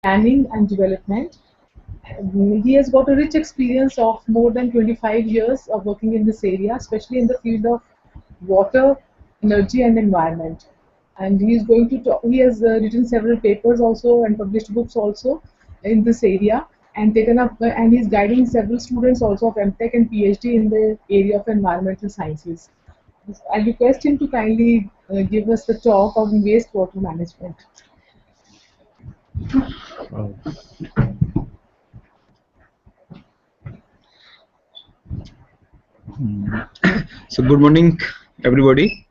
planning and development. He has got a rich experience of more than 25 years of working in this area, especially in the field of water, energy, and environment. And he is going to talk. He has written several papers also and published books also in this area, and taken up. And he's guiding several students also of MTech and PhD in the area of environmental sciences. I request him to kindly give us the talk of wastewater management. So good morning, everybody.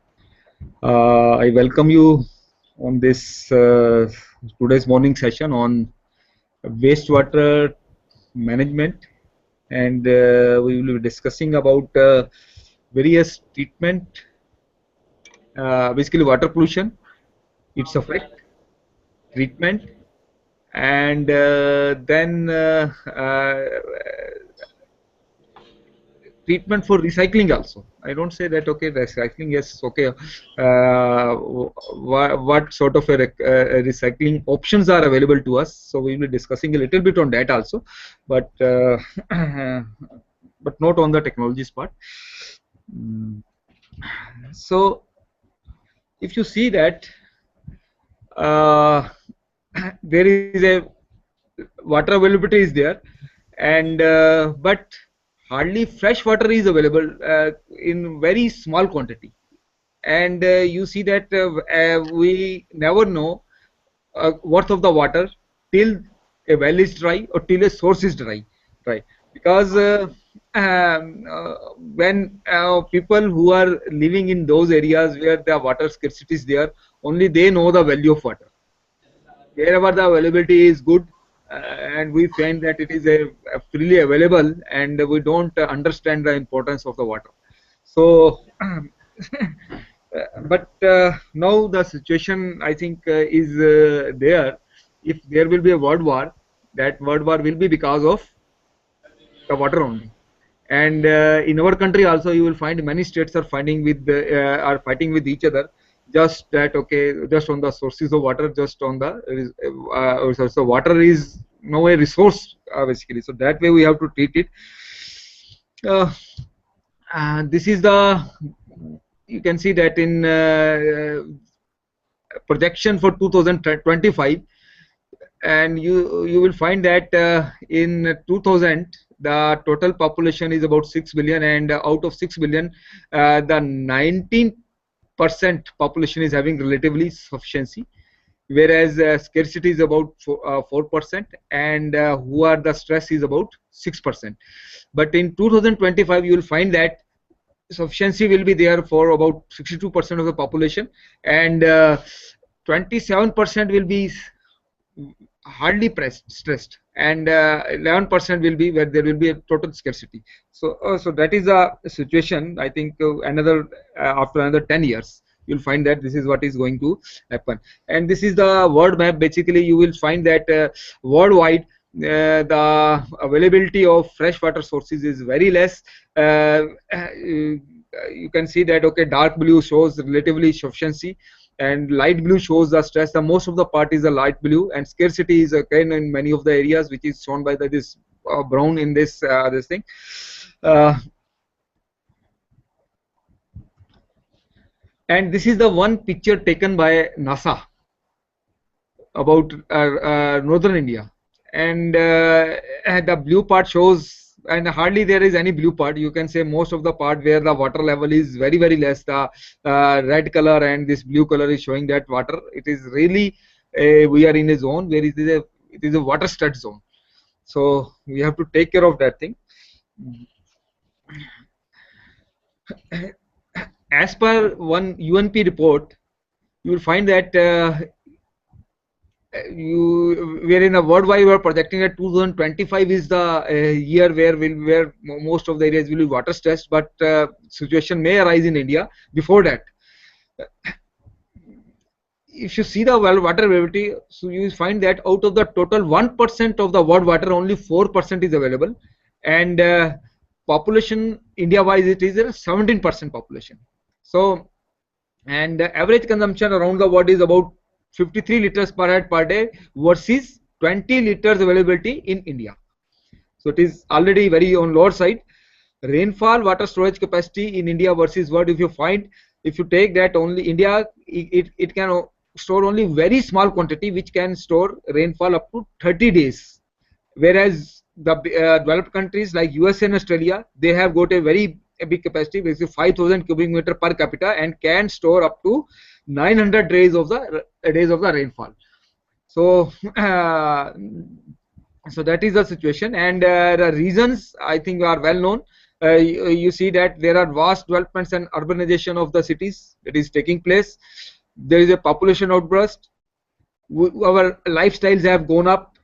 I welcome you on this today's morning session on wastewater management, and we will be discussing about various treatment, basically water pollution, its effect, treatment, and then treatment for recycling also. I don't say that okay, recycling, yes, okay. What sort of a recycling options are available to us? So we will be discussing a little bit on that also, but but not on the technologies part. So if you see that there is a water availability is there, and but hardly fresh water is available in very small quantity, and you see that we never know worth of the water till a well is dry or till a source is dry, right? Because when people who are living in those areas where the water scarcity is there, only they know the value of water. Wherever the availability is good, and we find that it is a freely available, and we don't understand the importance of the water. So but now the situation, I think, is there. If there will be a world war, that world war will be because of the water only. And in our country also, you will find many states are fighting with each other, just that okay, just on the sources of water, just on the so water is no a resource, basically. So that way we have to treat it. This is the, you can see that in projection for 2025, and you will find that in 2000 the total population is about 6 billion, and out of 6 billion, the 19% population is having relatively sufficiency, whereas scarcity is about 4%, and who are the stress is about 6%. But in 2025 you will find that sufficiency will be there for about 62% of the population, and 27% will be hardly stressed, and 11% will be where there will be a total scarcity. So so that is a situation. I think after another 10 years you'll find that this is what is going to happen. And this is the world map. Basically you will find that worldwide the availability of freshwater sources is very less. You can see that okay, dark blue shows relatively sufficiency, and light blue shows the stress. The most of the part is the light blue, and scarcity is again in many of the areas, which is shown by this brown in this thing. And this is the one picture taken by NASA about northern India, and the blue part shows, and hardly there is any blue part. You can say most of the part where the water level is very less, the red color and this blue color is showing that water, it is really we are in a zone where it is a water stressed zone. So we have to take care of that thing. As per one UNP report, you will find that we are in a worldwide, we are projecting that 2025 is the year where most of the areas will be water stressed, but situation may arise in India before that. If you see the water availability, so you find that out of the total 1% of the world water, only 4% is available, and population India wise it is a 17% population. So, and average consumption around the world is about 53 liters per head per day versus 20 liters availability in India. So it is already very on lower side. Rainfall water storage capacity in India versus world, if you take that only India, it can store only very small quantity which can store rainfall up to 30 days, whereas the developed countries like USA and Australia, they have got a very big capacity, basically 5,000 cubic meter per capita, and can store up to 900 days of the rainfall. So so that is the situation, and the reasons I think are well known. You see that there are vast developments and urbanization of the cities that is taking place. There is a population outburst. Our lifestyles have gone up.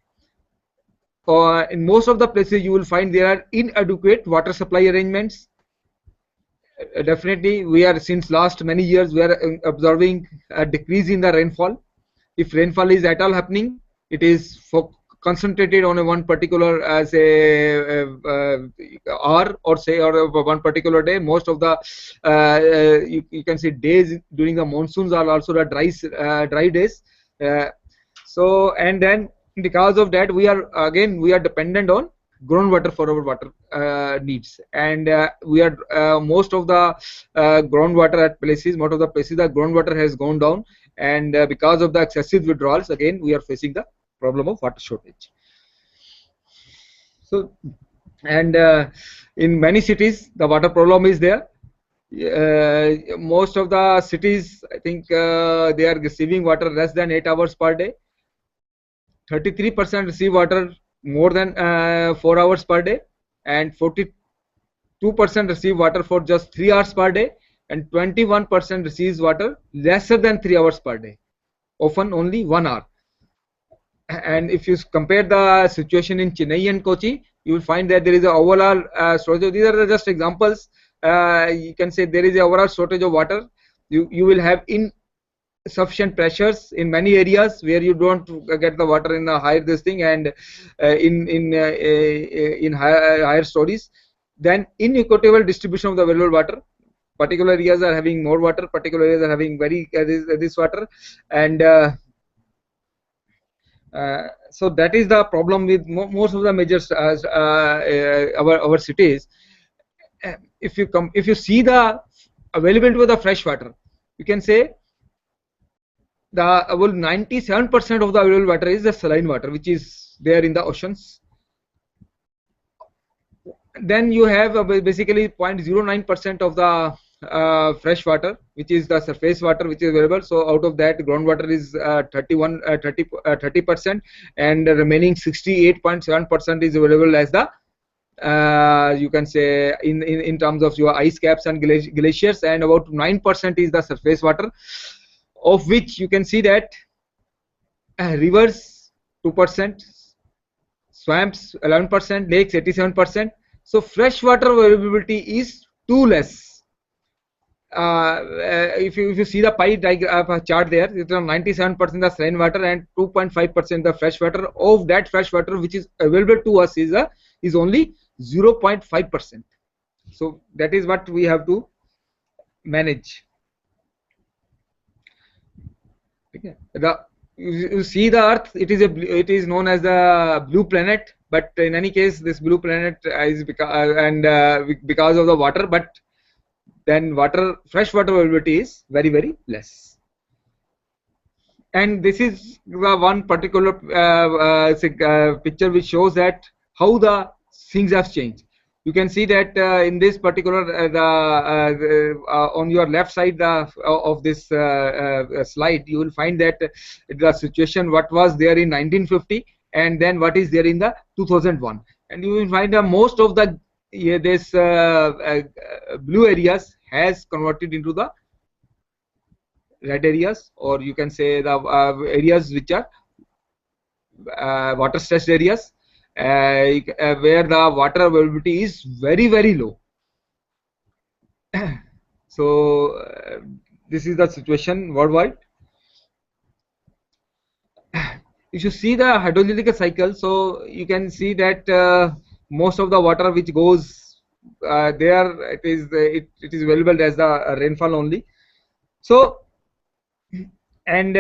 In most of the places you will find there are inadequate water supply arrangements. Definitely we are, since last many years we are observing a decrease in the rainfall. If rainfall is at all happening, it is concentrated on a one particular hour, or one particular day. Most of the you can see days during the monsoons are also the dry days. So, and then because of that we are dependent on groundwater for our water needs, and we are most of the groundwater at places, most of the places the groundwater has gone down, and because of the excessive withdrawals, again we are facing the problem of water shortage. So, and in many cities the water problem is there. Most of the cities, I think they are receiving water less than 8 hours per day. 33% receive water more than 4 hours per day, and 42% receive water for just 3 hours per day, and 21% receives water lesser than 3 hours per day, often only 1 hour. And if you compare the situation in Chennai and Kochi, you will find that there is a overall shortage. These are just examples. You can say there is a overall shortage of water. You will have insufficient pressures in many areas where you don't get the water in a higher this thing, and in higher stories. Then inequitable distribution of the available water. Particular areas are having more water, particular areas are having very this water, and so that is the problem with most of the major our cities. If you see the availability of the fresh water, you can say the about 97% of the available water is the saline water, which is there in the oceans. Then you have basically 0.09% of the fresh water, which is the surface water which is available. So out of that, groundwater is 30%, and the remaining 68.7% is available as the you can say in terms of your ice caps and glaciers, and about 9% is the surface water, of which you can see that rivers 2%, swamps 11%, lakes 87%. So fresh water availability is too less. If you see the pie chart there, it's 97% the rainwater and 2.5% the fresh water. Of that fresh water which is available to us is only 0.5%. So that is what we have to manage. Okay. You see the Earth, it is known as the blue planet, but in any case this blue planet is because of the water, but then fresh water availability is very, very less. And this is the one particular picture which shows that how the things have changed. You can see that in this particular on your left side of this slide, you will find that the situation what was there in 1950 and then what is there in the 2001, and you will find that most of the this blue areas has converted into the red areas, or you can say the areas which are water stressed areas, where the water availability is very, very low. So this is the situation worldwide. If you see the hydrological cycle, so you can see that most of the water which goes there, it is available as the rainfall only. So and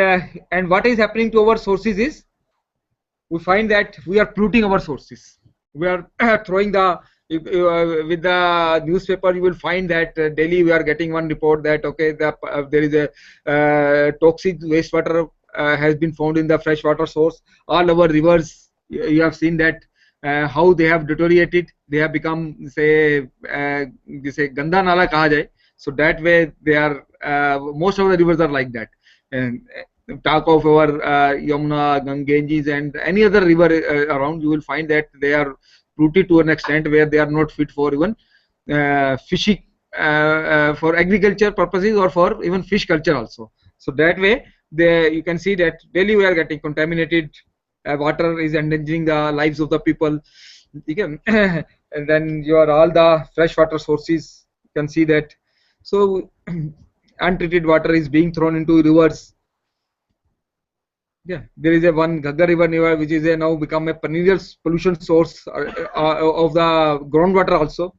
what is happening to our sources is, we find that we are polluting our sources. We are throwing the with the newspaper, you will find that daily we are getting one report that okay, there is a toxic wastewater has been found in the freshwater source. All our rivers, you have seen that how they have deteriorated. They have become say ganda nala kaha jaye. So that way they are most of the rivers are like that. And talk of our Yamuna, Ganges, and any other river around, you will find that they are polluted to an extent where they are not fit for even fishing, for agriculture purposes, or for even fish culture also. So that way, you can see that daily we are getting contaminated water is endangering the lives of the people. And then your all the freshwater sources, you can see that. So untreated water is being thrown into rivers. Yeah, there is a one Ghaggar river which is now become a perennial pollution source of the groundwater also.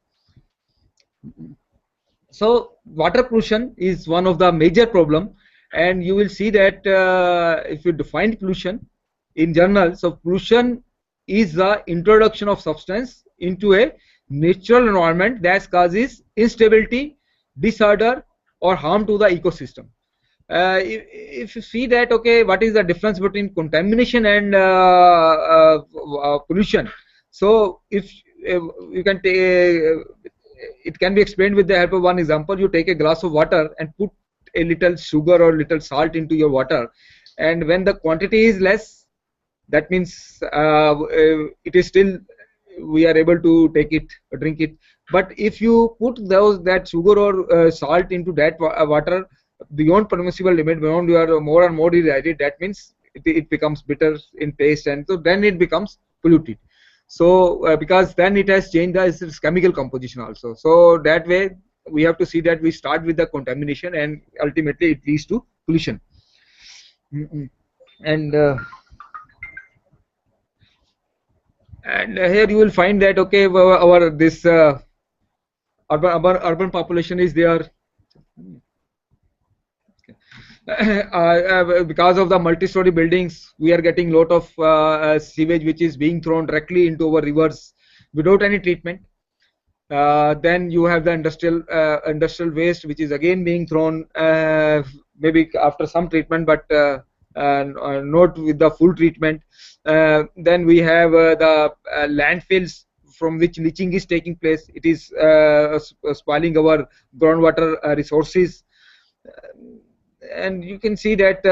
So water pollution is one of the major problem, and you will see that if you define pollution in general, so pollution is the introduction of substance into a natural environment that causes instability, disorder, or harm to the ecosystem. If you see that, okay, what is the difference between contamination and pollution? So if you can take, it can be explained with the help of one example. You take a glass of water and put a little sugar or little salt into your water, and when the quantity is less, that means it is still, we are able to take it, drink it. But if you put that sugar or salt into that water beyond permissible limit, beyond your more and more dehydrated, that means it becomes bitter in taste, and so then it becomes polluted. So because then it has changed its chemical composition also. So that way we have to see that we start with the contamination, and ultimately it leads to pollution. And here you will find that okay, our this urban population is there. Because of the multi-story buildings, we are getting lot of sewage which is being thrown directly into our rivers without any treatment. Then you have the industrial waste, which is again being thrown maybe after some treatment, but not with the full treatment. Then we have the landfills from which leaching is taking place. It is spoiling our groundwater resources. And you can see that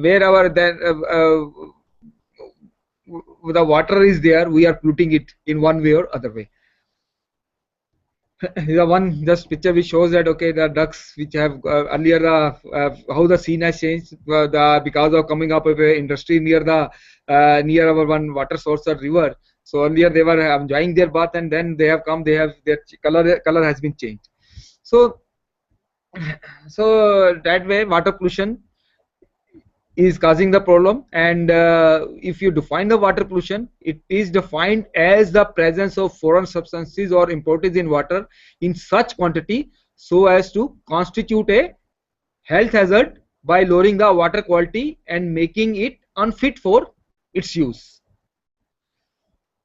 wherever the water is there, we are polluting it in one way or other way. The one just picture which shows that okay, the ducks which have earlier how the scene has changed because of coming up with a industry near the near our one water source or river. So earlier they were enjoying their bath, and then they have come, they have their color has been changed. So that way water pollution is causing the problem. And if you define the water pollution, it is defined as the presence of foreign substances or impurities in water in such quantity so as to constitute a health hazard by lowering the water quality and making it unfit for its use.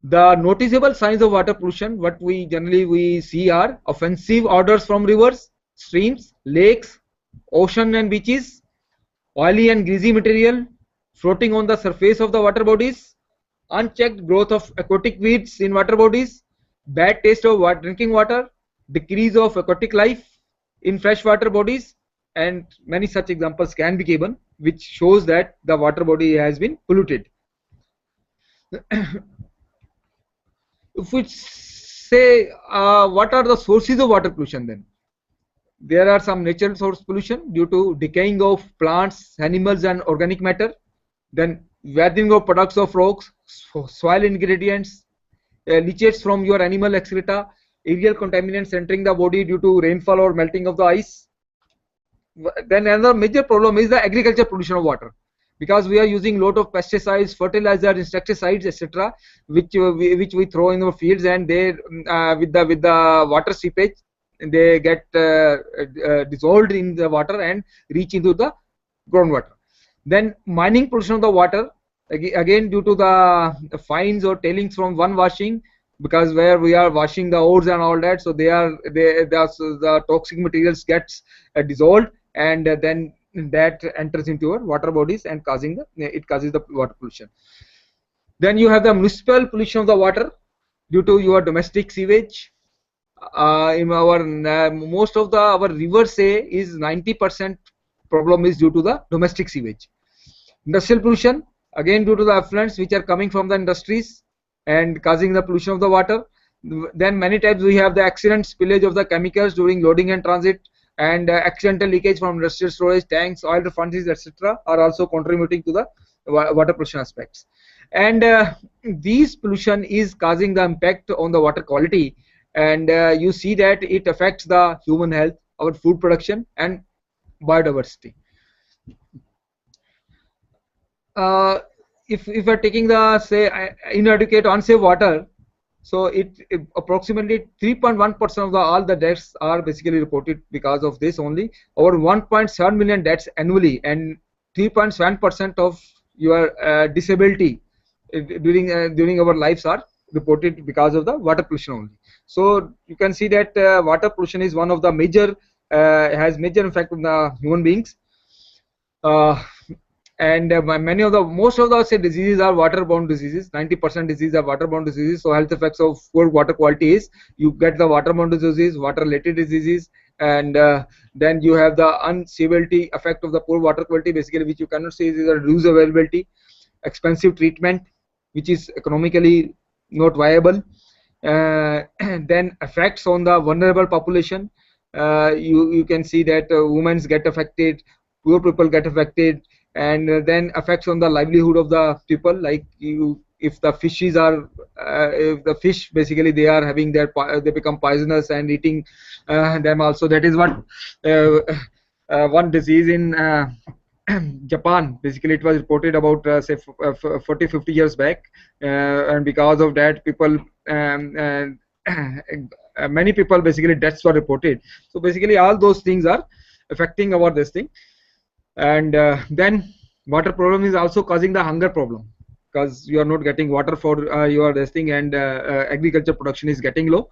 The noticeable signs of water pollution, what we generally see, are offensive odors from rivers, streams, lakes, ocean and beaches, oily and greasy material floating on the surface of the water bodies, unchecked growth of aquatic weeds in water bodies, bad taste of drinking water, decrease of aquatic life in freshwater bodies, and many such examples can be given, which shows that the water body has been polluted. If we say what are the sources of water pollution, then there are some natural source pollution due to decaying of plants, animals and organic matter, then weathering of products of rocks, soil ingredients, leachate from your animal excreta, aerial contaminants entering the body due to rainfall or melting of the ice. Then another major problem is the agriculture pollution of water, because we are using lot of pesticides, fertilizers, insecticides, etc., which we throw in our fields, and they with the water seepage, they get dissolved in the water and reach into the groundwater. Then mining pollution of the water, again due to the fines or tailings from one washing, because where we are washing the ores and all that, so the toxic materials gets dissolved, and then that enters into our water bodies and it causes the water pollution. Then you have the municipal pollution of the water due to your domestic sewage. In our most of the our rivers say is 90% problem is due to the domestic sewage. Industrial pollution, again due to the effluents which are coming from the industries and causing the pollution of the water. Then many times we have the accident spillage of the chemicals during loading and transit, and accidental leakage from industrial storage tanks, oil refineries, etc. are also contributing to the water pollution aspects. And these pollution is causing the impact on the water quality, and you see that it affects the human health, our food production, and biodiversity. If we're taking the say inadequate unsafe water, so it approximately 3.1% of all the deaths are basically reported because of this only. Over 1.7 million deaths annually, and 3.7% of your disability during our lives are reported because of the water pollution only. So you can see that water pollution is one of the major has major effect on the human beings. And most of the say diseases are waterborne diseases. 90% diseases are waterborne diseases. So health effects of poor water quality is you get the waterborne diseases, water related diseases, and then you have the uncivility effect of the poor water quality, basically, which you cannot say is a reduced availability, expensive treatment which is economically not viable, then effects on the vulnerable population. You can see that women get affected, poor people get affected, and then effects on the livelihood of the people, like if the fishes are if the fish basically they are having they become poisonous and eating them also. That is what one disease in Japan, basically it was reported about say 40-50 years back, and because of that people many people basically deaths were reported. So basically all those things are affecting our this thing. And then water problem is also causing the hunger problem, because you are not getting water for your this thing, and agriculture production is getting low.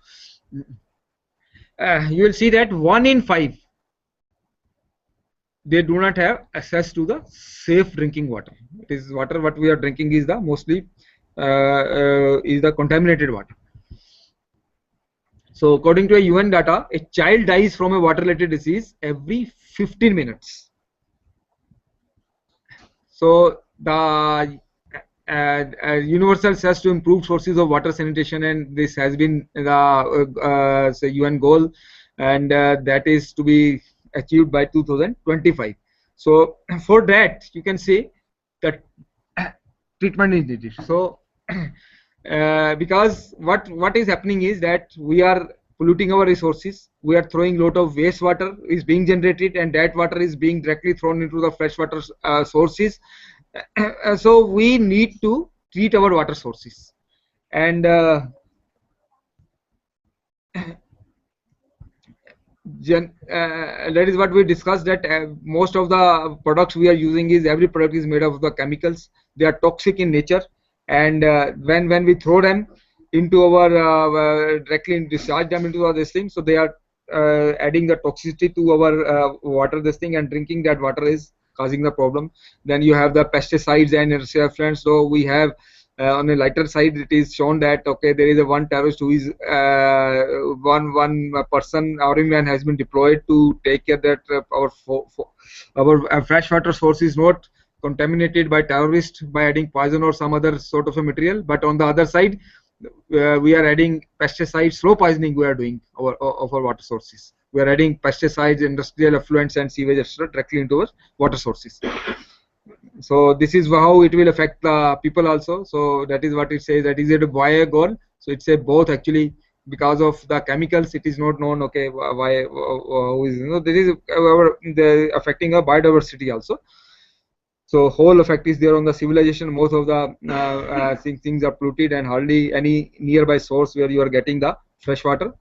You will see that 1 in 5 they do not have access to the safe drinking water. It is water what we are drinking is the mostly is the contaminated water. So according to a UN data, a child dies from a water related disease every 15 minutes. So the universal says to improve sources of water sanitation, and this has been the say UN goal, and that is to be achieved by 2025. So for that you can say that treatment is needed. So because what is happening is that we are polluting our resources, we are throwing lot of wastewater is being generated, and that water is being directly thrown into the freshwater sources. So we need to treat our water sources, and that is what we discussed, that most of the products we are using is every product is made of the chemicals. They are toxic in nature, and when we throw them into our directly discharge them into this thing, so they are adding the toxicity to our water this thing, and drinking that water is causing the problem. Then you have the pesticides and effluents. So we have on a lighter side, it is shown that okay, there is a one terrorist who is one person, our man has been deployed to take care that our freshwater source is not contaminated by terrorists by adding poison or some other sort of a material. But on the other side, we are adding pesticides, slow poisoning we are doing of our water sources. We are adding pesticides, industrial effluents and sewage etc. directly into our water sources. So this is how it will affect the people also. So that is what it says, that is it a boy or girl. So it's a both actually, because of the chemicals it is not known okay why how is, you know, this is the affecting our biodiversity also. So whole effect is there on the civilization. Most of the things are polluted, and hardly any nearby source where you are getting the fresh water.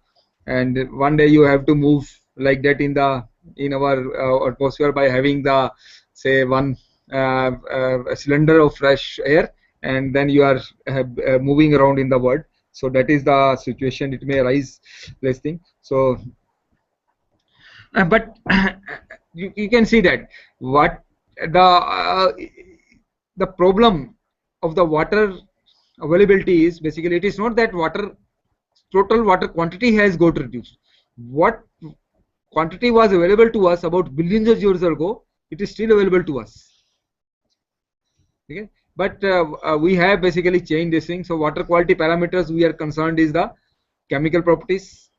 And one day you have to move like that in our atmosphere by having the say one a cylinder of fresh air, and then you are moving around in the world. So that is the situation. It may arise this thing. So but you can see that what the problem of the water availability is basically, it is not that total water quantity has got reduced. What quantity was available to us about billions of years ago, it is still available to us. Okay, but we have basically changed this thing. So water quality parameters we are concerned is the chemical properties,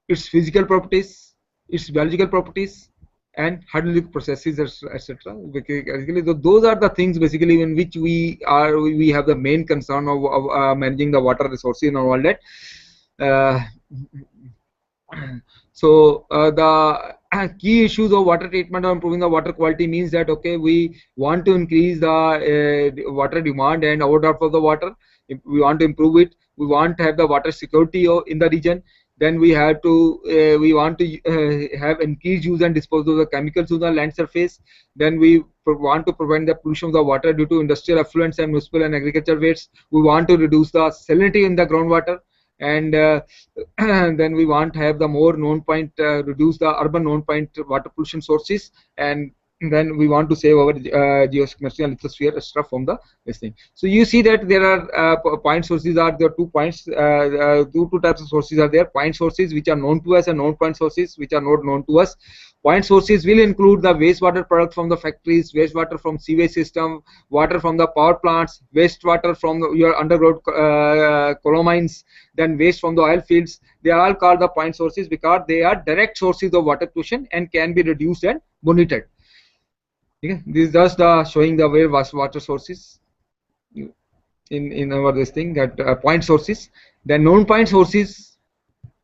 its physical properties, its biological properties, and hydrologic processes, etc. Basically, those are the things basically in which we have the main concern of managing the water resources and all that. So the key issues of water treatment or improving the water quality means that, okay, we want to increase the water demand and overdraft of the water. If we want to improve it, we want to have the water security in the region. Then we have to we want to have increased use and disposal of the chemicals on the land surface. Then we want to prevent the pollution of the water due to industrial effluents and municipal and agriculture waste. We want to reduce the salinity in the groundwater, and then we want to have the more known point, reduce the urban known point water pollution sources, and then we want to save our geochemistry and lithosphere stuff from the this thing. So you see that there are point sources are there, 2 points, two types of sources are there: point sources which are known to us and known point sources which are not known to us. Point sources will include the wastewater product from the factories, wastewater from sewage system, water from the power plants, wastewater from your underground coal mines, then waste from the oil fields. They are all called the point sources because they are direct sources of water pollution and can be reduced and monitored. Okay, this is just showing the where water sources in our this thing, that point sources. Then known point sources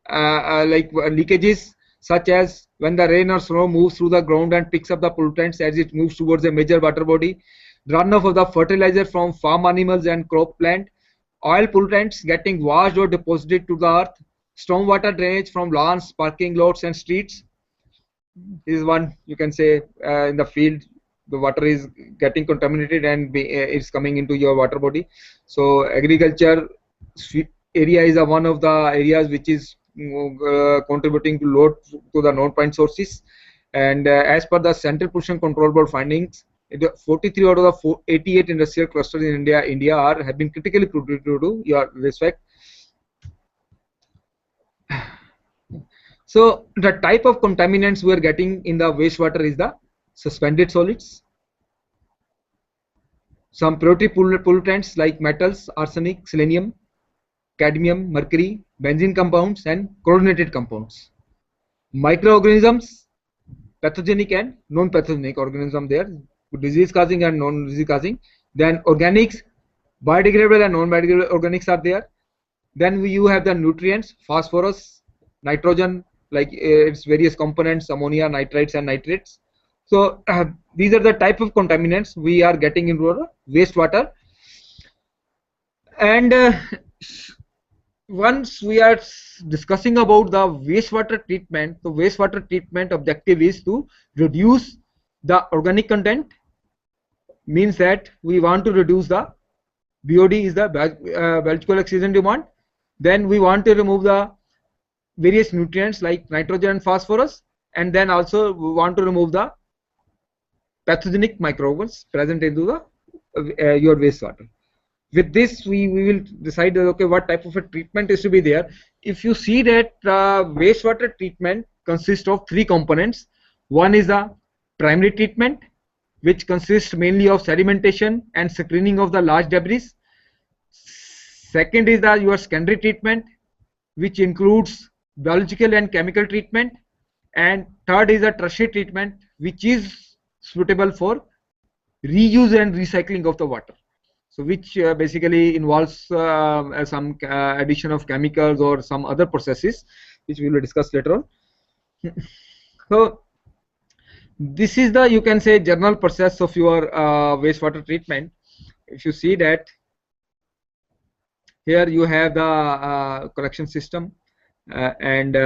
like leakages, such as when the rain or snow moves through the ground and picks up the pollutants as it moves towards a major water body, runoff of the fertilizer from farm animals and crop plant, oil pollutants getting washed or deposited to the earth, stormwater drainage from lawns, parking lots and streets. This is one, you can say, in the field the water is getting contaminated and it's coming into your water body. So agriculture area is one of the areas which is contributing to load to the known point sources. And as per the Central Pollution Control Board findings, 43 out of the 88 industrial clusters in India have been critically polluted due to your respect. So the type of contaminants we are getting in the wastewater is the suspended solids, some purity pollutants like metals, arsenic, selenium, cadmium, mercury, benzene compounds, and chlorinated compounds. Microorganisms, pathogenic and non-pathogenic organisms there, disease causing and non-disease causing. Then organics, biodegradable and non-biodegradable organics are there. Then you have the nutrients, phosphorus, nitrogen, like its various components, ammonia, nitrites and nitrates. So these are the type of contaminants we are getting into our wastewater. And once we are discussing about the wastewater treatment, the wastewater treatment objective is to reduce the organic content, means that we want to reduce the BOD is the biological oxygen demand. Then we want to remove the various nutrients like nitrogen and phosphorus, and then also we want to remove the pathogenic microbes present into the your wastewater. With this, we will decide that, okay, what type of a treatment is to be there. If you see that wastewater treatment consists of 3 components. One is the primary treatment, which consists mainly of sedimentation and screening of the large debris. Second is your secondary treatment, which includes biological and chemical treatment. And third is the tertiary treatment, which is suitable for reuse and recycling of the water. So which basically involves some addition of chemicals or some other processes, which we will discuss later on. So this is the, you can say, general process of your wastewater treatment. If you see that here you have the collection system, and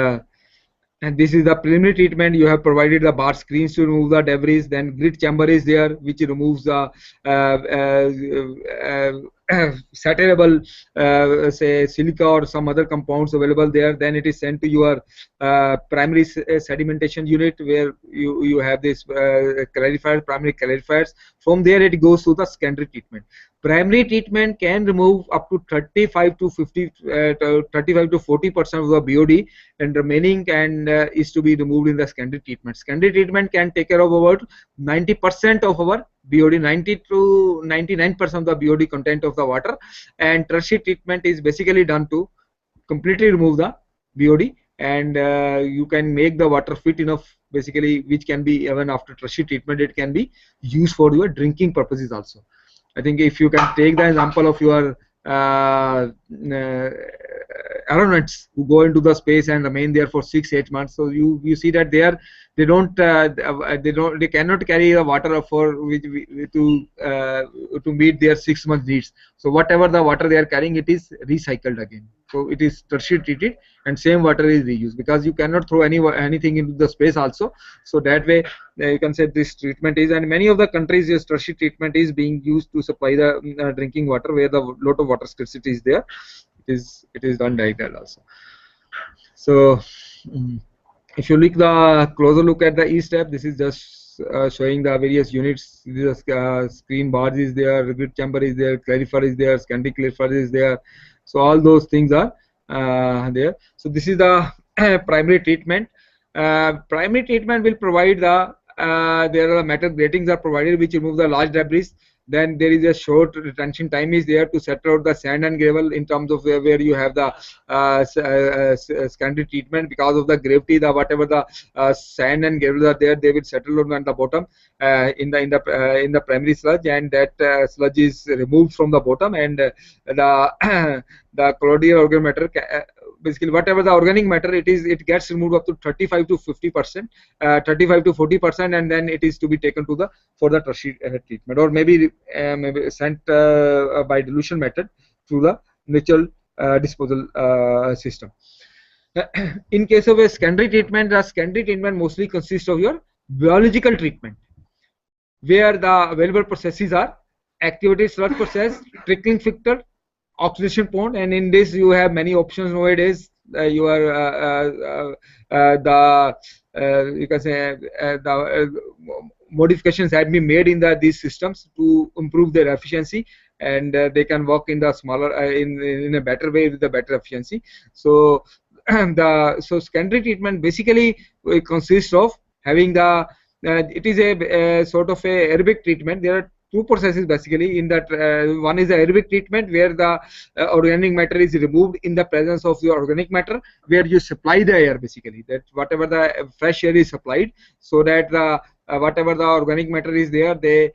And this is the preliminary treatment. You have provided the bar screens to remove the debris. Then grit chamber is there, which removes the saturated say silica or some other compounds available there. Then it is sent to your primary sedimentation unit, where you have this clarifiers, primary clarifiers. From there it goes to the secondary treatment. Primary treatment can remove up to 35 to 50 35 to 40% of the BOD, and remaining is to be removed in the secondary treatment. Secondary treatment can take care of about 90% of our BOD, 90 to 99% of the BOD content of the water, and tertiary treatment is basically done to completely remove the BOD, and you can make the water fit enough, basically, which can be, even after tertiary treatment, it can be used for your drinking purposes also. I think if you can take the example of your aeronauts who go into the space and remain there for 6-8 months, so you see that they cannot carry the water for to meet their 6 month needs. So whatever the water they are carrying, it is recycled again. So it is tertiary treated, and same water is reused, because you cannot throw anything into the space also. So that way you can say this treatment is, and many of the countries, this tertiary treatment is being used to supply the drinking water where the lot of water scarcity is there. It is done like that also. So if you closer look at the E-step, this is just showing the various units. This screen bars is there, grid chamber is there, clarifier is there, secondary clarifier is there. So all those things are there. So this is the primary treatment. Primary treatment will provide the there are metal gratings are provided which remove the large debris. Then there is a short retention time is there to settle out the sand and gravel, in terms of where you have the secondary treatment. Because of the gravity, the whatever the sand and gravel are there, they will settle on the bottom in the primary sludge, and that sludge is removed from the bottom, and the the colloidal organic matter, basically whatever the organic matter it gets removed up to 35 to 50%, 35 to 40%, and then it is to be taken to the for the tertiary treatment, or maybe sent by dilution method through the natural disposal system. In case of a secondary treatment, the secondary treatment mostly consists of your biological treatment, where the available processes are activated sludge process, trickling filter, oxidation pond, and in this you have many options nowadays. You can say the modifications have been made in these systems to improve their efficiency, and they can work in the smaller in a better way with the better efficiency. So so secondary treatment basically consists of having the it is a sort of a aerobic treatment. There are two processes basically in that. One is the aerobic treatment, where the organic matter is removed in the presence of your organic matter, where you supply the air, basically that whatever the fresh air is supplied, so that the whatever the organic matter is there, they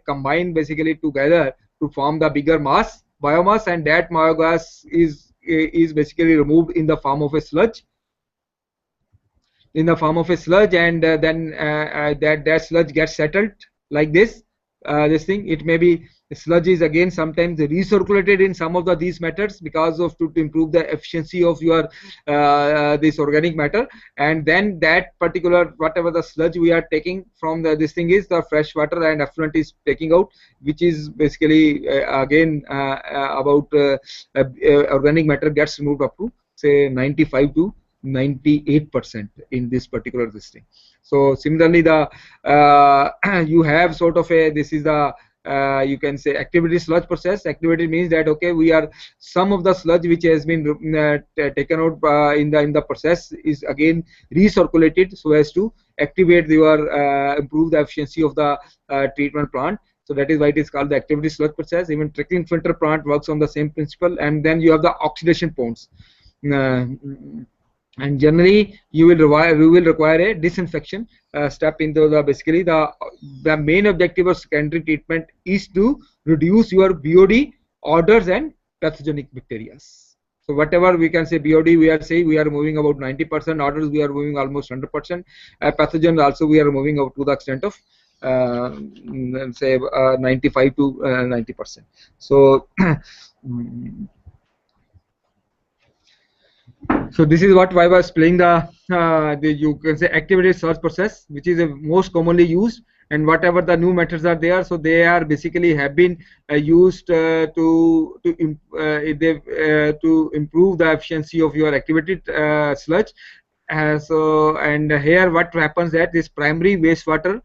combine basically together to form the bigger biomass, and that biogas is basically removed in the form of a sludge, and then that sludge gets settled like this. This thing, it may be sludge is again sometimes recirculated in some of these methods, because of to improve the efficiency of your this organic matter, and then that particular whatever the sludge we are taking from this thing is the fresh water and effluent is taking out, which is basically again about organic matter gets removed up to say 95 to 98% in this particular thing. So similarly, the you have sort of a, this is the you can say activity sludge process. Activity means that okay, we are some of the sludge which has been taken out in the process is again recirculated so as to activate your improve the efficiency of the treatment plant. So that is why it is called the activity sludge process. Even trickling filter plant works on the same principle. And then you have the oxidation ponds. And generally you will require a disinfection step into the basically the main objective of secondary treatment is to reduce your BOD, odors and pathogenic bacteria. So whatever we can say BOD, we are saying we are removing about 90%, odors we are removing almost 100%, pathogens also we are removing up to the extent of say 95 to 90%. So So this is what I was playing the you can say activity search process, which is most commonly used, and whatever the new methods are there, so they are basically have been used to improve the efficiency of your activity sludge. So and here what happens that this primary wastewater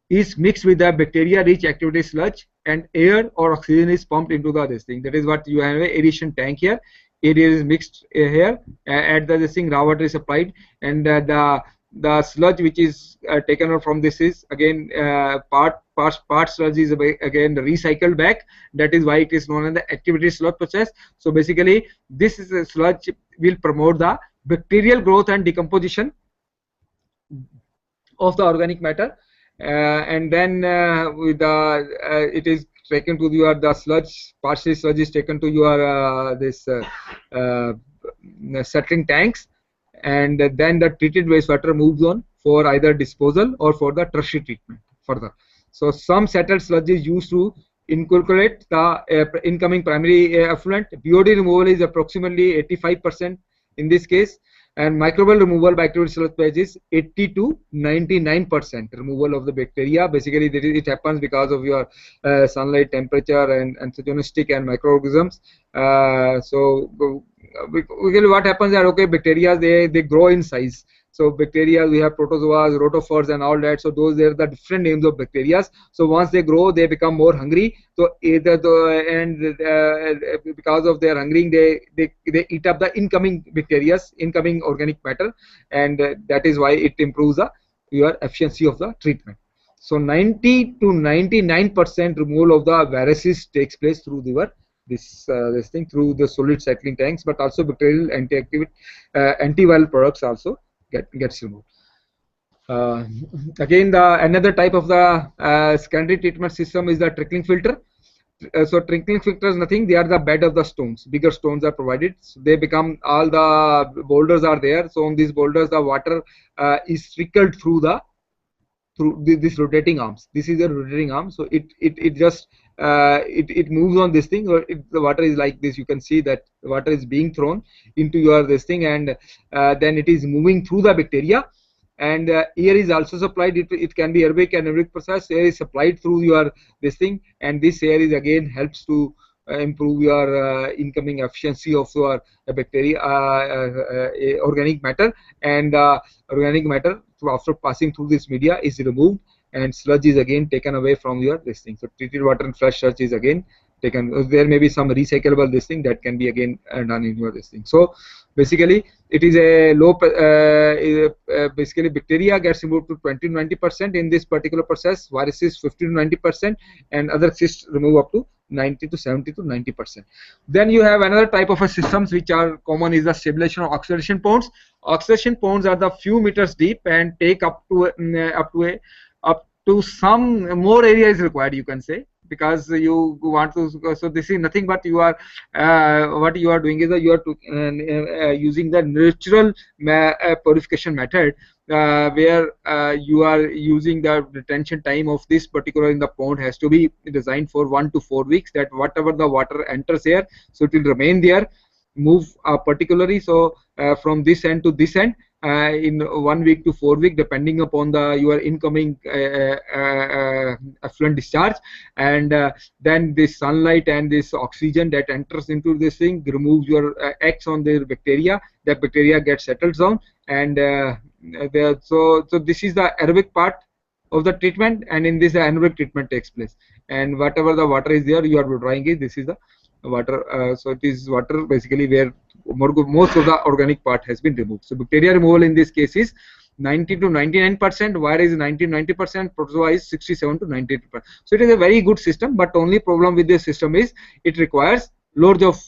is mixed with the bacteria rich activity sludge, and air or oxygen is pumped into the this thing. That is what you have, a aeration tank here. It is mixed here at the this thing, raw water is applied, and the sludge which is taken out from this is again part sludge is again recycled back. That is why it is known as the activity sludge process. So basically this is a sludge will promote the bacterial growth and decomposition of the organic matter, and then with the it is taken to your the sludge, partially sludge is taken to your this uh, settling tanks, and then the treated wastewater moves on for either disposal or for the tertiary treatment further. So some settled sludge is used to incorporate the incoming primary effluent. BOD removal is approximately 85% in this case, and microbial removal by activity sludge phase is 80 to 99% removal of the bacteria. Basically it happens because of your sunlight, temperature, and antagonistic and microorganisms. So what happens that okay, bacteria they grow in size. So bacteria, we have protozoas, rotophores, and all that. So those are the different names of bacteria. So once they grow, they become more hungry. So either because of their hungering, they eat up the incoming bacteria, incoming organic matter, and that is why it improves your efficiency of the treatment. So 90 to 99% removal of the viruses takes place through this thing, through the solid cycling tanks, but also bacterial antiviral products also gets removed. Again, another type of the secondary treatment system is the trickling filter. So trickling filter is nothing, they are the bed of the stones. Bigger stones are provided, so they become, all the boulders are there. So on these boulders the water is trickled through this rotating arms. This is a rotating arm, so it just it moves on this thing, or the water is like this. You can see that the water is being thrown into your this thing, and then it is moving through the bacteria, and air is also supplied. It can be aerobic and anaerobic process. Air is supplied through your this thing, and this air is again helps to improve your incoming efficiency of your bacteria organic matter, and organic matter after passing through this media is removed, and sludge is again taken away from your this thing. So treated water and fresh sludge is again taken. There may be some recyclable this thing that can be again done in your this thing. So basically it is a low basically bacteria gets removed to 20 to 90% in this particular process, viruses 50 to 90%, and other cysts remove up to 90 to 70 to 90%. Then you have another type of a systems which are common is the stabilization of oxidation ponds. Oxidation ponds are the few meters deep and take up to some more area is required, you can say, because you want to. So this is nothing but you are what you are doing is that you are using the natural purification method, where you are using the retention time of this particular in the pond has to be designed for 1 to 4 weeks, that whatever the water enters here, so it will remain there, move particularly, so from this end to this end in 1 week to 4 weeks, depending upon your incoming effluent discharge, and then this sunlight and this oxygen that enters into this thing removes your X on the bacteria. That bacteria gets settled down, and so this is the aerobic part of the treatment, and in this the anaerobic treatment takes place, and whatever the water is there you are withdrawing it. This is the water. So it is water basically where most of the organic part has been removed. So bacteria removal in this case is 90 to 99%, virus is 90 to 90%, protozoa is 67 to 98%. So it is a very good system, but only problem with this system is it requires loads of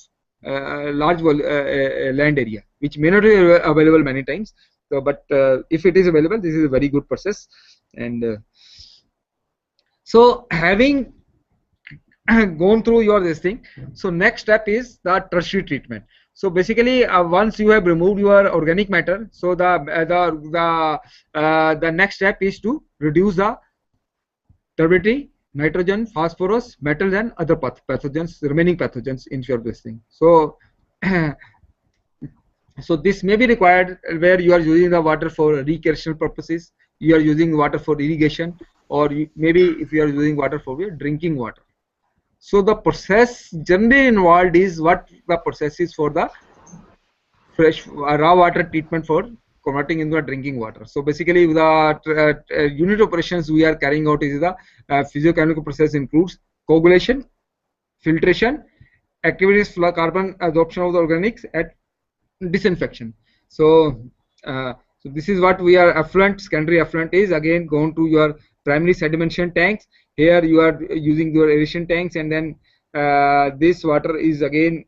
large land area, which may not be available many times. So, but if it is available, this is a very good process. And so having gone through your this thing, so next step is the tertiary treatment. So basically once you have removed your organic matter, so the next step is to reduce the turbidity, nitrogen, phosphorus, metals, and other pathogens, remaining pathogens in your this thing. So So this may be required where you are using the water for recreational purposes, you are using water for irrigation, or maybe if you are using water for your drinking water. So the process generally involved is what the process is for the fresh raw water treatment for converting into a drinking water. So basically the unit operations we are carrying out is the physiochemical process includes coagulation, filtration, activities for carbon absorption of the organics, and disinfection. So so this is what we are. Effluent, secondary effluent is again going to your primary sedimentation tanks. Here you are using your aeration tanks, and then this water is again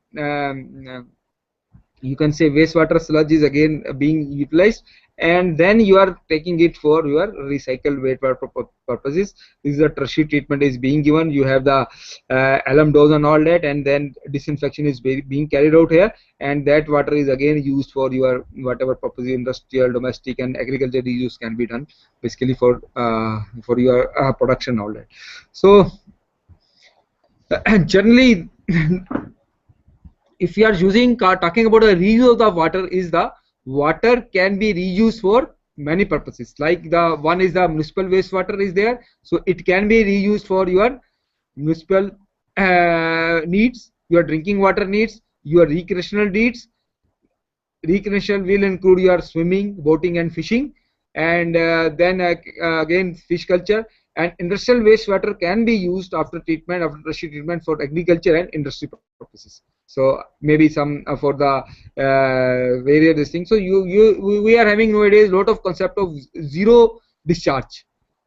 you can say wastewater sludge is again being utilized, and then you are taking it for your recycled wastewater purposes. This is a tertiary treatment is being given. You have the alum dose and all that, and then disinfection is being carried out here, and that water is again used for your whatever purpose, industrial, domestic, and agriculture use can be done basically for your production, all that. So generally if you are using talking about the reuse of the water, is the water can be reused for many purposes. Like the one is the municipal wastewater is there, so it can be reused for your municipal needs, your drinking water needs, your recreational needs. Recreational will include your swimming, boating, and fishing, and then again fish culture. And industrial wastewater can be used after treatment, after tertiary treatment, for agriculture and industry purposes. So maybe some for the various things. So we are having nowadays lot of concept of zero discharge.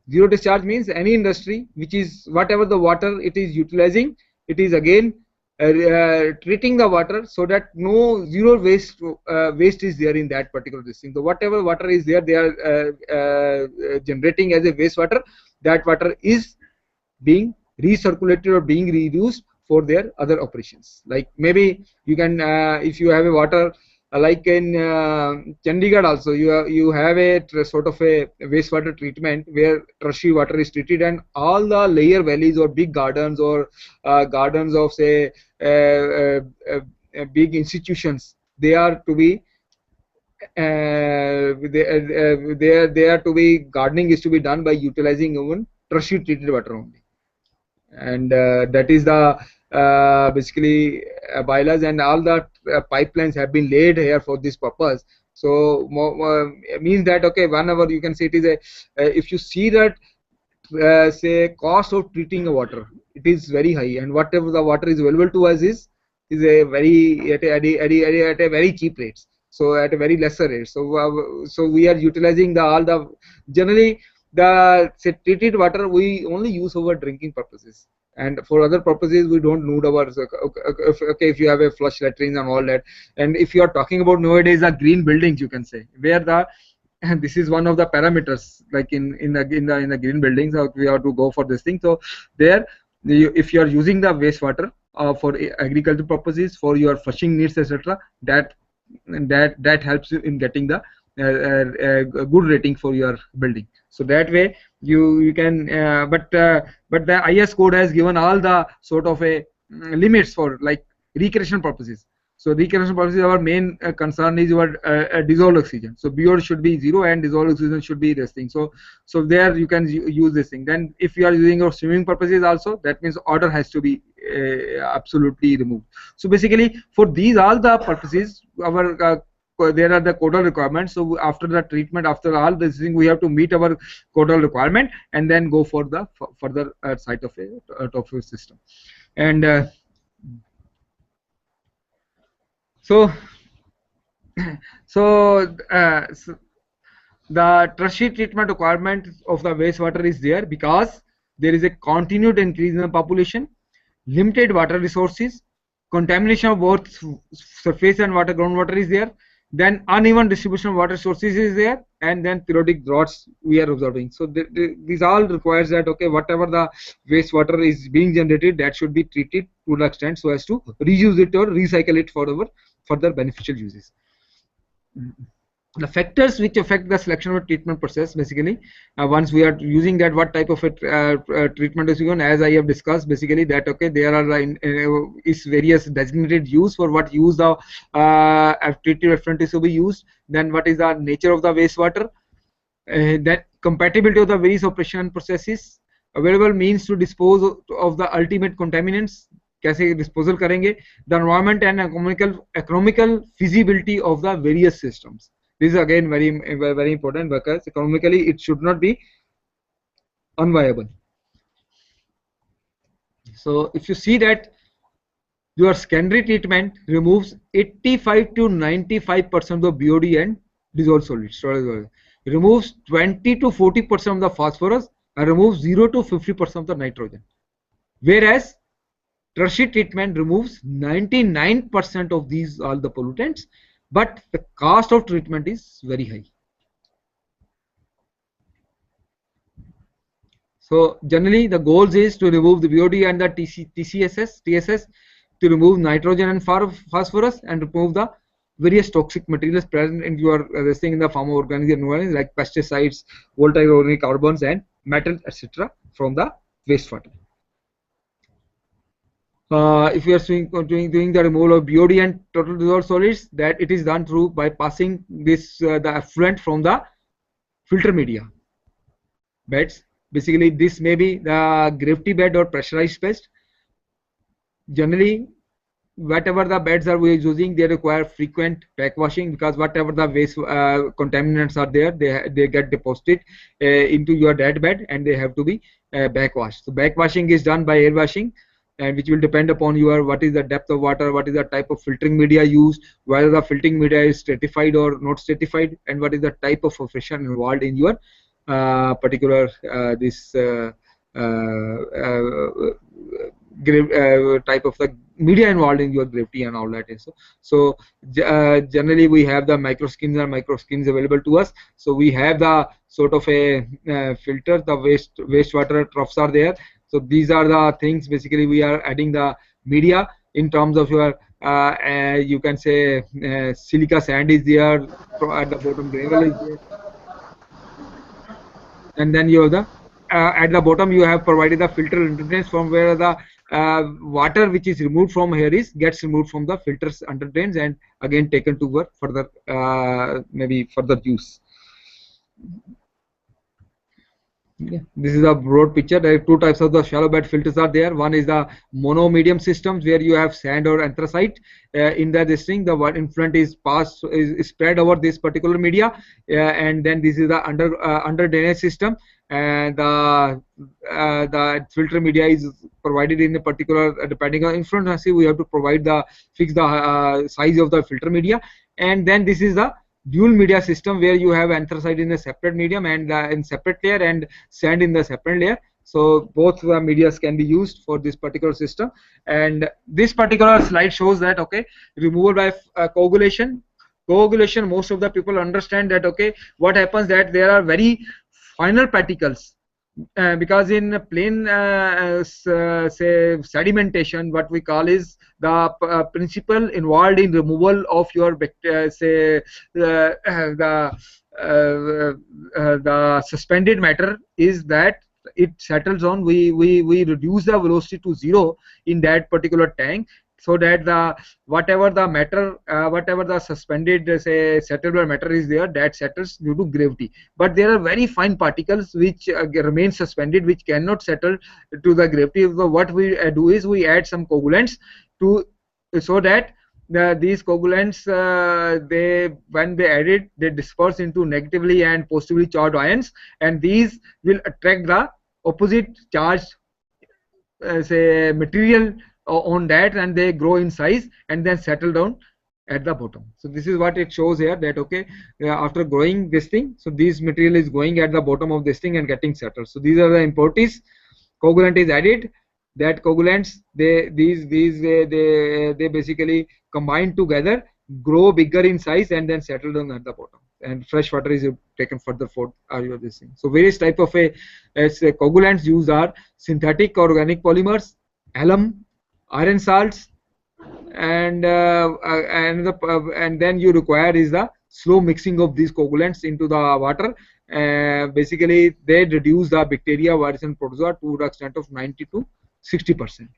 Zero discharge means any industry which is whatever the water it is utilizing, it is again treating the water so that no zero waste is there in that particular thing. So whatever water is there, they are generating as a wastewater. That water is being recirculated or being reused for their other operations. Like maybe you can if you have a water like in Chandigarh also, you have a sort of a wastewater treatment where tertiary water is treated, and all the layer valleys or big gardens or gardens of say big institutions, they are to be they are to be gardening is to be done by utilizing even tertiary treated water only, and that is the basically bylaws, and all the pipelines have been laid here for this purpose. So means that okay, whenever you can say it is a if you see that say cost of treating a water, it is very high, and whatever the water is available to us is a very at a very cheap rates, so at a very lesser rate. So so we are utilizing the all the generally the say treated water we only use for drinking purposes, and for other purposes we don't need our okay if you have a flush latrines and all that. And if you are talking about nowadays the green buildings, you can say where the and this is one of the parameters, like in the green buildings we have to go for this thing. So there if you are using the wastewater for agricultural purposes, for your flushing needs, etc., that helps you in getting the good rating for your building. So that way you can but the IS code has given all the sort of a limits for like recreational purposes. So recreational purposes, our main concern is your dissolved oxygen. So BO should be 0 and dissolved oxygen should be this thing. So there you can use this thing. Then if you are using your swimming purposes also, that means order has to be absolutely removed. So basically for these all the purposes, our there are the codal requirements. So after the treatment, after all this thing, we have to meet our codal requirement and then go for the further site of a system. And so the tertiary treatment requirement of the wastewater is there because there is a continued increase in the population, limited water resources, contamination of both surface and water, groundwater is there, then uneven distribution of water sources is there, and then periodic droughts we are observing. So these all requires that okay, whatever the wastewater is being generated, that should be treated to the extent so as to reuse it or recycle it for our further beneficial uses. the factors which affect the selection of treatment process, basically once we are using that, what type of a treatment is going, as I have discussed, basically that okay, there are is various designated use for what use the treated effluent is to be used, then what is the nature of the wastewater, that compatibility of the various operation processes, available means to dispose of the ultimate contaminants, कैसे disposal करेंगे, the environment and economical feasibility of the various systems. This is again very important, because economically it should not be unviable. So if you see that your secondary treatment removes 85 to 95% of BOD and dissolved solids, removes 20 to 40% of the phosphorus, and removes 0 to 50% of the nitrogen, whereas tertiary treatment removes 99% of these all the pollutants, but the cost of treatment is very high. So generally the goals is to remove the BOD and the TSS to remove nitrogen and phosphorus, and remove the various toxic materials present in your resting in the form of organic environment like pesticides, volatile organic carbons, and metals, etc. from the wastewater. If we are doing the removal of BOD and total dissolved solids, that it is done through by passing this the effluent from the filter media beds. Basically, this may be the gravity bed or pressurized bed. Generally, whatever the beds are we using, they require frequent backwashing, because whatever the waste contaminants are there, they get deposited into your dead bed, and they have to be backwashed. So backwashing is done by air washing, and which will depend upon your what is the depth of water, what is the type of filtering media used, whether the filtering media is stratified or not stratified, and what is the type of filtration involved in your particular type of the media involved in your gravity and all that. So generally we have the micro skins available to us. So we have the sort of a filter, the wastewater troughs are there. So these are the things basically we are adding the media in terms of your you can say silica sand is there at the bottom, gravel is there, and then you have the at the bottom you have provided the filter interface from where the water which is removed from here gets removed from the filters under drains and again taken to work further maybe further use. Yeah, this is a broad picture. There are two types of the shallow bed filters are there. One is the mono medium systems where you have sand or anthracite in this thing. The what influent is passed is spread over this particular media, and then this is the under drainage system, and the filter media is provided in a particular depending on influence. We have to provide the fix the size of the filter media, and then this is the dual media system where you have anthracite in a separate medium and in separate layer and sand in the separate layer. So both the medias can be used for this particular system. And this particular slide shows that okay, removal by coagulation. Coagulation, most of the people understand that okay, what happens that there are very finer particles. Because in plain say sedimentation, what we call is the principle involved in removal of your say the suspended matter is that it settles on, we reduce the velocity to 0 in that particular tank, so that the whatever the matter whatever the suspended say settled matter is there, that settles due to gravity. But there are very fine particles which remain suspended, which cannot settle to the gravity. So what we do is we add some coagulants to, so that these coagulants they when they added, they disperse into negatively and positively charged ions, and these will attract the opposite charged say material on that, and they grow in size and then settle down at the bottom. So this is what it shows here, that okay, after growing this thing, so this material is going at the bottom of this thing and getting settled. So these are the impurities. Coagulant is added. That coagulants, they basically combine together, grow bigger in size, and then settle down at the bottom. And fresh water is taken further for this thing. So various type of coagulants used are synthetic or organic polymers, alum, iron salts, and then you require is the slow mixing of these coagulants into the water. Basically, they reduce the bacteria, virus, and protozoa to the extent of 90 to 60%.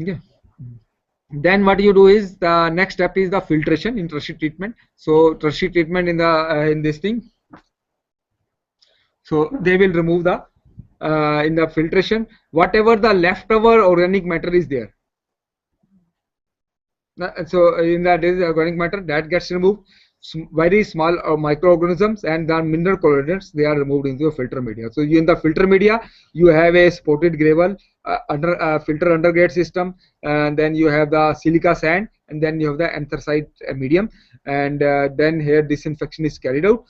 Okay. Then what you do is the next step is the filtration in tertiary treatment. So tertiary treatment in this thing. So they will remove the in the filtration whatever the leftover organic matter is there. So in that is organic matter that gets removed. Very small microorganisms and the mineral colloidants, they are removed into the filter media. So in the filter media you have a spotted gravel filter undergrade system, and then you have the silica sand, and then you have the anthracite medium, and then here disinfection is carried out.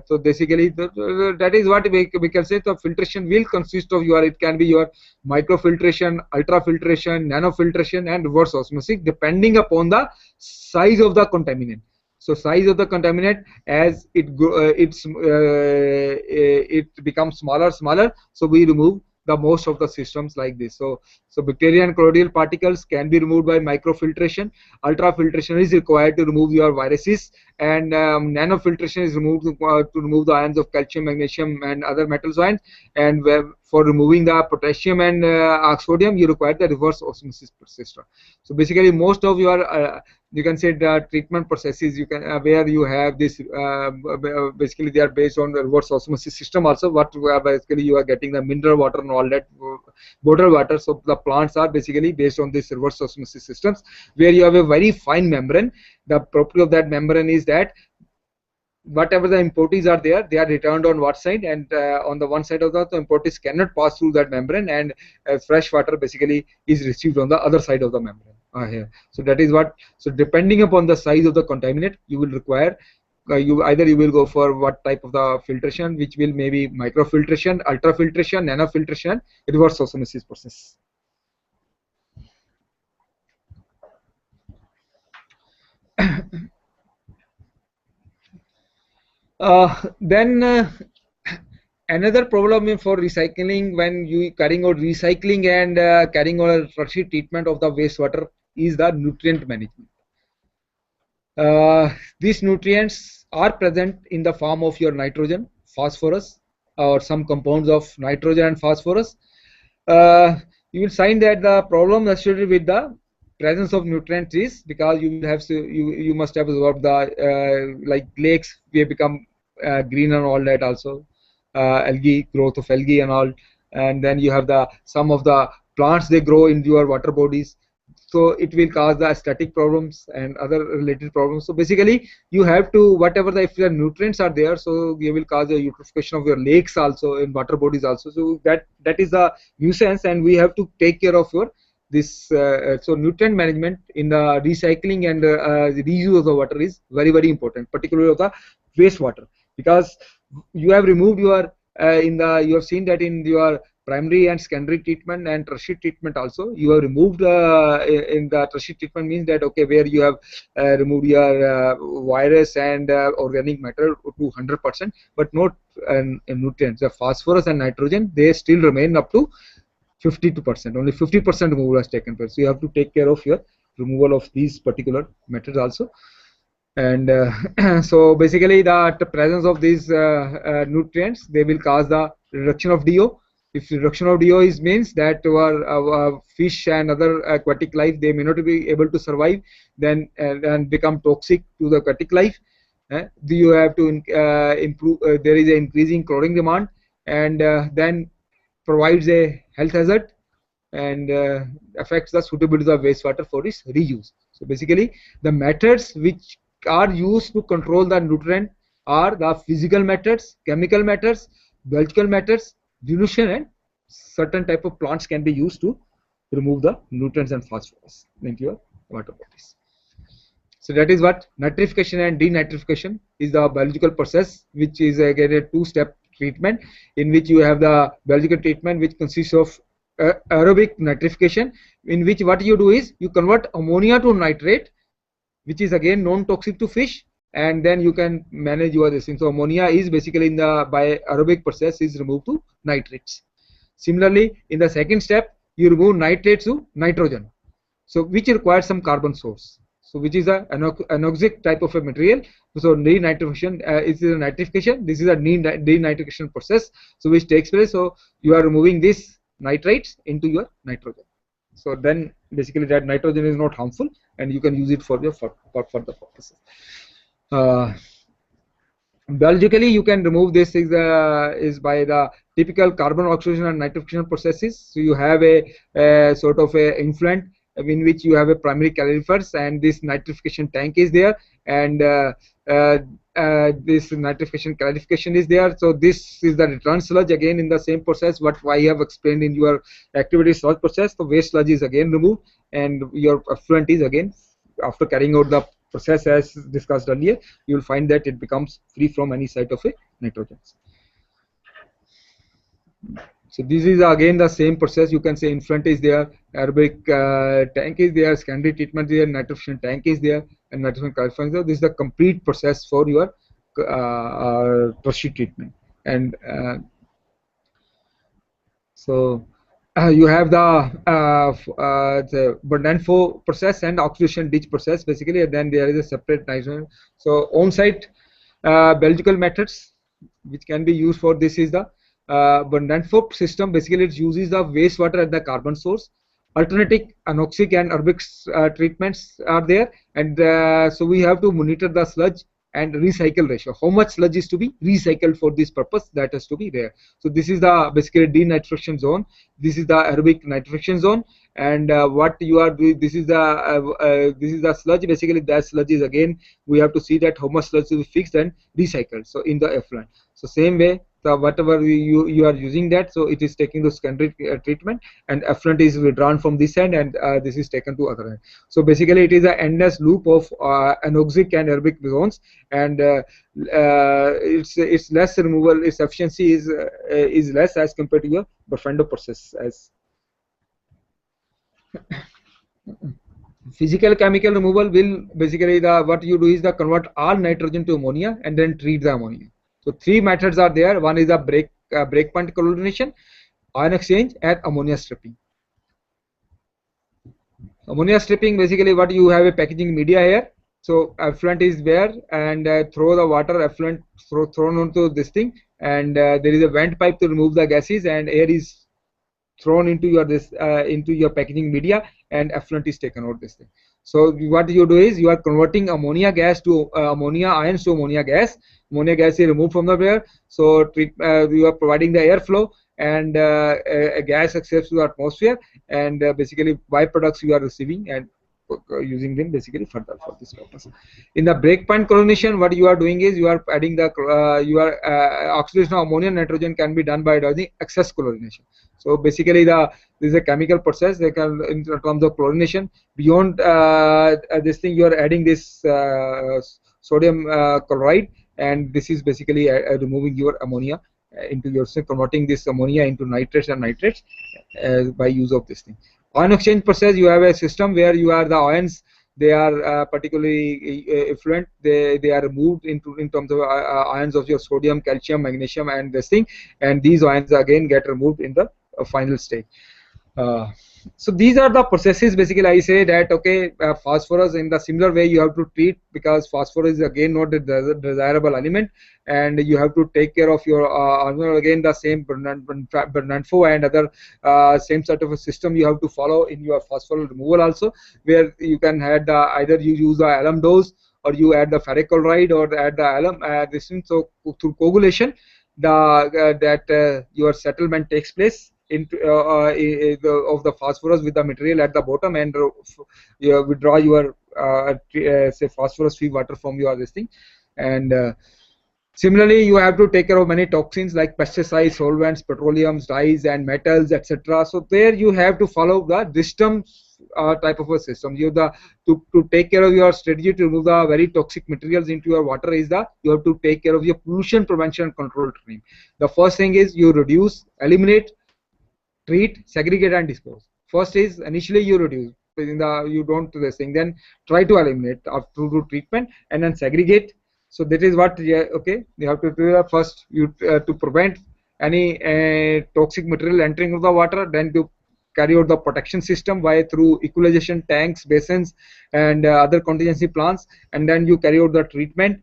So basically that is what we can say. The filtration will consist of it can be your microfiltration, ultrafiltration, nanofiltration, and reverse osmosis depending upon the size of the contaminant. So size of the contaminant, as it becomes smaller, so we remove the most of the systems like this. So bacteria and colloidal particles can be removed by microfiltration. Ultrafiltration is required to remove your viruses, and nanofiltration is removed to remove the ions of calcium, magnesium, and other metal ions. And for removing the potassium and sodium, you require the reverse osmosis system. So basically, most of your you can say the treatment processes where you have this basically they are based on the reverse osmosis system also. What basically you are getting the mineral water and all that bottled water. So the plants are basically based on this reverse osmosis systems where you have a very fine membrane. The property of that membrane is that whatever the impurities are there, they are returned on what side, and on the one side of the impurities cannot pass through that membrane, and fresh water basically is received on the other side of the membrane here. So that is what. So depending upon the size of the contaminant, you will require you will go for what type of the filtration, which will maybe microfiltration, ultrafiltration, nanofiltration, reverse osmosis process. Then another problem for recycling, when you carrying out recycling and carrying out a tertiary treatment of the wastewater, is the nutrient management. These nutrients are present in the form of your nitrogen, phosphorus, or some compounds of nitrogen and phosphorus. You will find that the problem associated with the presence of nutrients is because you will have to you must have absorbed the like lakes will become green and all that also, algae, growth of algae and all, and then you have the some of the plants, they grow in your water bodies, so it will cause the aesthetic problems and other related problems. So basically you have to whatever if the nutrients are there, so you will cause a eutrophication of your lakes also, in water bodies also. So that is the nuisance, and we have to take care of your this so nutrient management in the recycling and the reuse of the water is very important, particularly of the wastewater, because you have removed your you have seen that in your primary and secondary treatment and tertiary treatment also you have removed in the tertiary treatment means that okay, where you have removed your virus and organic matter to 100%, but not nutrients. The phosphorus and nitrogen, they still remain up to 52%. Only 50% removal has taken place. So you have to take care of your removal of these particular methods also. And so basically the presence of these nutrients, they will cause the reduction of DO. If reduction of DO is means that our fish and other aquatic life, they may not be able to survive, then and become toxic to the aquatic life. You have to improve. There is an increasing chlorine demand, and then provides a health hazard and affects the suitability of wastewater for its reuse. So basically the methods which are used to control the nutrient are the physical methods, chemical methods, biological methods, dilution, and certain type of plants can be used to remove the nutrients and phosphorus into your water bodies. So that is what nitrification and denitrification is, the biological process, which is again a two-step treatment in which you have the biological treatment which consists of aerobic nitrification, in which what you do is you convert ammonia to nitrate, which is again non-toxic to fish, and then you can manage your this thing. So ammonia is basically in the by aerobic process is removed to nitrates. Similarly, in the second step, you remove nitrates to nitrogen, so which requires some carbon source. So which is a anoxic type of a material. So denitrification is a nitrification. This is a denitrification process, so which takes place. So you are removing these nitrates into your nitrogen. So then basically that nitrogen is not harmful, and you can use it for your further purposes. Biologically, you can remove this is by the typical carbon oxidation and nitrification processes. So you have a sort of a influent in which you have a primary calorifers, and this nitrification tank is there, and this nitrification clarification is there. So this is the return sludge, again in the same process what I have explained in your activity sludge process. The waste sludge is again removed, and your effluent is again, after carrying out the process as discussed earlier, you will find that it becomes free from any site of a nitrogens. So this is again the same process. You can say influent is there, aerobic tank is there, secondary treatment is there, nitrification tank is there, and nitrogen clarification. So this is the complete process for your tertiary treatment. And so you have the Bernard-Faux process and oxidation ditch process basically, and then there is a separate nitrogen. So on-site biological methods which can be used for this is the Bernard-Faux system. Basically, it uses the wastewater at the carbon source. Alternative anoxic and aerobic treatments are there, and so we have to monitor the sludge and recycle ratio. How much sludge is to be recycled for this purpose, that has to be there. So this is the basically denitrification zone. This is the aerobic nitrification zone, and what you are doing, this is the sludge. Basically, that sludge is again we have to see that how much sludge will be fixed and recycled. So in the effluent. So same way, the whatever you are using that, so it is taking the secondary treatment, and effluent is withdrawn from this end, and this is taken to other end. So basically, it is an endless loop of anoxic and aerobic zones, and its less removal, its efficiency is less as compared to your Burfendo process. As physical chemical removal will basically what you do is convert all nitrogen to ammonia and then treat the ammonia. So three methods are there. One is a breakpoint chlorination, ion exchange, and ammonia stripping. Ammonia stripping, basically what you have a packaging media here. So effluent is there, and throw the water effluent thrown onto this thing, and there is a vent pipe to remove the gases, and air is thrown into your packaging media, and effluent is taken out this thing. So what you do is you are converting ammonia gas to ammonia ions to ammonia gas. Ammonia gas is removed from the air. So you are providing the airflow, and a gas accepts to the atmosphere, and basically byproducts you are receiving and using them basically further for this purpose. In the breakpoint chlorination, what you are doing is you are adding the oxidation of ammonia and nitrogen can be done by doing excess chlorination. So basically this is a chemical process. They can, in terms of chlorination, beyond this thing you are adding this sodium chloride, and this is basically removing your ammonia into your system, converting this ammonia into nitrates and nitrates by use of this thing. Ion exchange process, you have a system where you are the ions, they are particularly effluent, they are removed in terms of ions of your sodium, calcium, magnesium, and this thing, and these ions again get removed in the final stage. So these are the processes. Basically, I say that okay, phosphorus in the similar way you have to treat, because phosphorus is again not a desirable element, and you have to take care of your again the same Bernard-Faux and other same sort of a system you have to follow in your phosphorus removal also, where you can add either you use the alum dose, or you add the ferric chloride, or add the alum this thing. So through coagulation, your settlement takes place into of the phosphorus with the material at the bottom, and you withdraw your say phosphorus free water from your this thing. And similarly, you have to take care of many toxins like pesticides, solvents, petroleums, dyes, and metals, etc. So there you have to follow the DISTM type of a system. You have to take care of your strategy to remove the very toxic materials into your water is you have to take care of your pollution prevention and control stream. The first thing is you reduce, eliminate, treat, segregate, and dispose. First is initially you reduce, you don't do this thing, then try to eliminate through treatment, and then segregate. So that is what okay, you have to do that first. You to prevent any toxic material entering into the water, then to carry out the protection system by through equalization tanks, basins, and other contingency plans, and then you carry out the treatment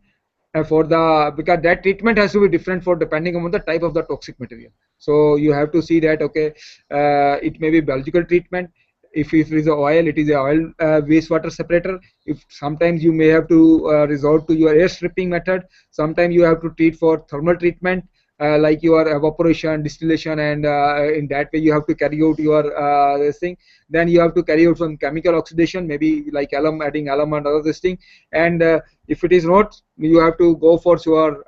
for the, because that treatment has to be different for depending on the type of the toxic material. So you have to see that, okay, it may be biological treatment. If it is a oil, it is a oil wastewater separator. If sometimes you may have to resort to your air stripping method. Sometimes you have to treat for thermal treatment, like your evaporation, distillation, and in that way you have to carry out your this thing. Then you have to carry out some chemical oxidation, maybe like alum, adding alum and other this thing. And if it is not, you have to go for your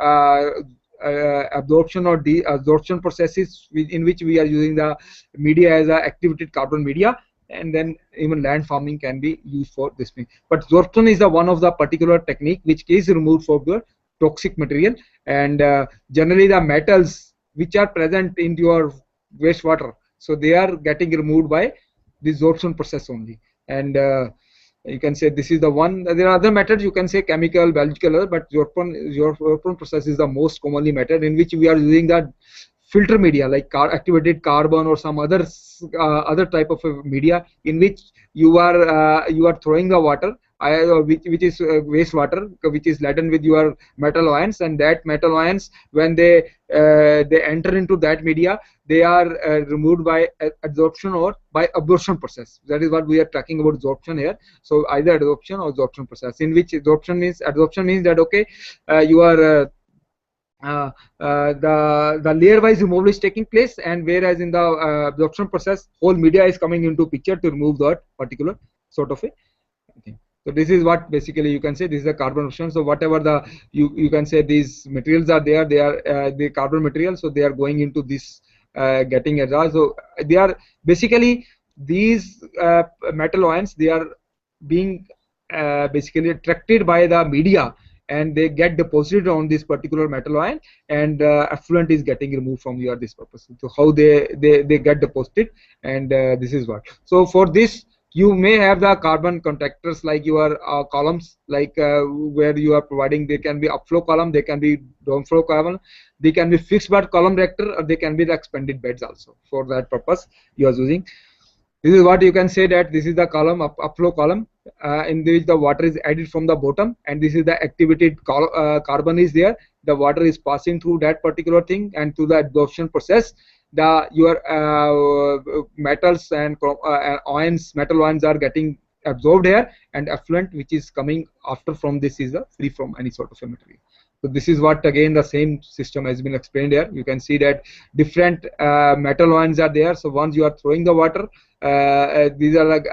absorption or deabsorption processes, in which we are using the media as a activated carbon media, and then even land farming can be used for this thing. But sorption is the one of the particular technique which is removed for the toxic material, and generally the metals which are present in your wastewater, so they are getting removed by the sorption process only. And you can say this is the one. There are other methods, you can say chemical, biological, but sorption process is the most commonly method, in which we are using the filter media like activated carbon or some other type of a media, in which you are throwing the water, which is wastewater, which is laden with your metal ions, and that metal ions, when they enter into that media, they are removed by adsorption or by absorption process. That is what we are talking about, absorption here. So either adsorption or absorption process, in which absorption means that, okay, you are the layer wise removal is taking place, and whereas in the absorption process, whole media is coming into picture to remove that particular sort of a thing. So this is what basically you can say, this is a carbon absorption. So whatever the you can say these materials are there, they are the carbon material, so they are going into this getting exhaust. So they are basically these metal ions, they are being basically attracted by the media, and they get deposited on this particular metal ion, and effluent is getting removed from your this purpose. So how they get deposited, and this is what. So for this, you may have the carbon contactors like your columns, like where you are providing. They can be upflow column, they can be downflow column, they can be fixed bed column reactor, or they can be the expanded beds also. For that purpose you are using. This is what you can say, that this is the column, upflow column, in which the water is added from the bottom, and this is the activated carbon is there. The water is passing through that particular thing, and through the absorption process, your metals and ions, metal ions are getting absorbed here, and effluent which is coming after from this is free from any sort of a material. So this is what, again, the same system has been explained here. You can see that different metal ions are there. So once you are throwing the water, these are like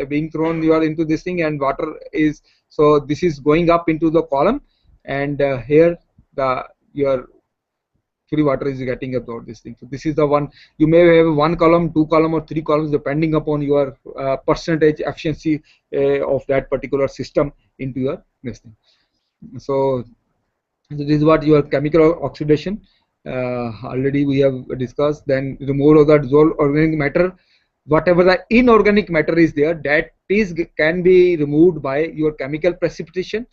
being thrown, you are into this thing, and water is, so this is going up into the column, and here your free water is getting absorbed this thing. So this is the one. You may have one column, two column, or three columns, depending upon your percentage efficiency of that particular system into your this thing. So this is what your chemical oxidation already we have discussed. Then removal of the dissolved organic matter, whatever the inorganic matter is there, that can be removed by your chemical precipitation,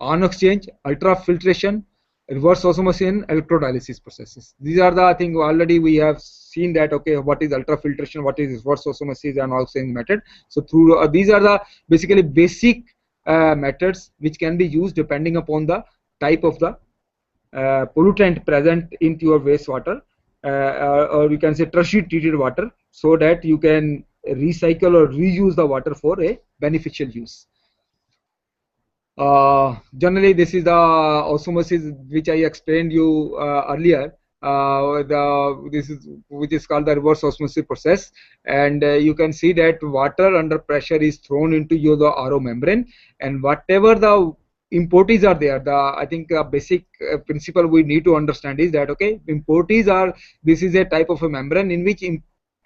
ion exchange, ultrafiltration, reverse osmosis, and electrodialysis processes. These are the things already we have seen that, okay, what is ultrafiltration, what is reverse osmosis and oxygen method. So through these are the basically basic methods which can be used depending upon the type of the pollutant present into your wastewater, or you can say tertiary treated water, so that you can recycle or reuse the water for a beneficial use. Generally, this is the osmosis which I explained you earlier. This is which is called the reverse osmosis process, and you can see that water under pressure is thrown into the RO membrane, and whatever the impurities are there, I think basic principle we need to understand is that, okay, impurities are, this is a type of a membrane in which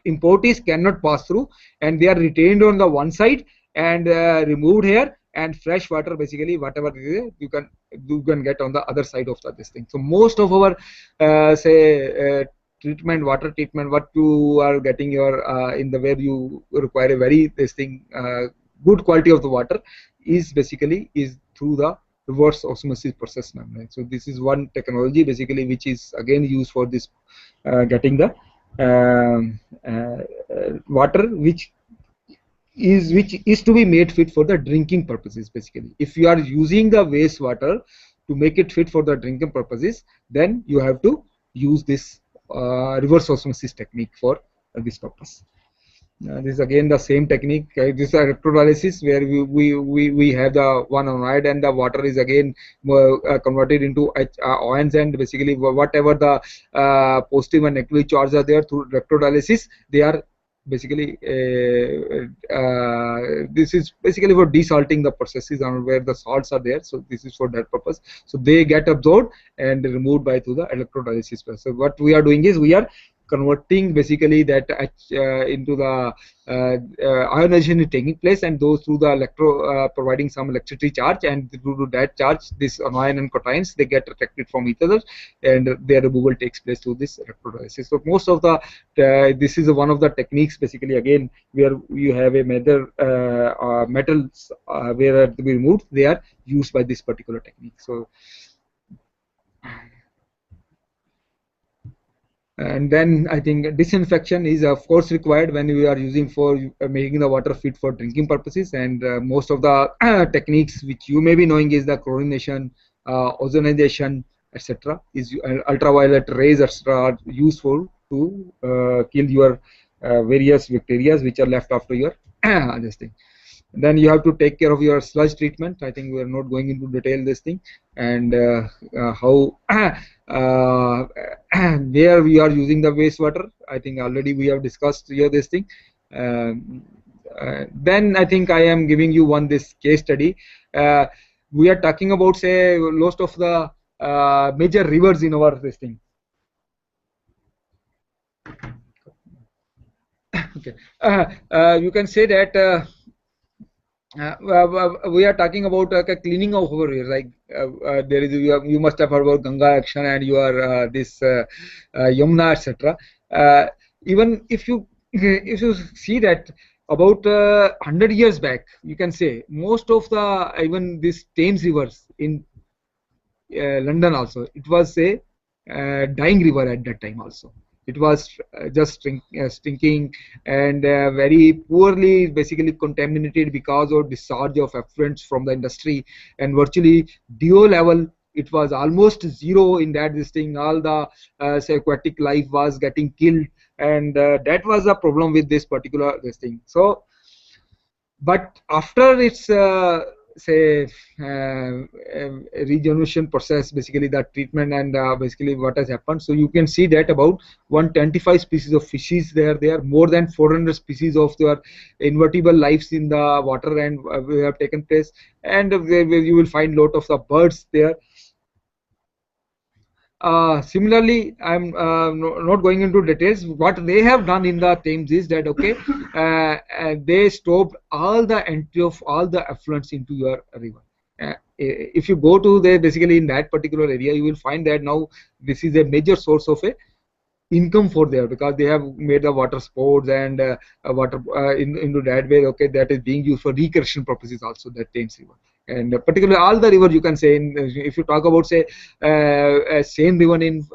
impurities cannot pass through, and they are retained on the one side and removed here, and fresh water, basically whatever it is, you can get on the other side of this thing. So most of our treatment, water treatment, what you are getting your in the where you require a very good quality of the water is basically through the reverse osmosis process membrane. So this is one technology basically which is again used for this getting the water which is to be made fit for the drinking purposes. Basically, if you are using the wastewater to make it fit for the drinking purposes, then you have to use this reverse osmosis technique for this purpose. This is again the same technique. This is electrolysis, where we have the one iodide, and the water is again converted into ions, and basically whatever the positive and negative charges are there through electrolysis, they are basically this is basically for desalting the processes and where the salts are there. So this is for that purpose. So they get absorbed and removed by through the electrolysis process. So what we are doing is we are converting basically that into the ionization is taking place, and those through the providing some electricity charge, and due to that charge, this anion and cations, they get attracted from each other, and their removal takes place through this electrolysis. So most of the this is one of the techniques basically again where you have a metals where to be removed, they are used by this particular technique. So and then I think disinfection is of course required when we are using for making the water fit for drinking purposes, and most of the techniques which you may be knowing is the chlorination, ozonization, etc. is ultraviolet rays, etc. are useful to kill your various bacteria which are left after your this thing. Then you have to take care of your sludge treatment. I think we are not going into detail this thing, and how where we are using the wastewater. I think already we have discussed here this thing. Then I think I am giving you this case study. We are talking about, say, most of the major rivers in our this thing. Okay, you can say that. We are talking about cleaning of over here. Like there is, you must have heard about Ganga action and your this Yamuna, etc. Even if you see that about 100 years back, you can say most of the even this Thames rivers in London also, it was a dying river at that time also. It was just stinking and very poorly basically contaminated because of discharge of effluents from the industry, and virtually DO level it was almost zero in that this thing. All the say aquatic life was getting killed, and that was a problem with this particular this thing. So but after its say regeneration process, basically that treatment and basically what has happened, so you can see that about 125 species of fishes there are more than 400 species of their invertebrate lives in the water, and we have taken place, and you will find lot of the birds there. Similarly, I'm not going into details. What they have done in the Thames is that okay, they stopped all the entry of all the effluents into your river. If you go to the basically in that particular area, you will find that now this is a major source of a income for there, because they have made the water sports and water into that way. Okay, that is being used for recreation purposes also, that Thames river, and particularly all the river you can say in, if you talk about say Seine river in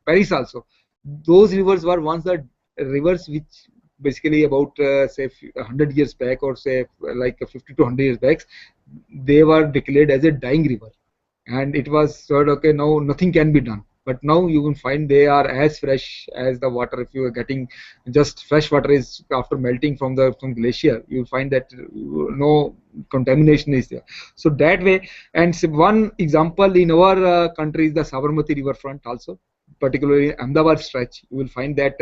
Paris also, those rivers were once the rivers which basically about say 100 years back, or say like 50 to 100 years back, they were declared as a dying river, and it was said okay, now nothing can be done. But now you can find they are as fresh as the water. If you are getting just fresh water is after melting from glacier, you will find that no contamination is there. So that way, and one example in our country is the Sabarmati river front also, particularly Ahmedabad stretch. You will find that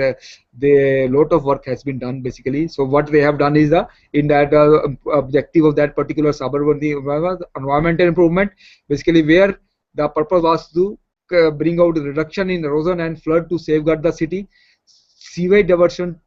the lot of work has been done basically. So what they have done is in that objective of that particular Sabarmati environmental improvement, basically where the purpose was to bring out reduction in erosion and flood to safeguard the city, sewage diversion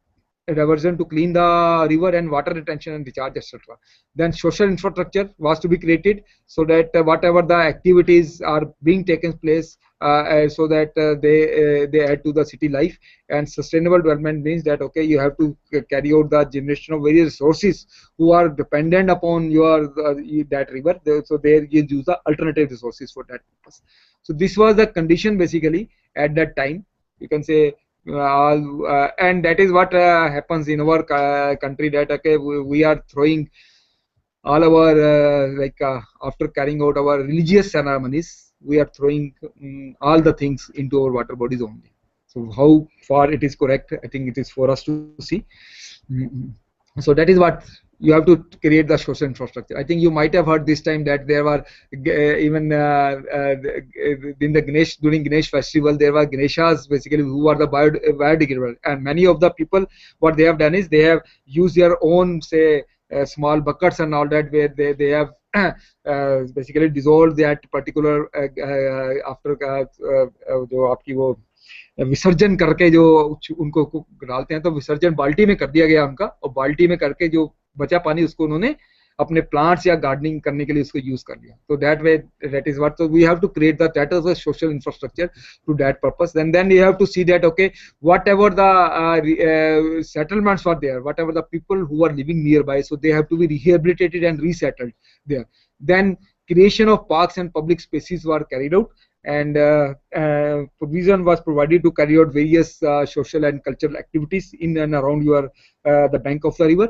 to clean the river, and water retention and recharge, etc. Then social infrastructure was to be created, so that whatever the activities are being taken place, so that they add to the city life. And sustainable development means that okay, you have to carry out the generation of various resources who are dependent upon your that river. So there you use the alternative resources for that purpose. So this was the condition basically at that time. You can say and that is what happens in our country, that okay, we are throwing all our after carrying out our religious ceremonies, we are throwing all the things into our water bodies only. So how far it is correct, I think it is for us to see. So that is what you have to create the social infrastructure. I think you might have heard this time that there were even in the Ganesh, during Ganesh festival, there were Ganeshas basically who are the biodegradable, and many of the people, what they have done is they have used their own, say, small buckets and all that, where they have basically dissolved that particular after जो आपकी वो विसर्जन करके जो उनको डालते हैं, तो विसर्जन बाल्टी में कर दिया गया उनका, और बाल्टी में करके जो बचा पानी उसको उन्होंने अपने प्लांट्स या गार्डनिंग करने के लिए उसको यूज कर लिया. तो that way, that is what, so we have to create that as a social infrastructure to that purpose. And then you have to see that okay, whatever the settlements are there, whatever the people who are living nearby, so they have to be rehabilitated and resettled there. Then creation of parks and public spaces were carried out, and provision was provided to carry out various social and cultural activities in and around your the bank of the river.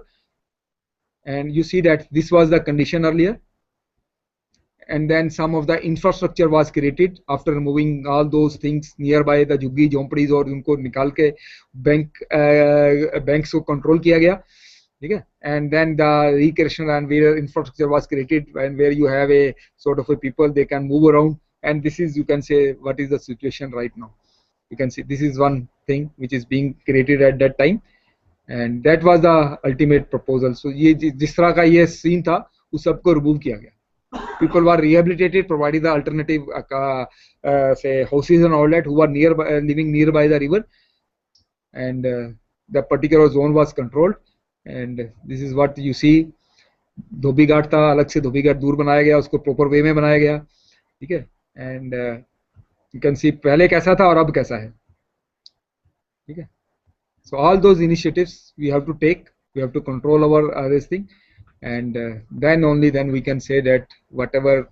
And you see that this was the condition earlier, and then some of the infrastructure was created after removing all those things nearby the झुग्गी झोंपड़ीज, और उनको निकाल के banks को control किया गया, ठीक है. And then the recreational and where infrastructure was created, and where you have a sort of a people they can move around. And this is, you can say, what is the situation right now. You can see this is one thing which is being created at that time, and that was the ultimate proposal. So ये जिस तरह का ये scene था, उस सबको remove किया गया. People were rehabilitated, provided the alternative say houses and all that, who were nearby, living nearby the river, and the particular zone was controlled. And this is what you see. धोबी घाट था, अलग से धोबी घाट दूर बनाया गया, उसको proper way में बनाया गया, ठीक है. And you can see पहले कैसा था और अब कैसा है, ठीक है. So all those initiatives we have to take, we have to control our this thing, and then only then we can say that whatever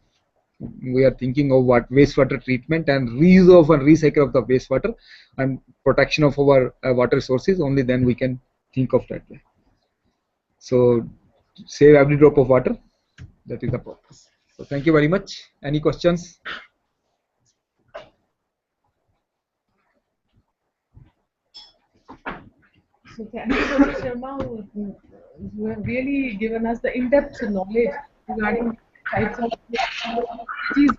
we are thinking of, what wastewater treatment and reuse of and recycle of the wastewater and protection of our water sources, only then we can think of that way. So save every drop of water, that is the purpose. So thank you very much. Any questions? So thank you, Dr. Sharma. You have really given us the in-depth knowledge regarding types of technologies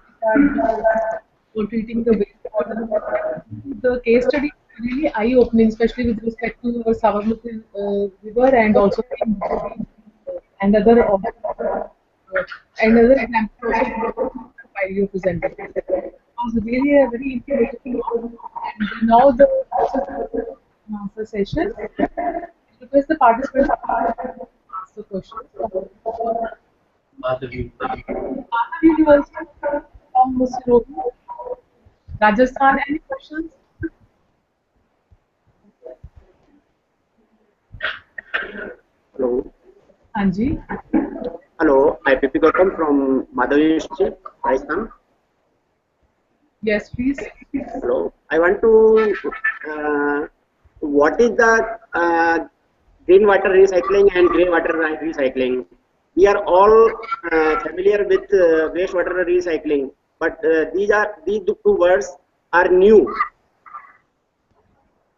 for treating the wastewater. The case study is really eye-opening, especially with respect to the Sabarmati river, and also another example while you presented. It was really a very interesting, and now the answer session. Request the participants to ask the questions. Madhav University from Mr. Rajasthan. Any questions? Hello. Anji. Hello, I'm P.P. Gautam from Madhav University, Rajasthan. Yes, please. Hello. I want to. What is the green water recycling and grey water recycling? We are all familiar with wastewater recycling, but these two words are new.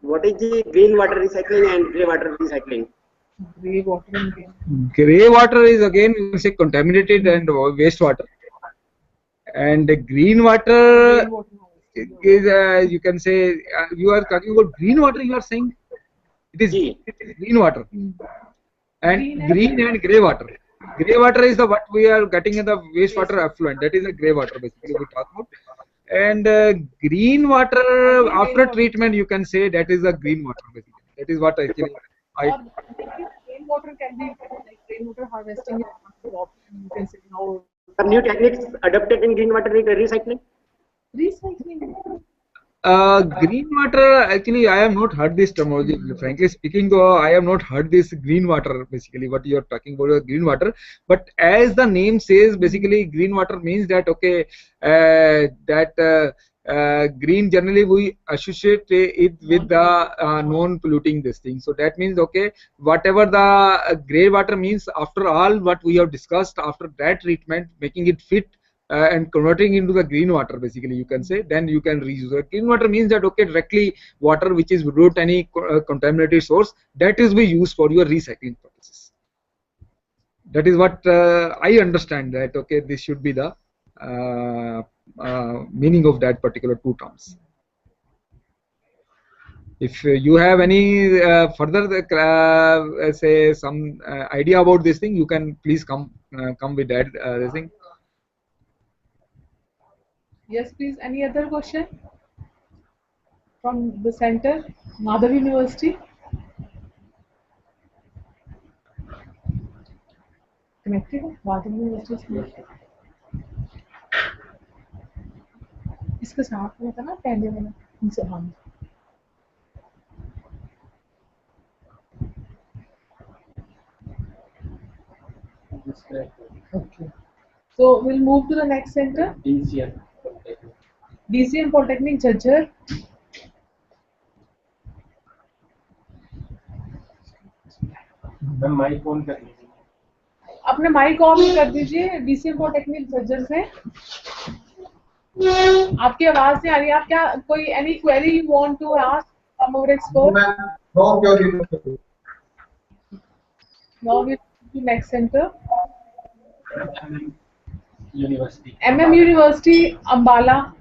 What is the green water recycling and grey water recycling? Grey water and green. Grey water is again, you say, contaminated and wastewater, and green water is you can say you are talking about green water. You are saying it is green water, and green and grey water. Grey water is the what we are getting in the wastewater effluent. That is the grey water basically we talk about. And green water after treatment, you can say that is the green water basically. That is what actually rainwater can be like rainwater harvesting. You can say now. Some new techniques adopted in green water recycling. Recycling. Green water, actually I have not heard this terminology, frankly speaking, though. I have not heard this green water basically what you are talking about, green water. But as the name says, basically green water means that okay, green generally we associate it with the non-polluting this thing. So that means okay, whatever the grey water means, after all what we have discussed, after that treatment, making it fit and converting into the green water, basically you can say, then you can reuse it. Green water means that okay, directly water which is without any contaminated source, that is be used for your recycling purposes. That is what I understand, that okay, this should be the meaning of that particular two terms. If you have any further say some idea about this thing, you can please come with that this thing. Yes, please. Any other question from the center, Madhav University? Connected? Madhav University is connected. इसके साथ में था ना पहले वाला इनसे हम. Okay. So we'll move to the next center. DCM Polytechnic Jhajjar. Ma'am mic on कर लीजिए. अपने माइक ऑन कर दीजिए. DCM Polytechnic Jhajjar से आपकी आवाज नहीं आ रही. आप क्या कोई any query you want to ask from our expert? No query. Now we to next center. University. MM University Ambala.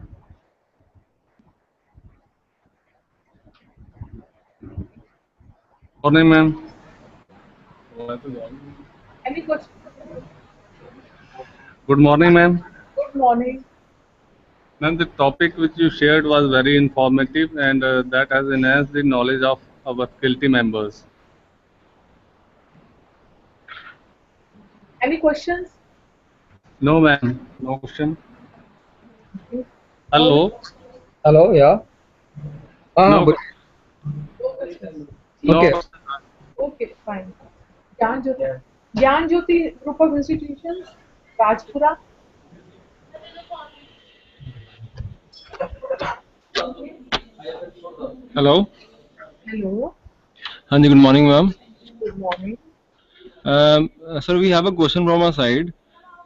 Morning, ma'am. Any question? Good morning, ma'am. Good morning. Ma'am, the topic which you shared was very informative, and that has enhanced the knowledge of our faculty members. Any questions? No, ma'am. No question. Okay. Hello. Hello, yeah. No. Good. No. Okay. Okay, fine. Gyan Jyoti Group of Institutions, Rajpura. Hello. Hello. Good morning, ma'am. Good morning. Sir, we have a question from our side.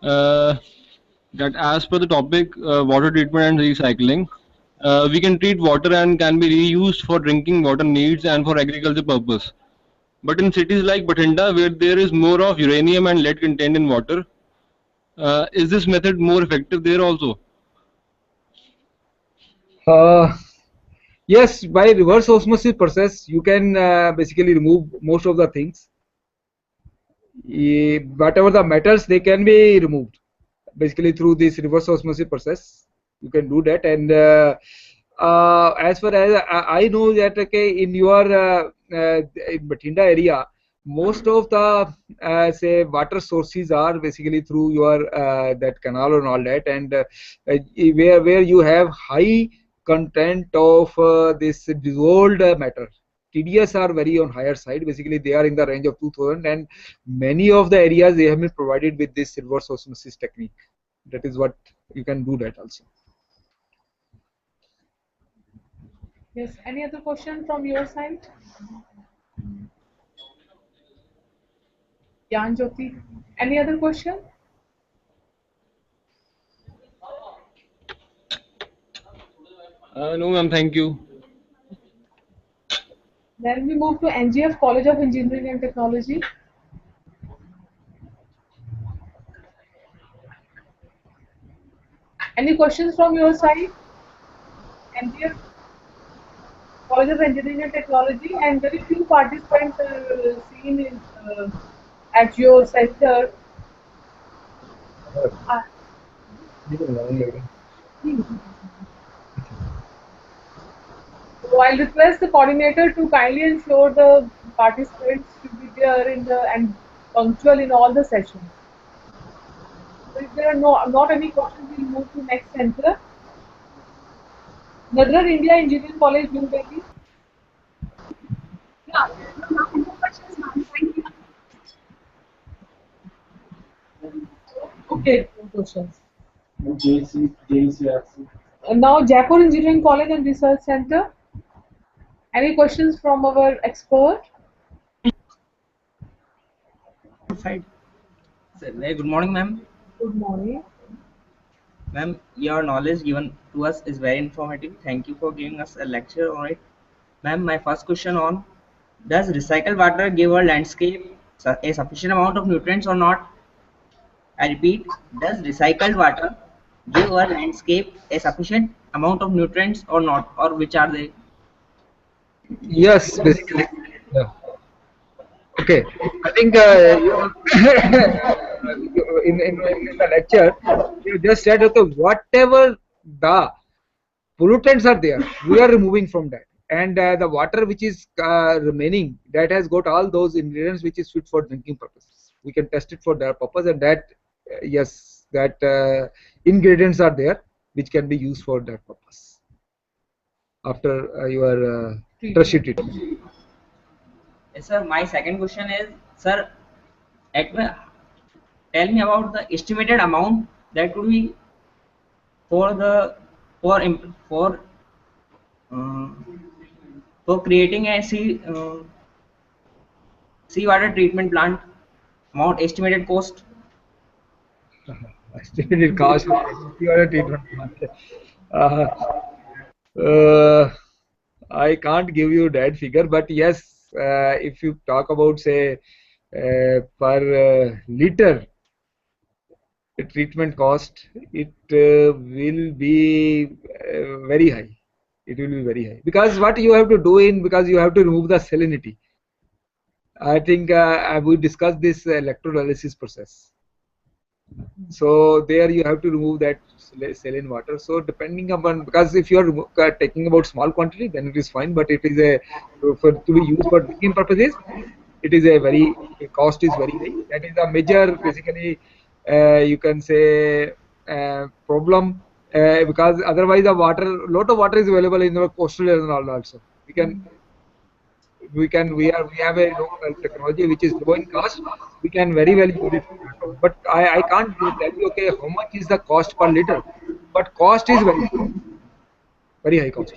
That as per the topic, water treatment and recycling, we can treat water and can be reused for drinking water needs and for agriculture purpose. But in cities like Bathinda, where there is more of uranium and lead contained in water, is this method more effective there also? Yes, by reverse osmosis process, you can basically remove most of the things. Whatever the metals, they can be removed basically through this reverse osmosis process. You can do that, and as far as I know that okay, in your in Bathinda area, most of the say water sources are basically through your that canal and all that, and where you have high content of this dissolved matter. TDS are very on higher side. Basically, they are in the range of 2000, and many of the areas they have been provided with this reverse osmosis technique. That is what you can do that also. Yes. Any other question from your side? Gyan Jyoti. Any other question? No, ma'am. Thank you. Then we move to NGF College of Engineering and Technology. Any questions from your side? NGF College of Engineering and Technology, and very few participants seen in, at your center. So I'll request the coordinator to kindly ensure the participants should be there in the and punctual in all the sessions. So if there are not any questions, we'll move to next center. Nadrar India Engineering College, New Delhi. Yeah, no questions, ma'am. Thank you. Okay, no questions. JCRC. Now Jaipur Engineering College and Research Center. Any questions from our expert? Fine. Sir, very good morning, ma'am. Good morning. Ma'am, your knowledge given to us is very informative. Thank you for giving us a lecture on it. Ma'am, my first question on, does recycled water give a landscape a sufficient amount of nutrients or not? I repeat, does recycled water give a landscape a sufficient amount of nutrients or not? Or which are they? Yes, basically. Yeah. Okay, I think in the lecture you just said, okay, whatever the pollutants are there, we are removing from that, and the water which is remaining, that has got all those ingredients which is fit for drinking purposes. We can test it for that purpose, and that yes, that ingredients are there which can be used for that purpose after your tertiary treatment. Yes, sir. My second question is, sir, at, tell me about the estimated amount that could be for the uh, for creating a seawater treatment plant, amount estimated cost. Estimated cost of your treatment plant. Uh, uh, I can't give you that figure, but yes, if you talk about say per liter treatment cost, it will be very high. It will be very high because what you have to do in, because you have to remove the salinity. I think we discussed this electrolysis process. So there you have to remove that saline water. So depending upon, because if you are taking about small quantity, then it is fine. But it is a for to be used for drinking purposes, it is a very cost is very high. That is a major basically you can say problem because otherwise the water, lot of water is available in the coastal area also. We have a technology which is low in cost. We can very well use it for that purpose. But I can't tell you okay how much is the cost per liter, but cost is very high cost.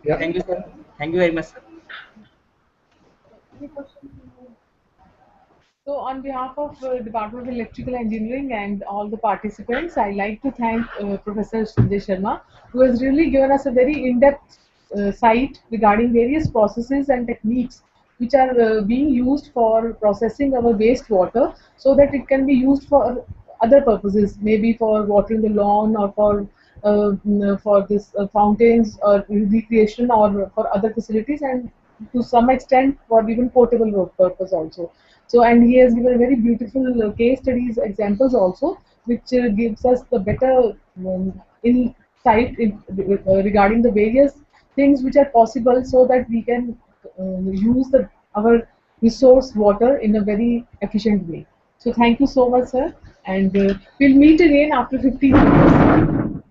Yeah. Thank you, sir. Thank you very much, sir. So, on behalf of Department of Electrical Engineering and all the participants, I like to thank Professor Sanjay Sharma, who has really given us a very in-depth sight regarding various processes and techniques which are being used for processing our wastewater, so that it can be used for other purposes, maybe for watering the lawn or for this fountains or recreation or for other facilities, and to some extent for even potable work purpose also. So, and he has given very beautiful case studies examples also, which gives us the better insight regarding the various things which are possible, so that we can use our resource water in a very efficient way. So thank you so much, sir, and we'll meet again after 15 minutes.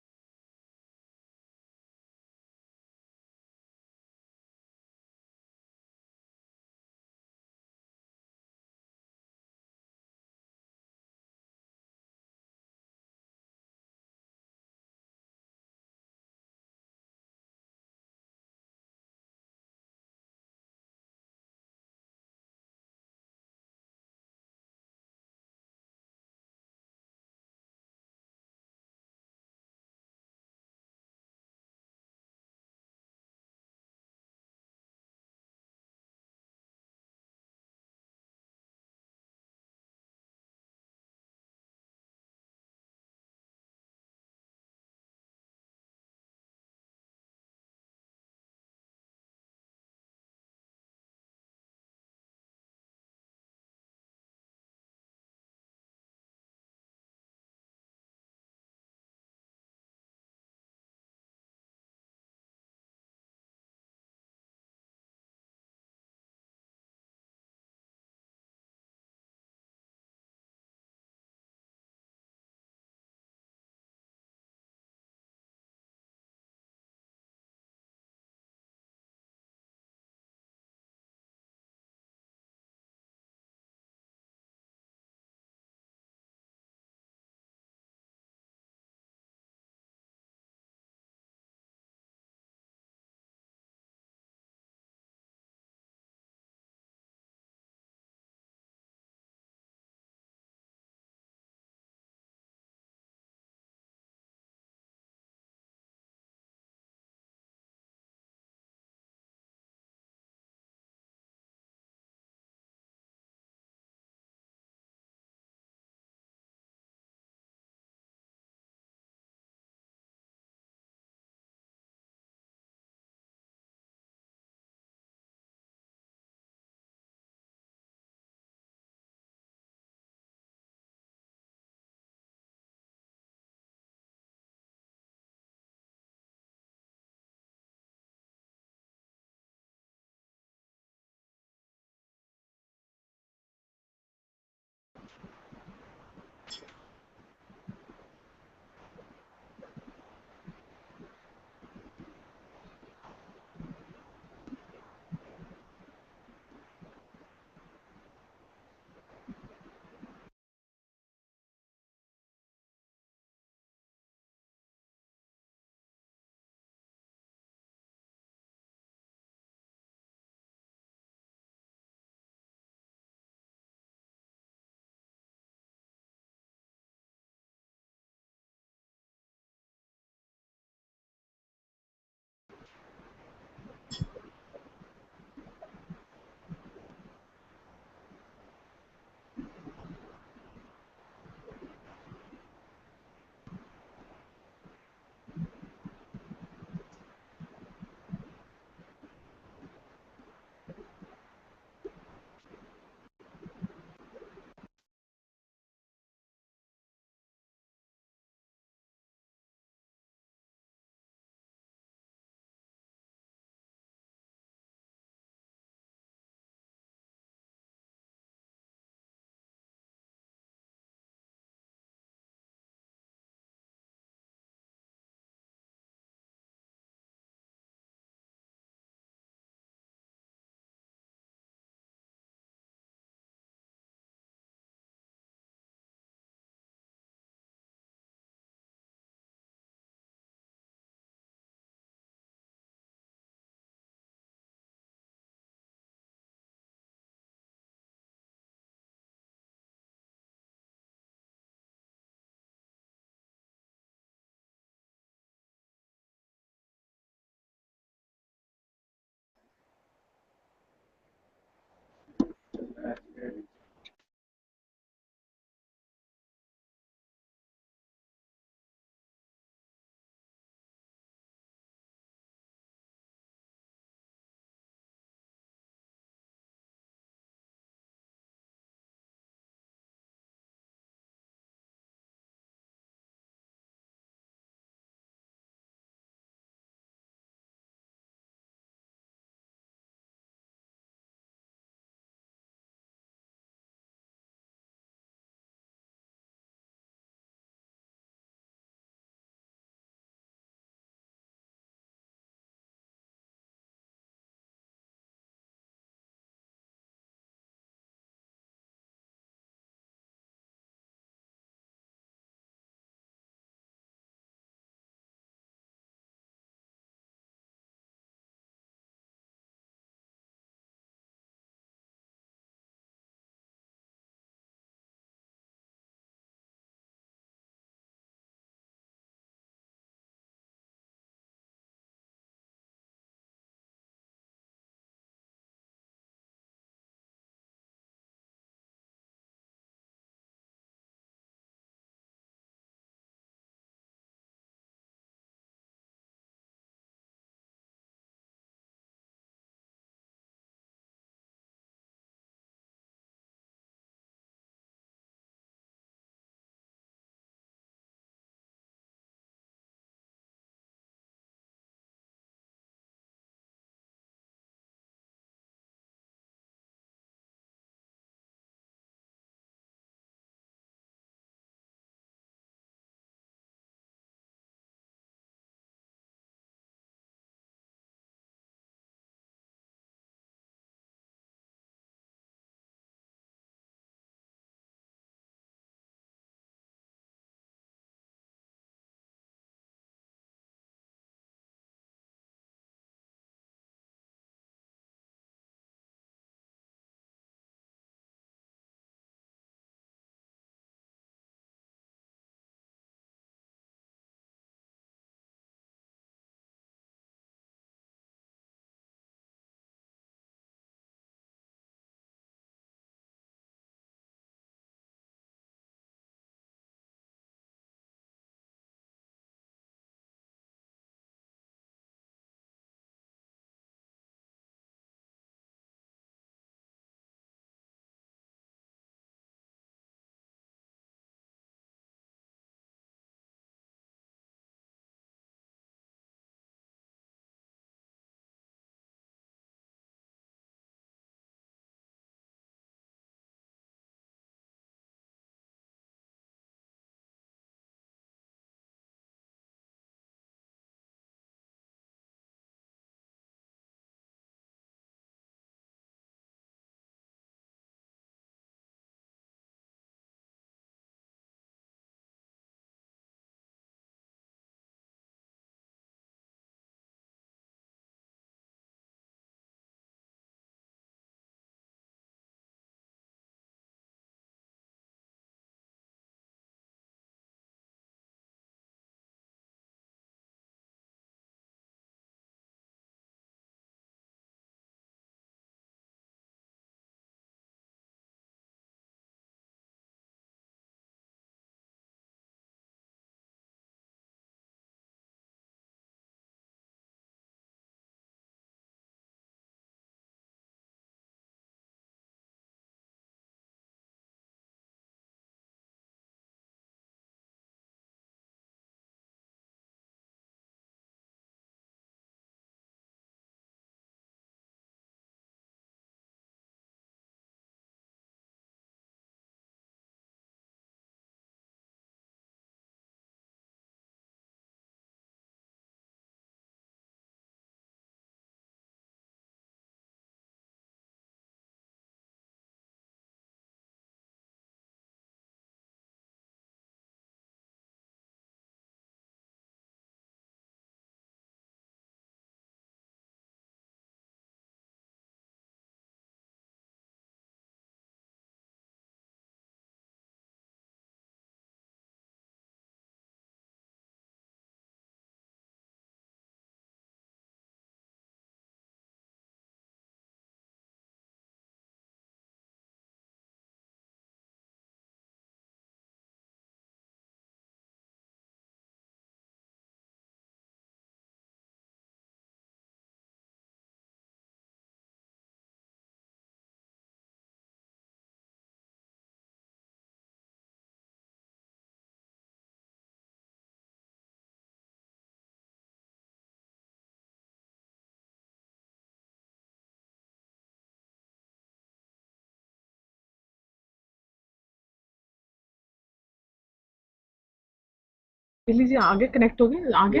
लीजिए आगे connect हो गए आगे.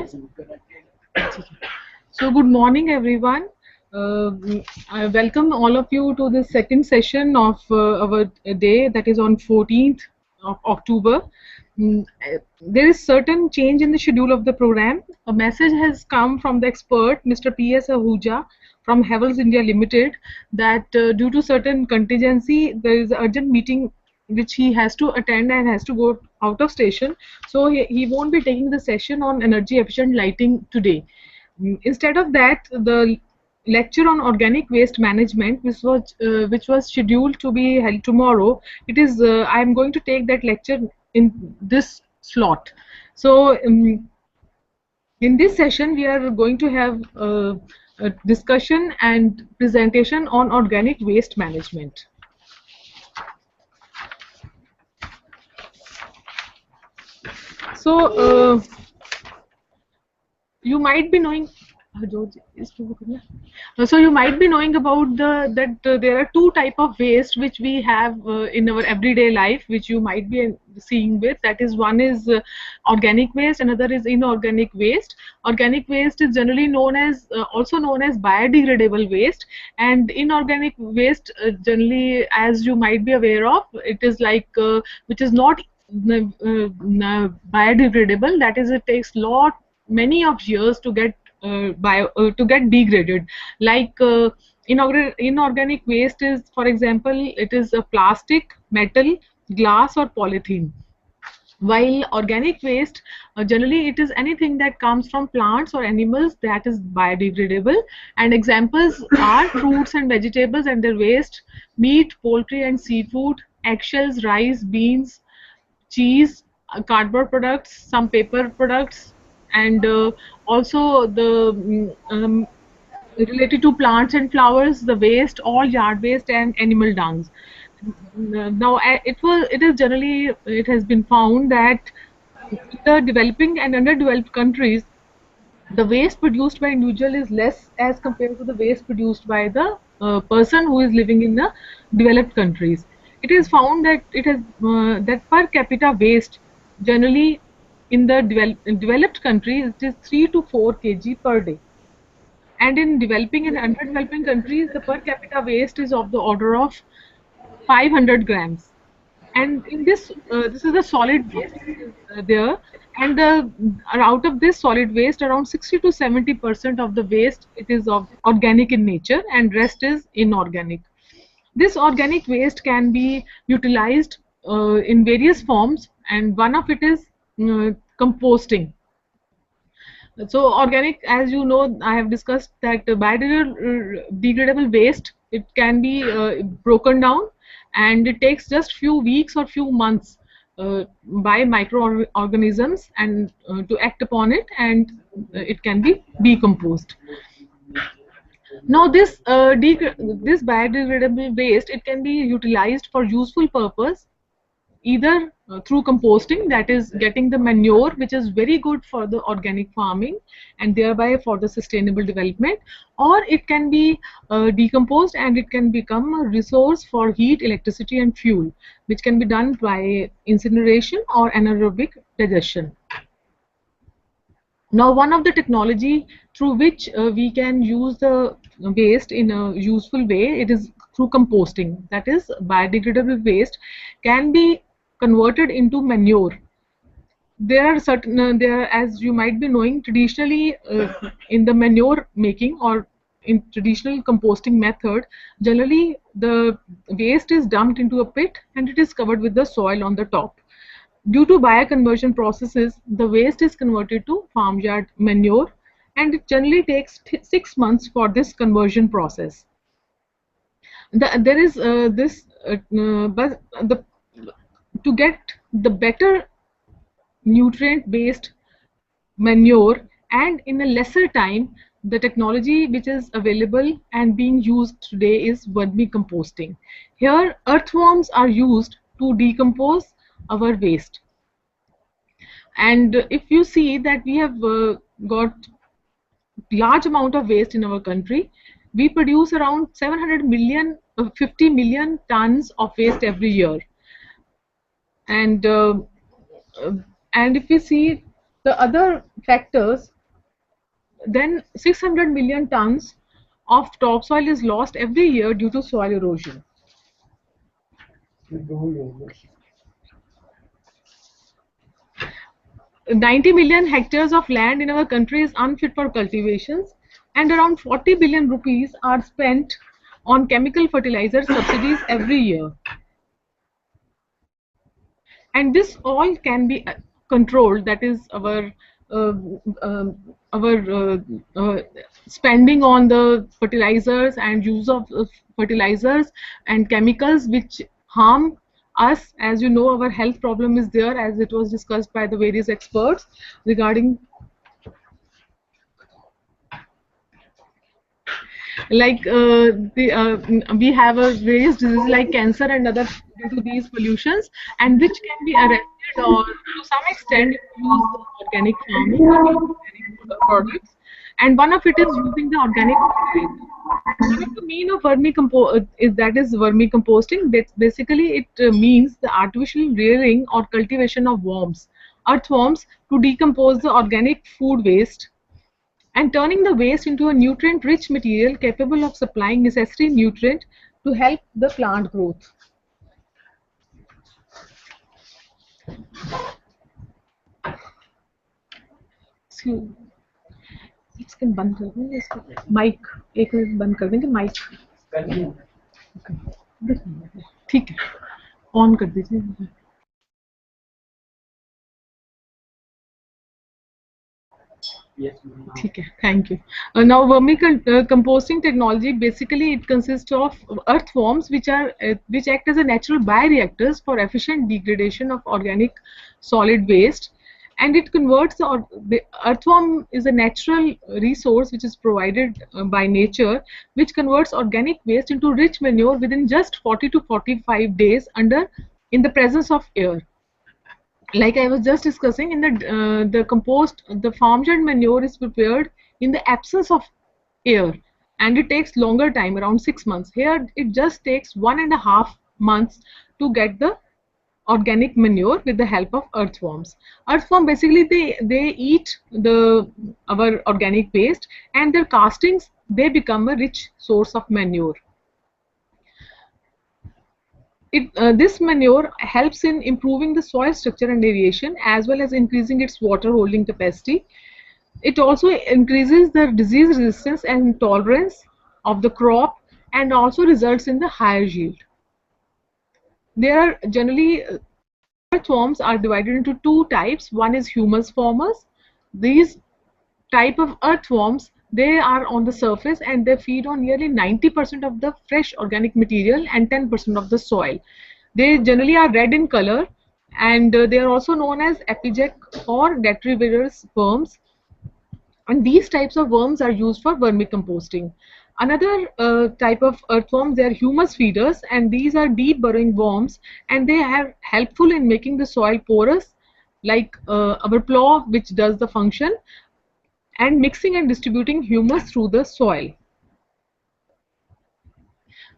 So good morning everyone. I welcome all of you to the second session of our day, that is on 14th of October. There is certain change in the schedule of the program. A message has come from the expert Mr. P.S. Ahuja from Havells India Limited that due to certain contingency there is an urgent meeting which he has to attend and has to go out of station, so he won't be taking the session on energy efficient lighting today. Instead of that, the lecture on organic waste management, which was scheduled to be held tomorrow, it is I am going to take that lecture in this slot. So in this session we are going to have a discussion and presentation on organic waste management. So you might be knowing so you might be knowing about that there are two type of waste which we have in our everyday life, which you might be seeing with. That is, one is organic waste, another is inorganic waste. Organic waste is generally known as also known as biodegradable waste, and inorganic waste generally, as you might be aware of, it is like which is not biodegradable. That is, it takes many of years to get to get degraded. Like inorganic waste is, for example, it is a plastic, metal, glass or polythene. While organic waste, generally it is anything that comes from plants or animals that is biodegradable, and examples are fruits and vegetables and their waste, meat, poultry and seafood, eggshells, rice, beans, cheese, cardboard products, some paper products, and also the related to plants and flowers, the waste, all yard waste and animal dungs. Now it has been found that in the developing and underdeveloped countries, the waste produced by individual is less as compared to the waste produced by the person who is living in the developed countries. It is found that that per capita waste generally in the developed countries it is 3 to 4 kg per day, and in developing and underdeveloping countries the per capita waste is of the order of 500 grams. And in this is a solid waste there, and out of this solid waste around 60 to 70% of the waste it is of organic in nature and rest is inorganic. This organic waste can be utilized in various forms, and one of it is composting. So organic, as you know, I have discussed that biodegradable waste, it can be broken down, and it takes just few weeks or few months by microorganisms and to act upon it, and it can be decomposed. Now this this biodegradable waste, it can be utilized for useful purpose, either through composting, that is getting the manure, which is very good for the organic farming and thereby for the sustainable development, or it can be decomposed and it can become a resource for heat, electricity and fuel, which can be done by incineration or anaerobic digestion. Now one of the technology through which we can use the waste in a useful way, it is through composting. That is, biodegradable waste can be converted into manure. There are certain as you might be knowing, traditionally in the manure making or in traditional composting method, generally the waste is dumped into a pit and it is covered with the soil on the top. Due to bioconversion processes, the waste is converted to farmyard manure, and it generally takes 6 months for this conversion process. There is but to get the better nutrient-based manure and in a lesser time, the technology which is available and being used today is vermicomposting. Here, earthworms are used to decompose our waste. And if you see that we have got large amount of waste in our country, we produce around 50 million tons of waste every year. And if you see the other factors, then 600 million tons of topsoil is lost every year due to soil erosion. 90 million hectares of land in our country is unfit for cultivations, and around 40 billion rupees are spent on chemical fertilizer subsidies every year. And this all can be controlled, that is our spending on the fertilizers and use of fertilizers and chemicals which harm us. As you know, our health problem is there, as it was discussed by the various experts regarding like we have various diseases like cancer and other due to these pollutions, and which can be arrested or to some extent if you use organic farming or organic products, and one of it is using the organic fertilizer. One of the mean of vermicomposting. Basically, it means the artificial rearing or cultivation of worms, earthworms, to decompose the organic food waste and turning the waste into a nutrient-rich material capable of supplying necessary nutrient to help the plant growth. इसको बंद कर देंगे, इसको mic एक minute बंद कर देंगे, mic ठीक है, ऑन कर दीजिए. ठीक है, thank you. Now vermicomposting technology, basically it consists of earthworms which act as a natural bioreactors for efficient degradation of organic solid waste, and it converts the earthworm is a natural resource which is provided by nature, which converts organic waste into rich manure within just 40 to 45 days in the presence of air. Like I was just discussing, in the compost, the farmyard manure is prepared in the absence of air, and it takes longer time, around 6 months. Here it just takes 1.5 months to get the organic manure with the help of earthworms. Earthworm, basically they eat our organic waste, and their castings, they become a rich source of manure. This manure helps in improving the soil structure and aeration, as well as increasing its water holding capacity. It also increases the disease resistance and tolerance of the crop, and also results in the higher yield. There are generally earthworms are divided into two types. One is humus formers. These type of earthworms, they are on the surface and they feed on nearly 90% of the fresh organic material and 10% of the soil. They generally are red in color, and they are also known as epigec or detrivorous worms, and these types of worms are used for vermicomposting. Another type of earthworms, they are humus feeders, and these are deep burrowing worms, and they are helpful in making the soil porous, like our plow, which does the function, and mixing and distributing humus through the soil.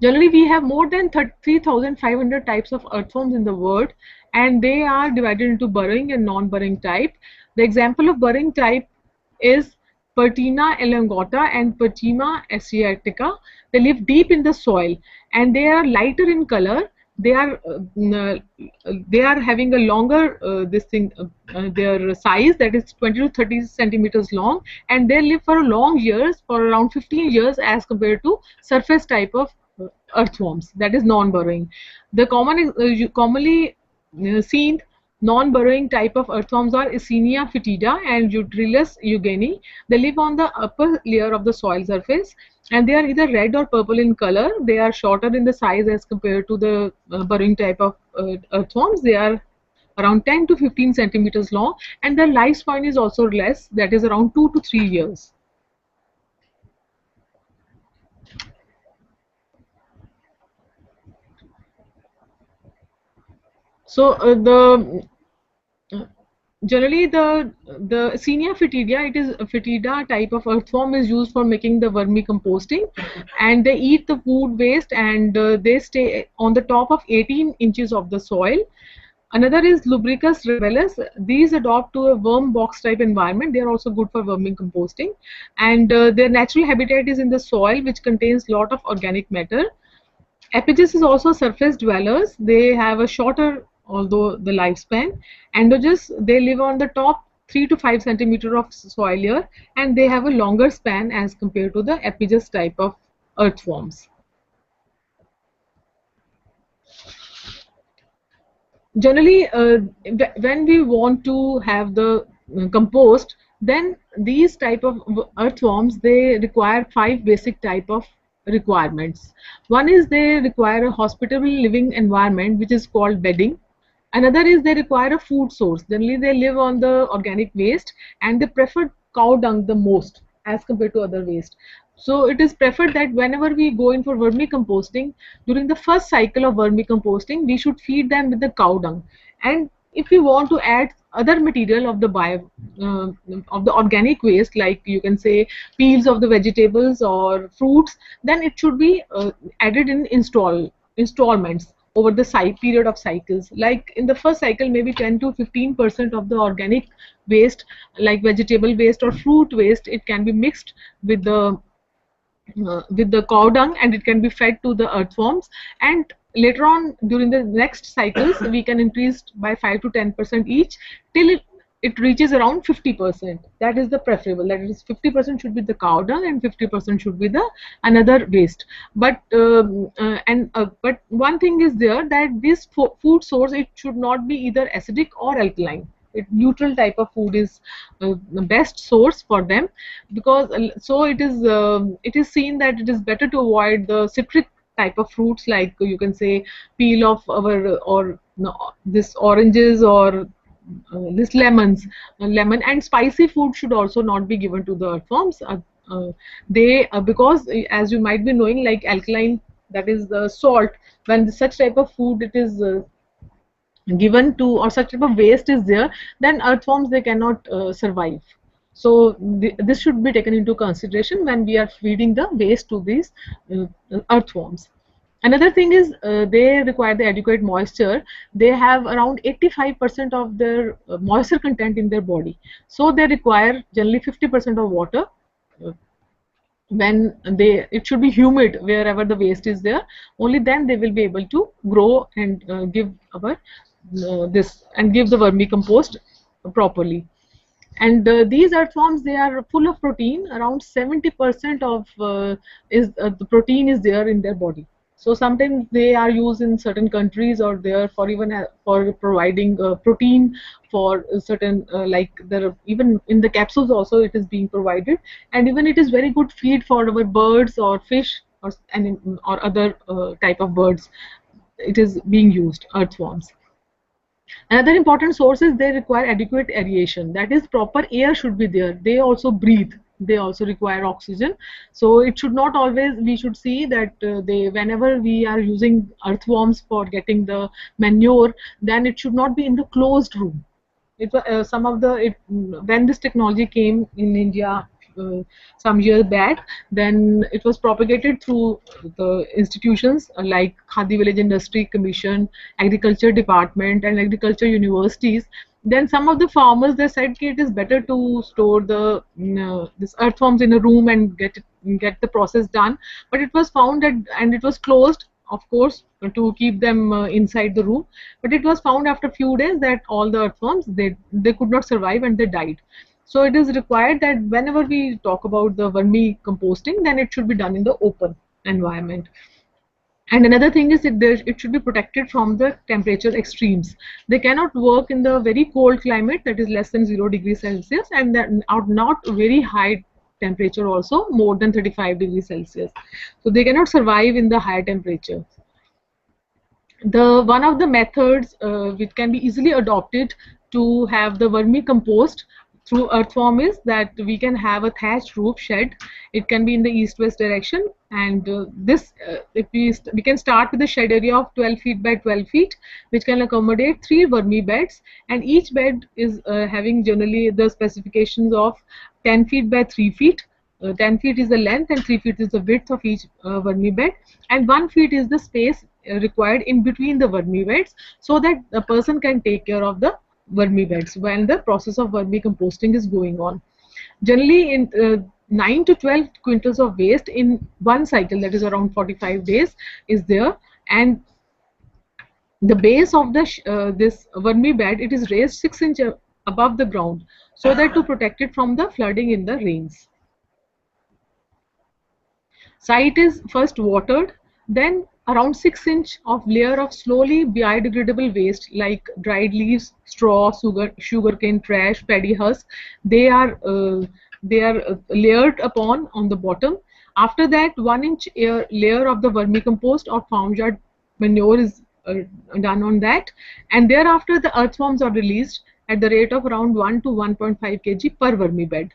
Generally, we have more than 3,500 types of earthworms in the world, and they are divided into burrowing and non-burrowing type. The example of burrowing type is Pertina elongata and Pertima asiatica. They live deep in the soil, and they are lighter in color. They are having a longer their size, that is 20 to 30 centimeters long, and they live for long years, for around 15 years, as compared to surface type of earthworms, that is non-burrowing. The commonly seen non-burrowing type of earthworms are Eisenia fetida and Eutrylus eugeni. They live on the upper layer of the soil surface, and they are either red or purple in color. They are shorter in the size as compared to the burrowing type of earthworms. They are around 10 to 15 centimeters long, and their lifespan is also less, that is around 2 to 3 years. So generally the Eisenia fetida, it is a fetida type of earthworm, is used for making the vermicomposting, and they eat the food waste, and they stay on the top of 18 inches of the soil. Another is Lubricus rubellus. These adopt to a worm box type environment. They are also good for vermicomposting, and their natural habitat is in the soil, which contains lot of organic matter. Apiges is also surface dwellers. They have a shorter, although the lifespan. Endoges, they live on the top 3 to 5 centimeter of soil layer, and they have a longer span as compared to the apiges type of earthworms. Generally, when we want to have the compost, then these type of earthworms, they require 5 basic type of requirements. One is they require a hospitable living environment, which is called bedding. Another is they require a food source. Generally, they live on the organic waste, and they prefer cow dung the most as compared to other waste. So it is preferred that whenever we go in for vermicomposting, during the first cycle of vermicomposting, we should feed them with the cow dung. And if we want to add other material of the of the organic waste, like you can say peels of the vegetables or fruits, then it should be added in installments over the period of cycles. Like in the first cycle, maybe 10 to 15% of the organic waste, like vegetable waste or fruit waste, it can be mixed with the cow dung, and it can be fed to the earthworms. And later on, during the next cycles, we can increase by 5 to 10% each till it reaches around 50%. That is the preferable. That is 50% should be the cow dung and 50% should be the another waste. But but one thing is there, that this food source, it should not be either acidic or alkaline. Neutral type of food is the best source for them, because so it is seen that it is better to avoid the citric type of fruits, like you can say peel of our or this oranges or this lemon, and spicy food should also not be given to the earthworms. They because as you might be knowing, like alkaline, that is the salt, when such type of food it is given to, or such type of waste is there, then earthworms, they cannot survive. So this should be taken into consideration when we are feeding the waste to these earthworms. Another thing is they require the adequate moisture. They have around 85% of their moisture content in their body, so they require generally 50% of water. When it should be humid wherever the waste is there, only then they will be able to grow and give our this and give the vermicompost properly. And these earthworms, they are full of protein. Around 70% of the protein is there in their body. So sometimes they are used in certain countries, or there for even for providing protein for certain like there even in the capsules also it is being provided, and even it is very good feed for our birds or fish or other type of birds. It is being used, earthworms. Another important source is they require adequate aeration. That is, proper air should be there. They also breathe. They also require oxygen. So it should not always, we should see that whenever we are using earthworms for getting the manure, then it should not be in the closed room. When this technology came in India some years back, then it was propagated through the institutions like Khadi Village Industry Commission, Agriculture Department, and Agriculture Universities. Then some of the farmers, they said it is better to store the this earthworms in a room and get the process done. But it was found that, and it was closed, of course, to keep them inside the room. But it was found after a few days that all the earthworms, they could not survive and they died. So it is required that whenever we talk about the vermicomposting, then it should be done in the open environment. And another thing is it should be protected from the temperature extremes. They cannot work in the very cold climate, that is less than 0 degrees Celsius, and then not very high temperature also, more than 35 degrees Celsius. So they cannot survive in the higher temperature. One of the methods which can be easily adopted to have the vermicompost through earthworm is that we can have a thatched roof shed. It can be in the east-west direction, and if we can start with a shed area of 12 feet by 12 feet, which can accommodate 3 vermi beds, and each bed is having generally the specifications of 10 feet by 3 feet. 10 feet is the length and 3 feet is the width of each vermi bed, and 1 feet is the space required in between the vermi beds, so that the person can take care of the vermi beds when the process of vermicomposting is going on. Generally, in 9 to 12 quintals of waste in one cycle, that is around 45 days, is there. And the base of the this vermi bed, it is raised 6 inches above the ground, so that to protect it from the flooding in the rains. Site is first watered, then around 6 inch of layer of slowly biodegradable waste like dried leaves, straw, sugarcane trash, paddy husk. They are layered upon on the bottom. After that, 1 inch layer of the vermicompost or farmyard manure is done on that, and thereafter the earthworms are released at the rate of around 1 to 1.5 kg per vermi bed.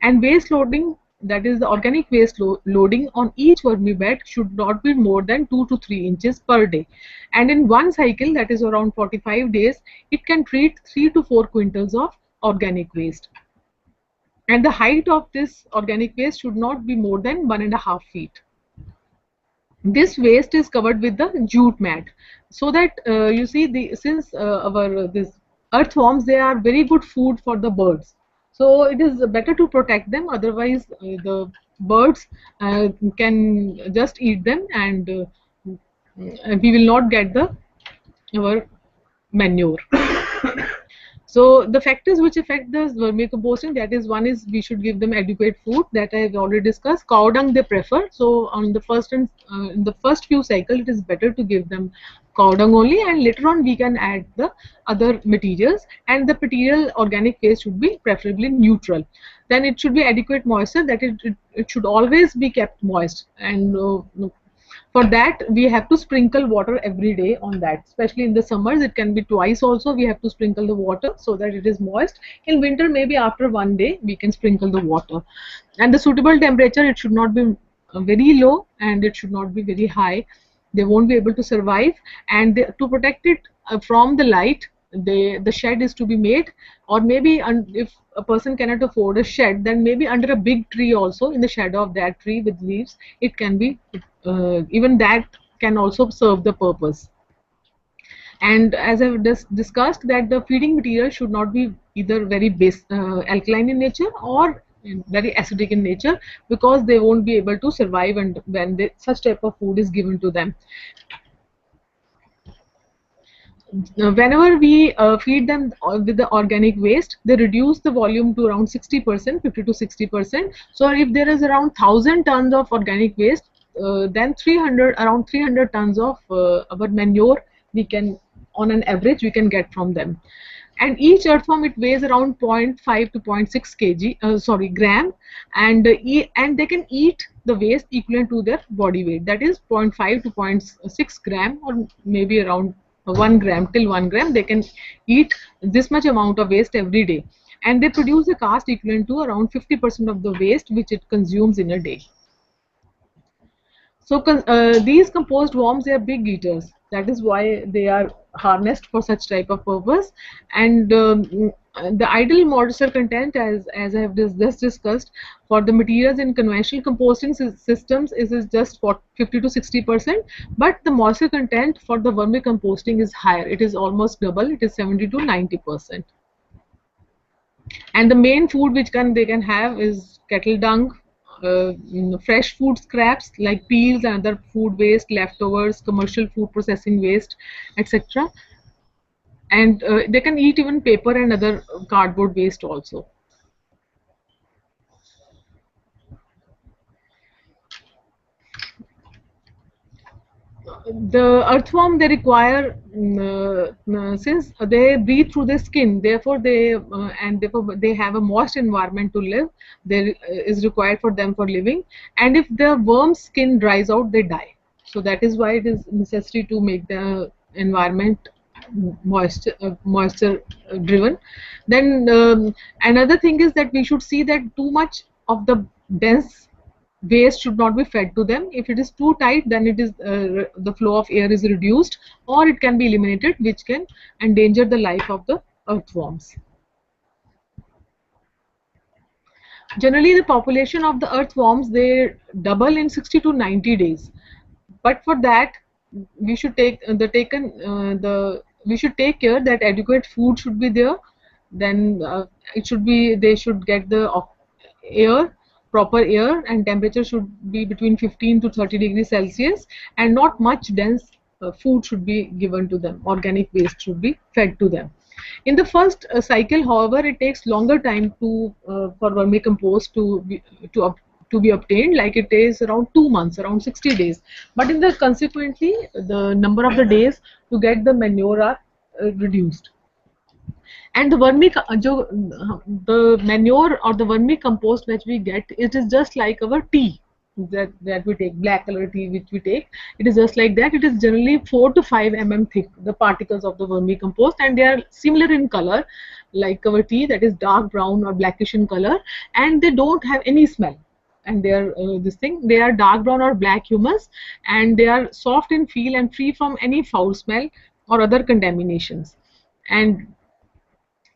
And waste loading, that is the organic waste loading on each vermi bed, should not be more than 2 to 3 inches per day. And in one cycle, that is around 45 days, it can treat 3 to 4 quintals of organic waste. And the height of this organic waste should not be more than 1.5 feet. This waste is covered with the jute mat, so that you see, since this earthworms, they are very good food for the birds. So it is better to protect them, otherwise the birds can just eat them, and we will not get our manure. So the factors which affect the vermicomposting, that is, one is we should give them adequate food, that I have already discussed. Cow dung they prefer, so on the first and in the first few cycles, it is better to give them cow dung only, and later on we can add the other materials, and the material organic waste should be preferably neutral. Then it should be adequate moisture, that it should always be kept moist, and for that we have to sprinkle water every day on that. Especially in the summers, it can be twice also, we have to sprinkle the water so that it is moist. In winter, maybe after one day we can sprinkle the water. And the suitable temperature, it should not be very low and it should not be very high. They won't be able to survive. And to protect it from the light, the shed is to be made, or maybe if a person cannot afford a shed, then maybe under a big tree also, in the shadow of that tree with leaves, it can be, even that can also serve the purpose. And as I've discussed, that the feeding material should not be either very alkaline in nature or very acidic in nature, because they won't be able to survive and when such type of food is given to them. Whenever we feed them with the organic waste, they reduce the volume to around 60%, 50 to 60%. So if there is around 1000 tons of organic waste, then around 300 tons of our manure we can, on an average, we can get from them. And each earthworm, it weighs around 0.5 to 0.6 gram, and they can eat the waste equivalent to their body weight, that is 0.5 to 0.6 gram, or maybe around 1 gram, till 1 gram. They can eat this much amount of waste every day, and they produce a cost equivalent to around 50% of the waste which it consumes in a day. So these compost worms, they are big eaters. That is why they are harnessed for such type of purpose. And the ideal moisture content, as I have just discussed, for the materials in conventional composting systems is just for 50 to 60%, but the moisture content for the vermicomposting is higher. It is almost double. It is 70 to 90%. And the main food which they can have is cattle dung, fresh food scraps like peels and other food waste, leftovers, commercial food processing waste, etc. And they can eat even paper and other cardboard waste also. The earthworm, they require, since they breathe through the skin, therefore they have a moist environment to live. There is required for them for living, and if the worm's skin dries out, they die. So that is why it is necessary to make the environment moisture driven. Then another thing is that we should see that too much of the dense waste should not be fed to them. If it is too tight, then it is the flow of air is reduced, or it can be eliminated, which can endanger the life of the earthworms. Generally, the population of the earthworms, they double in 60 to 90 days. But for that, we should take we should take care that adequate food should be there. Then they should get the air, proper air, and temperature should be between 15 to 30 degrees Celsius, and not much dense food should be given to them. Organic waste should be fed to them. In the first cycle, however, it takes longer time for vermicompost to be obtained, like it is around 2 months, around 60 days. But in the consequently, the number of the days to get the manure are reduced. And the the manure or the vermicompost which we get, it is just like our tea that we take, black color tea which we take. It is just like that. It is generally 4 to 5 mm thick, the particles of the vermicompost, and they are similar in color like our tea, that is dark brown or blackish in color, and they don't have any smell. And they are they are dark brown or black humus, and they are soft in feel and free from any foul smell or other contaminations. And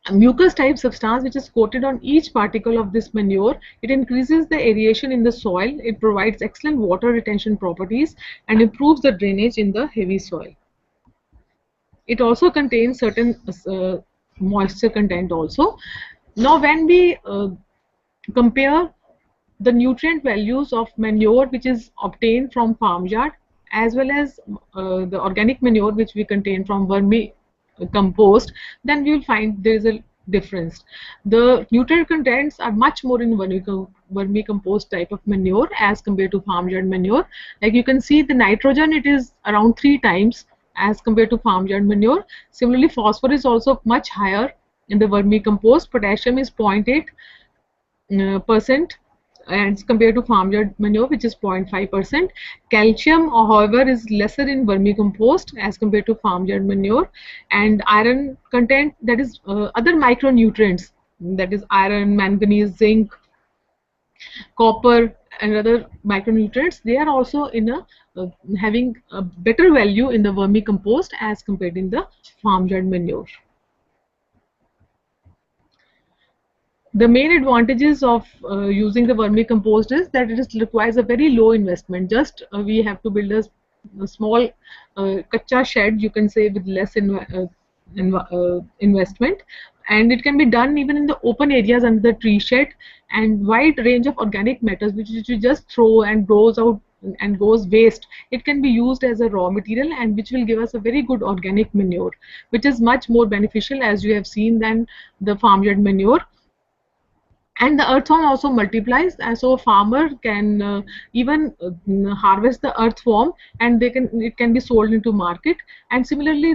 a mucus type substance which is coated on each particle of this manure, it increases the aeration in the soil, it provides excellent water retention properties, and improves the drainage in the heavy soil. It also contains certain moisture content also. Now when we compare the nutrient values of manure which is obtained from farmyard as well as the organic manure which we contain from vermicompost, then we will find there is a difference. The nutrient contents are much more in vermicompost type of manure as compared to farmyard manure. Like you can see, the nitrogen, it is around 3 times as compared to farmyard manure. Similarly, phosphorus is also much higher in the vermicompost. Potassium is 0.8% as compared to farmyard manure, which is 0.5%. Calcium, however, is lesser in vermicompost as compared to farmyard manure. And iron content, that is other micronutrients, that is iron, manganese, zinc, copper, and other micronutrients, they are also in having a better value in the vermicompost as compared in the farmyard manure. The main advantages of using the vermicompost is that it requires a very low investment. Just we have to build a small kacha shed, you can say, with less investment, and it can be done even in the open areas under the tree shed. And wide range of organic matters which you just throw and goes out and goes waste, it can be used as a raw material, and which will give us a very good organic manure, which is much more beneficial, as you have seen, than the farmyard manure. And the earthworm also multiplies, and so a farmer can even harvest the earthworm, and it can be sold into market. And similarly,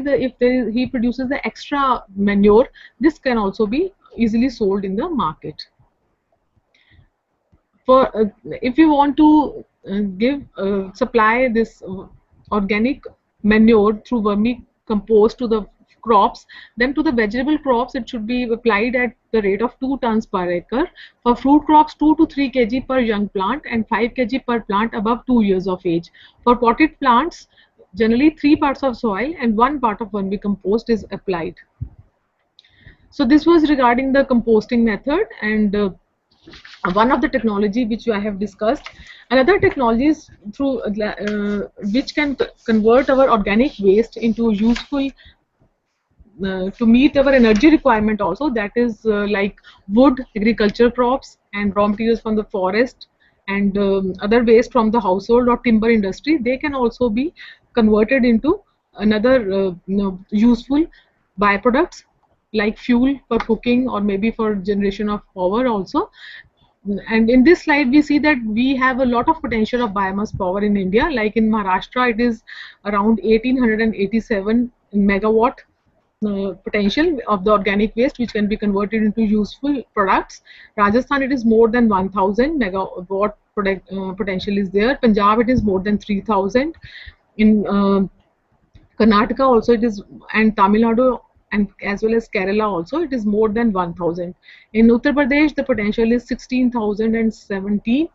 he produces the extra manure, this can also be easily sold in the market. If you want to supply this organic manure through vermicompost to the crops, then to the vegetable crops it should be applied at the rate of 2 tons per acre. For fruit crops, 2 to 3 kg per young plant and 5 kg per plant above 2 years of age. For potted plants, generally 3 parts of soil and 1 part of vermicompost is applied. So this was regarding the composting method, and one of the technology which I have discussed. Another technology is through which can convert our organic waste into useful to meet our energy requirement also, that is like wood, agricultural crops, and raw materials from the forest, and other waste from the household or timber industry. They can also be converted into another useful byproducts like fuel for cooking or maybe for generation of power also. And in this slide we see that we have a lot of potential of biomass power in India. Like in Maharashtra, it is around 1887 megawatt potential of the organic waste which can be converted into useful products. Rajasthan, it is more than 1000 megawatt potential is there. Punjab, it is more than 3000. In Karnataka also it is, and Tamil Nadu, and as well as Kerala also, it is more than 1000. In Uttar Pradesh, the potential is 16,017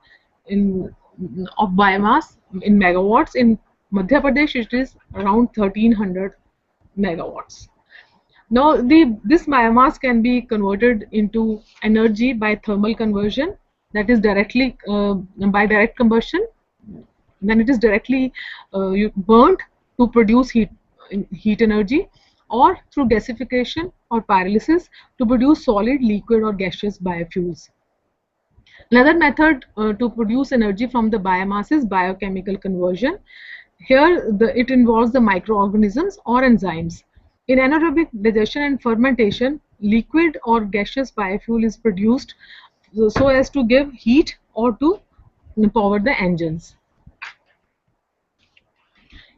of biomass in megawatts. In Madhya Pradesh, it is around 1300 megawatts. Now, this biomass can be converted into energy by thermal conversion, that is directly by direct combustion. Then it is directly burnt to produce heat energy, or through gasification or pyrolysis to produce solid, liquid or gaseous biofuels. Another method to produce energy from the biomass is biochemical conversion. Here it involves the microorganisms or enzymes. In anaerobic digestion and fermentation, liquid or gaseous biofuel is produced so as to give heat or to power the engines.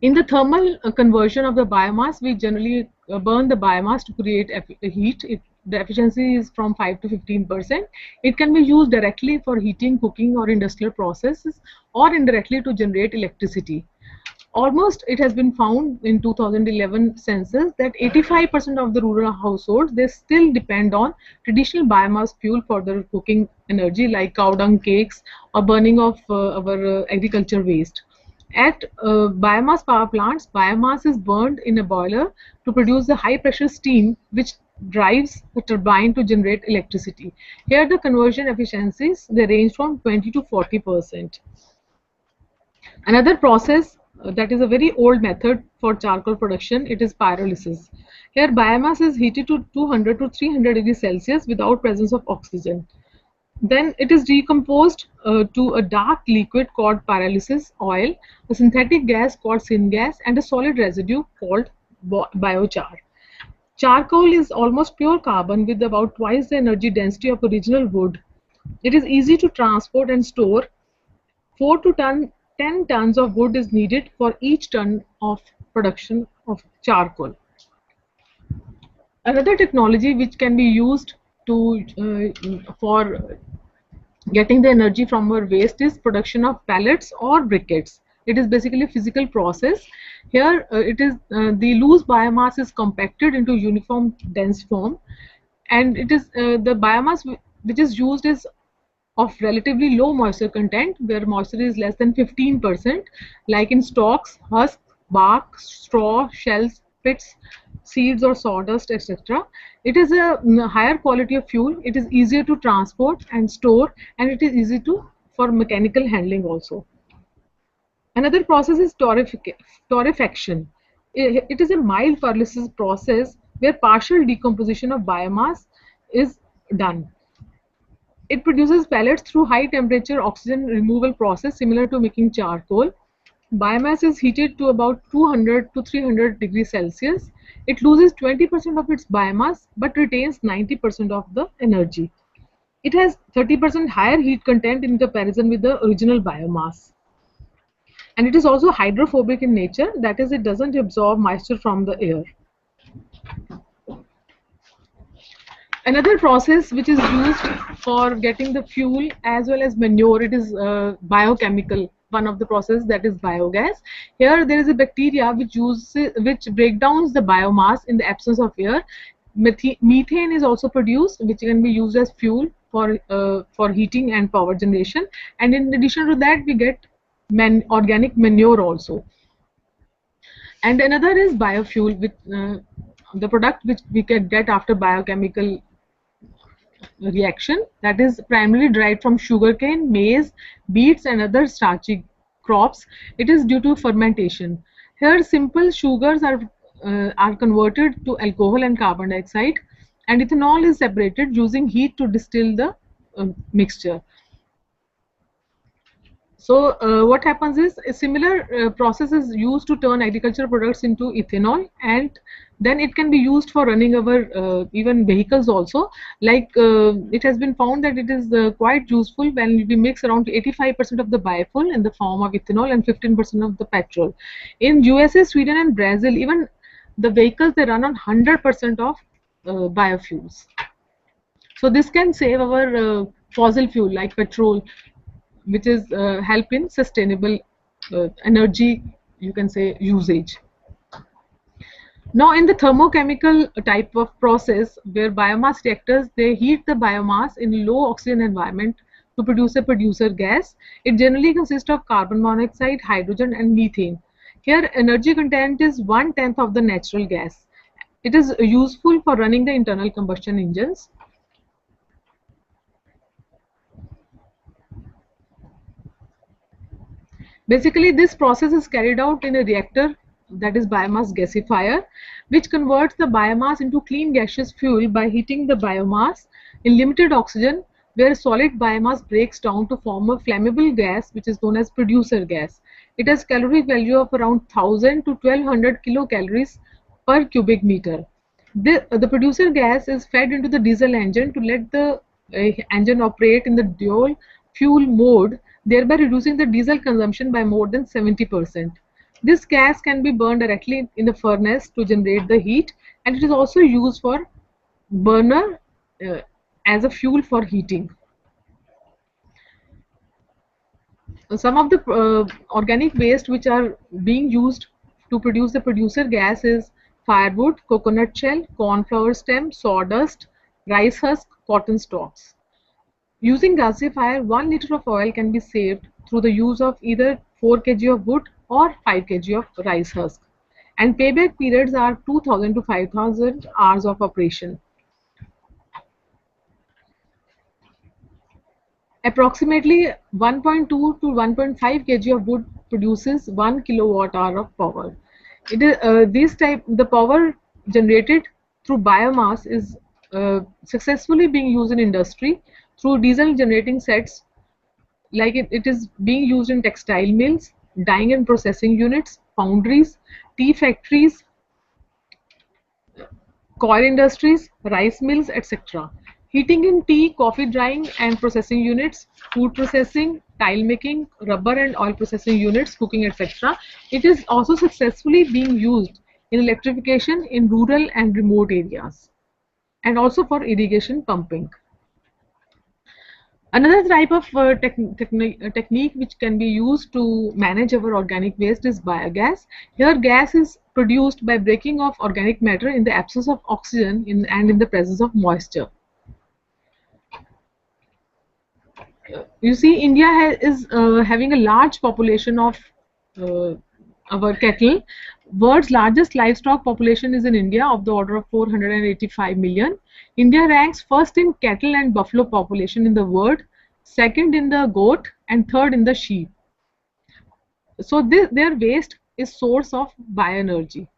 In the thermal conversion of the biomass, we generally burn the biomass to create heat. The efficiency is from 5 to 15%. It can be used directly for heating, cooking or industrial processes, or indirectly to generate electricity. Almost it has been found in 2011 census that 85% of the rural households, they still depend on traditional biomass fuel for their cooking energy, like cow dung cakes or burning of our agriculture waste. At biomass power plants, biomass is burned in a boiler to produce the high pressure steam which drives the turbine to generate electricity. Here the conversion efficiencies, they range from 20 to 40%. Another process that is a very old method for charcoal production, it is pyrolysis. Here biomass is heated to 200 to 300 degrees Celsius without presence of oxygen. Then it is decomposed to a dark liquid called pyrolysis oil, a synthetic gas called syngas, and a solid residue called biochar. Charcoal is almost pure carbon with about twice the energy density of original wood. It is easy to transport and store. 4 to 10 tons of wood is needed for each ton of production of charcoal. Another technology which can be used for getting the energy from our waste is production of pellets or briquettes. It is basically a physical process. Here the loose biomass is compacted into uniform dense form, and it is the biomass which is used is of relatively low moisture content, where moisture is less than 15%, like in stalks, husks, bark, straw, shells, pits, seeds or sawdust, etc. It is a higher quality of fuel. It is easier to transport and store, and it is easy for mechanical handling also. Another process is torrefaction. It is a mild pyrolysis process where partial decomposition of biomass is done. It produces pellets through high temperature oxygen removal process similar to making charcoal. Biomass is heated to about 200 to 300 degrees Celsius. It loses 20% of its biomass but retains 90% of the energy. It has 30% higher heat content in comparison with the original biomass. And it is also hydrophobic in nature, that is, it doesn't absorb moisture from the air. Another process which is used for getting the fuel as well as manure, it is biochemical. One of the processes, that is biogas. Here there is a bacteria which break down the biomass in the absence of air. Methane is also produced, which can be used as fuel for heating and power generation. And in addition to that, we get organic manure also. And another is biofuel, with the product which we can get after biochemical reaction, that is primarily derived from sugarcane, maize, beets and other starchy crops. It is due to fermentation. Here simple sugars are converted to alcohol and carbon dioxide, and ethanol is separated using heat to distill the mixture. So what happens is a similar process is used to turn agricultural products into ethanol, and then it can be used for running our even vehicles also. Like it has been found that it is quite useful when we mix around 85% of the biofuel in the form of ethanol and 15% of the petrol. In USA, Sweden and Brazil, even the vehicles, they run on 100% of biofuels. So this can save our fossil fuel like petrol, which is help in sustainable energy, you can say, usage. Now in the thermochemical type of process, where biomass reactors, they heat the biomass in low oxygen environment to produce a producer gas. It generally consists of carbon monoxide, hydrogen and methane. Here energy content is 1/10 of the natural gas. It is useful for running the internal combustion engines. Basically, this process is carried out in a reactor that is biomass gasifier, which converts the biomass into clean gaseous fuel by heating the biomass in limited oxygen, where solid biomass breaks down to form a flammable gas which is known as producer gas. It has calorific value of around 1000 to 1200 kilocalories per cubic meter. The producer gas is fed into the diesel engine to let the engine operate in the dual fuel mode, thereby reducing the diesel consumption by more than 70%. This gas can be burned directly in the furnace to generate the heat, and it is also used for burner as a fuel for heating. Some of the organic waste which are being used to produce the producer gas is firewood, coconut shell, corn flour stem, sawdust, rice husk, cotton stalks. Using gasifier, 1 liter of oil can be saved through the use of either 4 kg of wood or 5 kg of rice husk. And payback periods are 2000 to 5000 hours of operation. Approximately 1.2 to 1.5 kg of wood produces 1 kilowatt hour of power. It is the power generated through biomass is successfully being used in industry through diesel generating sets, like it is being used in textile mills, dyeing and processing units, foundries, tea factories, coir industries, rice mills, etc. Heating in tea, coffee drying and processing units, food processing, tile making, rubber and oil processing units, cooking, etc. It is also successfully being used in electrification in rural and remote areas, and also for irrigation pumping. Another type of technique which can be used to manage our organic waste is biogas. Here gas is produced by breaking of organic matter in the absence of oxygen and in the presence of moisture. You see, India is having a large population of our cattle. World's largest livestock population is in India, of the order of 485 million. India ranks first in cattle and buffalo population in the world, second in the goat, and third in the sheep. So their waste is source of bioenergy.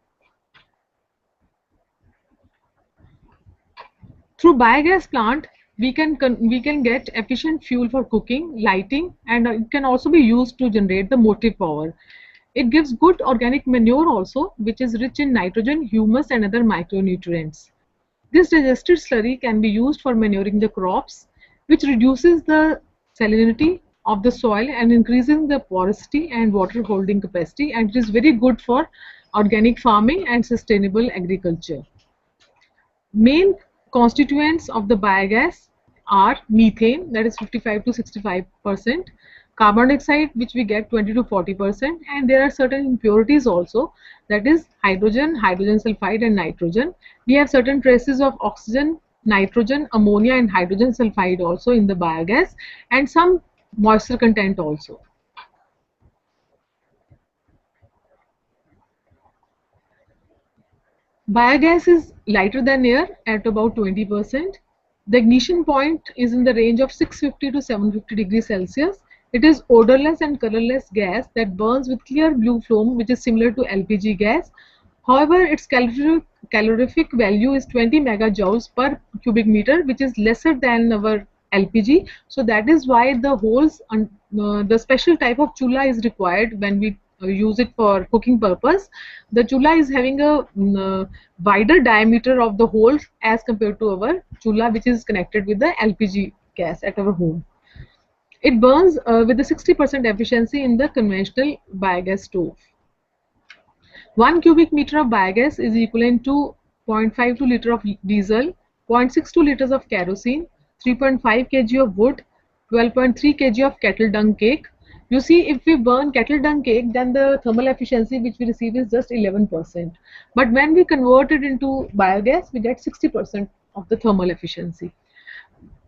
Through biogas plant, we can get efficient fuel for cooking, lighting, and it can also be used to generate the motive power. It gives good organic manure also, which is rich in nitrogen, humus and other micronutrients. This digested slurry can be used for manuring the crops, which reduces the salinity of the soil and increasing the porosity and water holding capacity, and it is very good for organic farming and sustainable agriculture. Main constituents of the biogas are methane, that is 55 to 65%, carbon dioxide, which we get 20 to 40%, and there are certain impurities also, that is hydrogen, hydrogen sulfide and nitrogen. We have certain traces of oxygen, nitrogen, ammonia and hydrogen sulfide also in the biogas, and some moisture content also. Biogas is lighter than air at about 20%. The ignition point is in the range of 650 to 750 degrees Celsius. It is odorless and colorless gas that burns with clear blue flame, which is similar to LPG gas. However, its calorific value is 20 megajoules per cubic meter, which is lesser than our LPG. So that is why the holes, the special type of chula is required when we use it for cooking purpose. The chula is having a wider diameter of the holes as compared to our chula, which is connected with the LPG gas at our home. It burns with a 60% efficiency in the conventional biogas stove. 1 cubic meter of biogas is equivalent to 0.52 liter of diesel, 0.62 liters of kerosene, 3.5 kg of wood, 12.3 kg of cattle dung cake. You see, if we burn cattle dung cake, then the thermal efficiency which we receive is just 11%. But when we convert it into biogas, we get 60% of the thermal efficiency.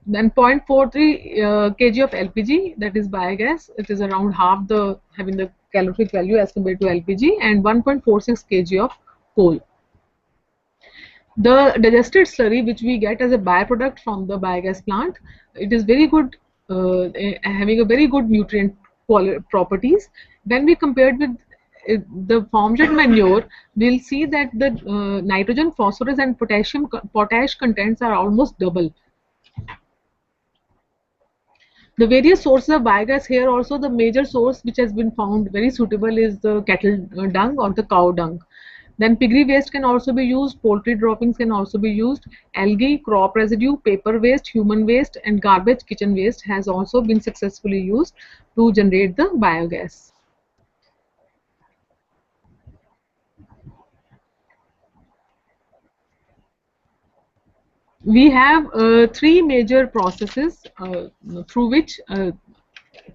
Then 0.43 kg of LPG, that is biogas. It is around half the having the calorific value as compared to LPG, and 1.46 kg of coal. The digested slurry, which we get as a byproduct from the biogas plant, it is very good, having a very good nutrient properties. When we compared with the farmyard manure, we'll see that the nitrogen, phosphorus, and potash contents are almost double. The various sources of biogas here also, the major source which has been found very suitable is the cattle dung or the cow dung. Then piggery waste can also be used, poultry droppings can also be used, algae, crop residue, paper waste, human waste, and garbage kitchen waste has also been successfully used to generate the biogas. We have three major processes through which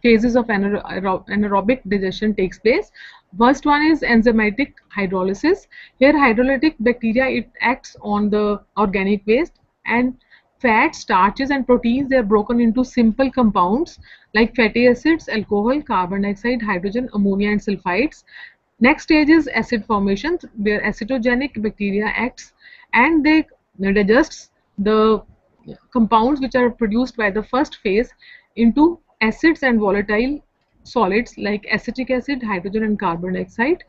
phases of anaerobic digestion takes place. First one is enzymatic hydrolysis. Here hydrolytic bacteria, it acts on the organic waste, and fats, starches, and proteins, they are broken into simple compounds like fatty acids, alcohol, carbon dioxide, hydrogen, ammonia, and sulfides. Next stage is acid formation, where acetogenic bacteria acts and they digests the compounds which are produced by the first phase into acids and volatile solids like acetic acid, hydrogen, and carbon dioxide.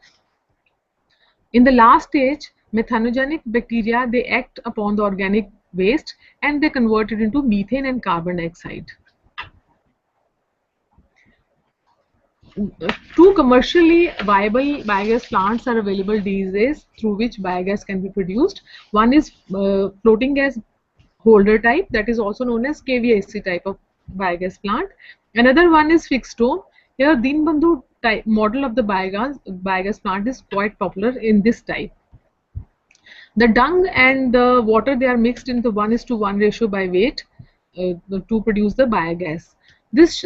In the last stage, methanogenic bacteria, they act upon the organic waste and they convert it into methane and carbon dioxide. Two commercially viable biogas plants are available these days through which biogas can be produced. One is floating gas holder type, that is also known as KVAC type of biogas plant. Another one is fixed dome. Here Deenbandhu type model of the biogas plant is quite popular in this type. The dung and the water, they are mixed in the 1:1 ratio by weight to produce the biogas. This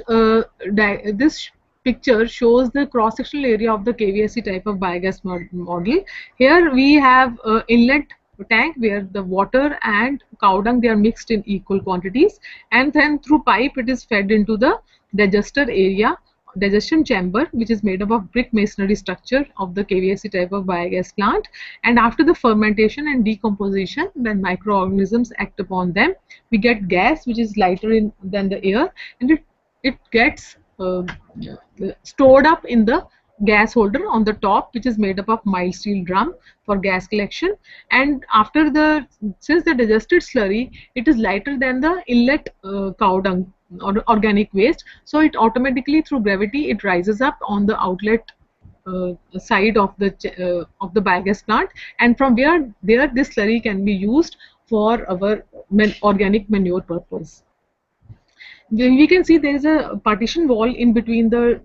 picture shows the cross-sectional area of the KVAC type of biogas model. Here we have inlet tank where the water and cow dung, they are mixed in equal quantities, and then through pipe it is fed into the digester area, digestion chamber, which is made up of brick masonry structure of the KVAC type of biogas plant. And after the fermentation and decomposition, when microorganisms act upon them, we get gas which is lighter than the air, and it gets stored up in the gas holder on the top, which is made up of mild steel drum for gas collection. And after since the digested slurry, it is lighter than the inlet cow dung or organic waste, so it automatically through gravity it rises up on the outlet side of the biogas plant, and from there this slurry can be used for our organic manure purpose. We can see there is a partition wall in between the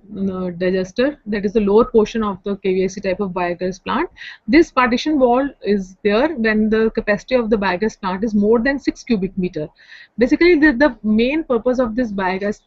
digester, that is the lower portion of the KVAC type of biogas plant. This partition wall is there when the capacity of the biogas plant is more than 6 cubic meter. Basically the main purpose of this biogas,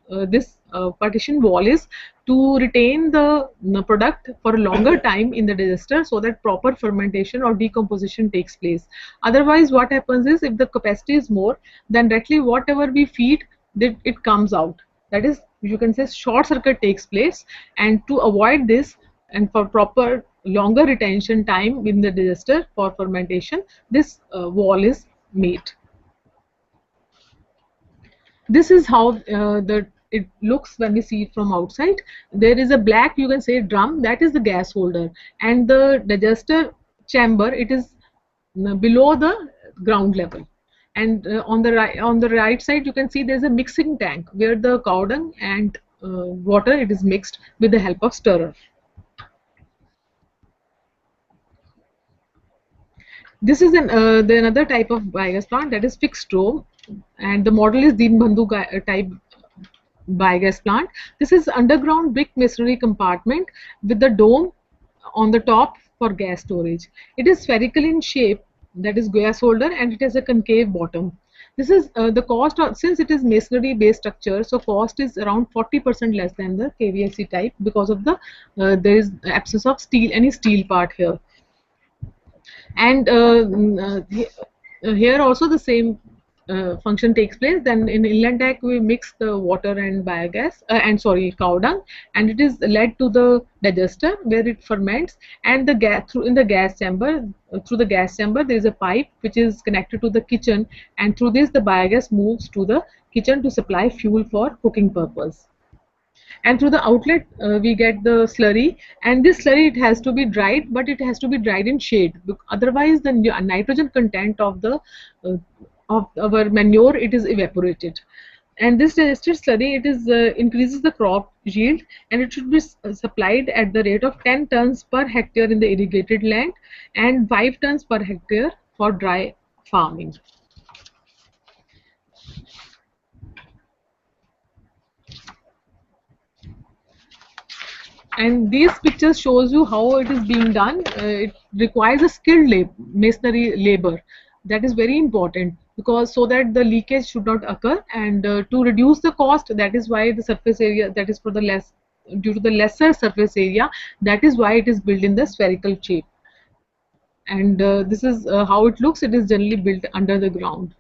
partition wall is to retain the product for a longer time in the digester so that proper fermentation or decomposition takes place. Otherwise what happens is, if the capacity is more, then directly whatever we feed, it comes out. That is, you can say short circuit takes place, and to avoid this and for proper longer retention time in the digester for fermentation, this wall is made. This is how it looks when we see it from outside. There is a black, you can say, drum, that is the gas holder, and the digester chamber, it is below the ground level. And on the right side you can see there is a mixing tank where the cow dung and water, it is mixed with the help of stirrer. This is another type of biogas plant, that is fixed dome, and the model is Deenbandhu type biogas plant. This is underground brick masonry compartment with the dome on the top for gas storage. It is spherical in shape, that is gas holder, and it has a concave bottom. This is the cost of, since it is masonry based structure, so cost is around 40% less than the KVAC type because of the there is absence of any steel part here. And here also the same function takes place. Then in inlet tank we mix the water and biogas cow dung, and it is led to the digester where it ferments, and the gas through the gas chamber there is a pipe which is connected to the kitchen, and through this the biogas moves to the kitchen to supply fuel for cooking purpose. And through the outlet we get the slurry, and this slurry, it has to be dried, but it has to be dried in shade, otherwise the nitrogen content of the of our manure, it is evaporated. And this digested slurry, it is increases the crop yield, and it should be supplied at the rate of 10 tons per hectare in the irrigated land and 5 tons per hectare for dry farming. And these pictures shows you how it is being done. It requires a skilled masonry labor. That is very important, because so that the leakage should not occur, and to reduce the cost, that is why the surface area, that is for the less, due to the lesser surface area, that is why it is built in the spherical shape. And this is how it looks. It is generally built under the ground.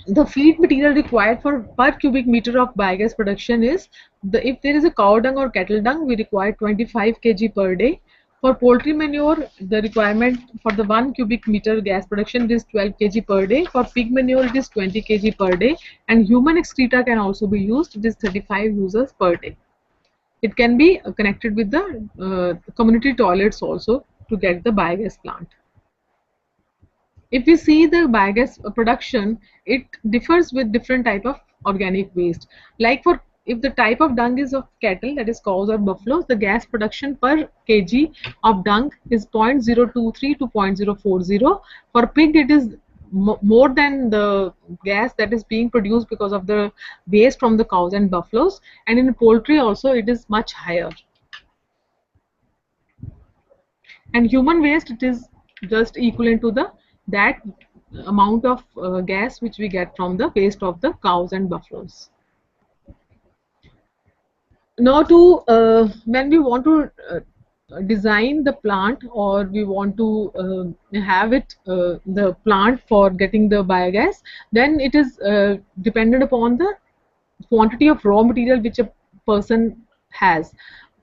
The feed material required for per cubic meter of biogas production is, if there is a cow dung or cattle dung, we require 25 kg per day. For poultry manure, the requirement for the 1 cubic meter gas production is 12 kg per day. For pig manure, it is 20 kg per day, and human excreta can also be used. It is 35 users per day. It can be connected with the community toilets also to get the biogas plant. If we see the biogas production, it differs with different type of organic waste. Like for, if the type of dung is of cattle, that is cows or buffaloes, the gas production per kg of dung is 0.023 to 0.040. For pig, it is more than the gas that is being produced because of the waste from the cows and buffaloes, and in poultry also it is much higher. And human waste, it is just equivalent to that amount of gas which we get from the waste of the cows and buffaloes. Now, to when we want to design the plant, or we want to have it the plant for getting the biogas, then it is dependent upon the quantity of raw material which a person has.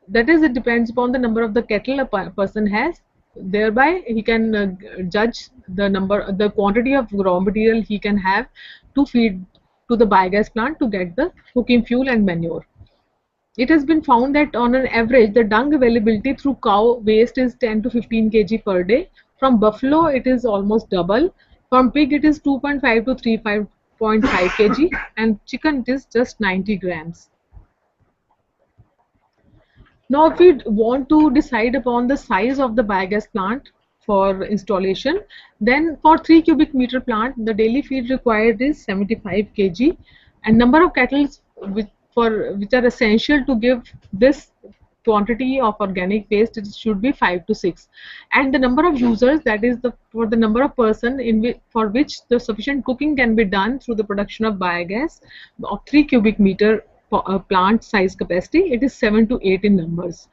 That is, it depends upon the number of the cattle a person has. Thereby he can judge the quantity of raw material he can have to feed to the biogas plant to get the cooking fuel and manure. It has been found that on an average, the dung availability through cow waste is 10 to 15 kg per day. From buffalo, it is almost double. From pig, it is 2.5 to 3.5 kg, and chicken, it is just 90 grams. Now, if we want to decide upon the size of the biogas plant for installation, then for 3 cubic meter plant, the daily feed required is 75 kg, and number of cattle which are essential to give this quantity of organic waste, it should be 5 to 6, and the number of users, that is for the number of person for which the sufficient cooking can be done through the production of biogas of 3 cubic meter plant size capacity, it is 7 to 8 in numbers.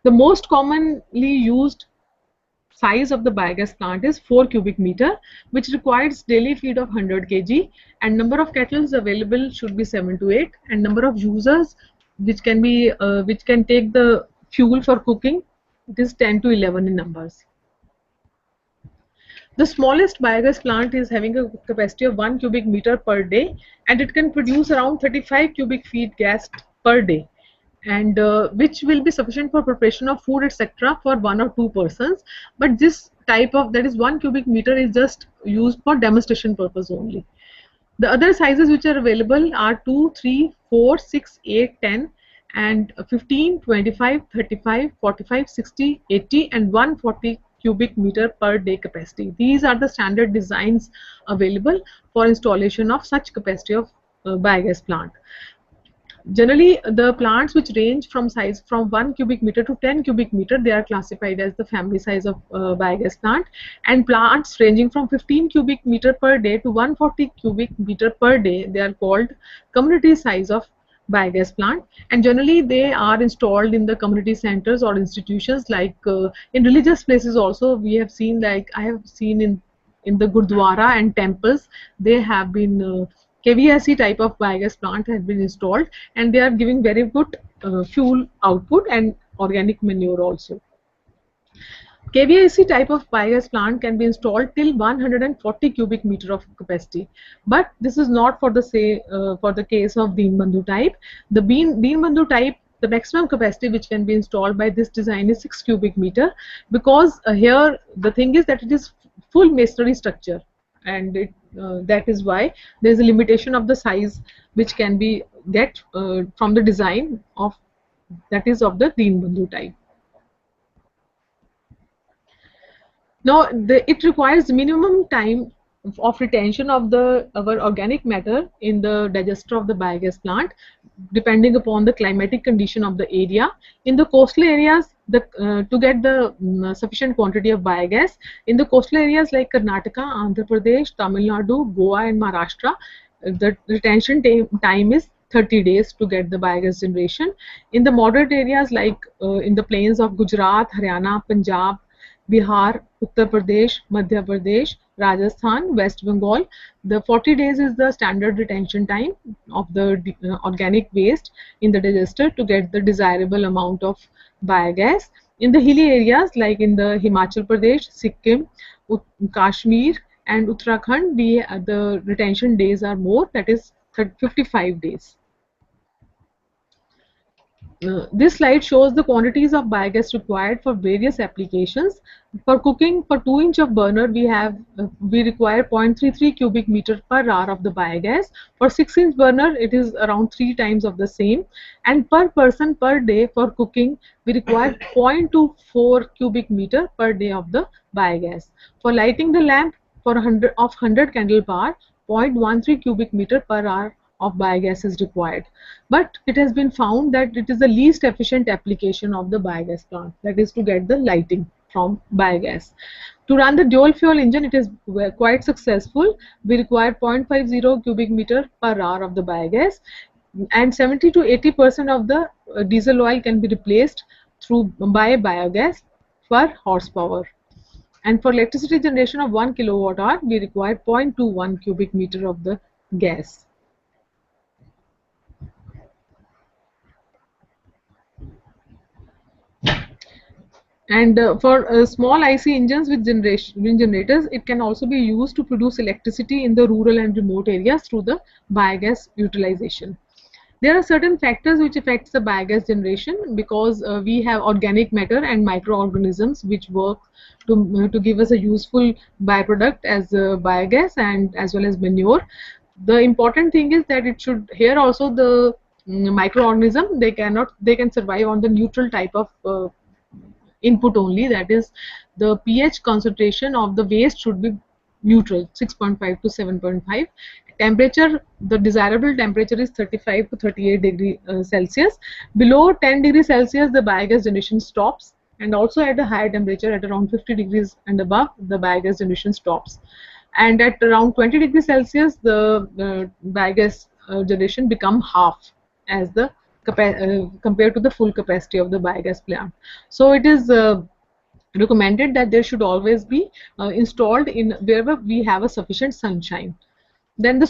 The most commonly used size of the biogas plant is 4 cubic meter, which requires daily feed of 100 kg, and number of cattle available should be 7 to 8, and number of users which can take the fuel for cooking, it is 10 to 11 in numbers. The smallest biogas plant is having a capacity of 1 cubic meter per day, and it can produce around 35 cubic feet gas per day, and which will be sufficient for preparation of food, etc. for 1 or 2 persons. But this type of, that is 1 cubic meter, is just used for demonstration purpose only. The other sizes which are available are 2, 3, 4, 6, 8, 10 and 15, 25, 35, 45, 60, 80 and 140 cubic meter per day capacity. These are the standard designs available for installation of such capacity of biogas plant. Generally, the plants which range from size from 1 cubic meter to 10 cubic meter, they are classified as the family size of biogas plant, and plants ranging from 15 cubic meter per day to 140 cubic meter per day, they are called community size of biogas plant, and generally they are installed in the community centers or institutions, like in religious places also. We have seen, like I have seen in the Gurdwara and temples, they have been KVSE type of biogas plant has been installed, and they are giving very good fuel output and organic manure also. KVIC type of biogas plant can be installed till 140 cubic meter of capacity, but this is not for the for the case of Deenbandhu type. The Deenbandhu type, the maximum capacity which can be installed by this design is 6 cubic meter, because here the thing is that it is full masonry structure, and that is why there is a limitation of the size which can be get from the design of, that is of the Deenbandhu type. Now, it requires minimum time of retention of our organic matter in the digester of the biogas plant, depending upon the climatic condition of the area. In the coastal areas, to get the sufficient quantity of biogas, in the coastal areas like Karnataka, Andhra Pradesh, Tamil Nadu, Goa and Maharashtra, the retention time is 30 days to get the biogas generation. In the moderate areas like in the plains of Gujarat, Haryana, Punjab, Bihar, Uttar Pradesh, Madhya Pradesh, Rajasthan, West Bengal, the 40 days is the standard retention time of the organic waste in the digester to get the desirable amount of biogas. In the hilly areas like in the Himachal Pradesh, Sikkim, Kashmir and Uttarakhand, the retention days are more, that is 55 days. This slide shows the quantities of biogas required for various applications. For cooking, for 2 inch of burner, we require 0.33 cubic meter per hour of the biogas. For 6 inch burner, it is around 3 times of the same. And per person per day for cooking, we require 0.24 cubic meter per day of the biogas. For lighting the lamp, for 100 candle power, 0.13 cubic meter per hour of biogas is required. But it has been found that it is the least efficient application of the biogas plant, that is to get the lighting from biogas. To run the dual fuel engine, it is quite successful. We require 0.50 cubic meter per hour of the biogas, and 70 to 80% of the diesel oil can be replaced by biogas for horsepower. And for electricity generation of 1 kilowatt hour, we require 0.21 cubic meter of the gas. And for small IC engines with generators, it can also be used to produce electricity in the rural and remote areas through the biogas utilization. There are certain factors which affects the biogas generation, because we have organic matter and microorganisms which work to give us a useful byproduct as biogas and as well as manure. The important thing is that it should, here also the microorganism, they can survive on the neutral type of input only, that is the pH concentration of the waste should be neutral, 6.5 to 7.5. Temperature, the desirable temperature is 35 to 38 degree Celsius. Below 10 degrees Celsius, the biogas generation stops, and also at a higher temperature at around 50 degrees and above, the biogas generation stops. And at around 20 degrees Celsius, the biogas generation become half as the compared to the full capacity of the biogas plant. So it is recommended that there should always be installed in wherever we have a sufficient sunshine. Then the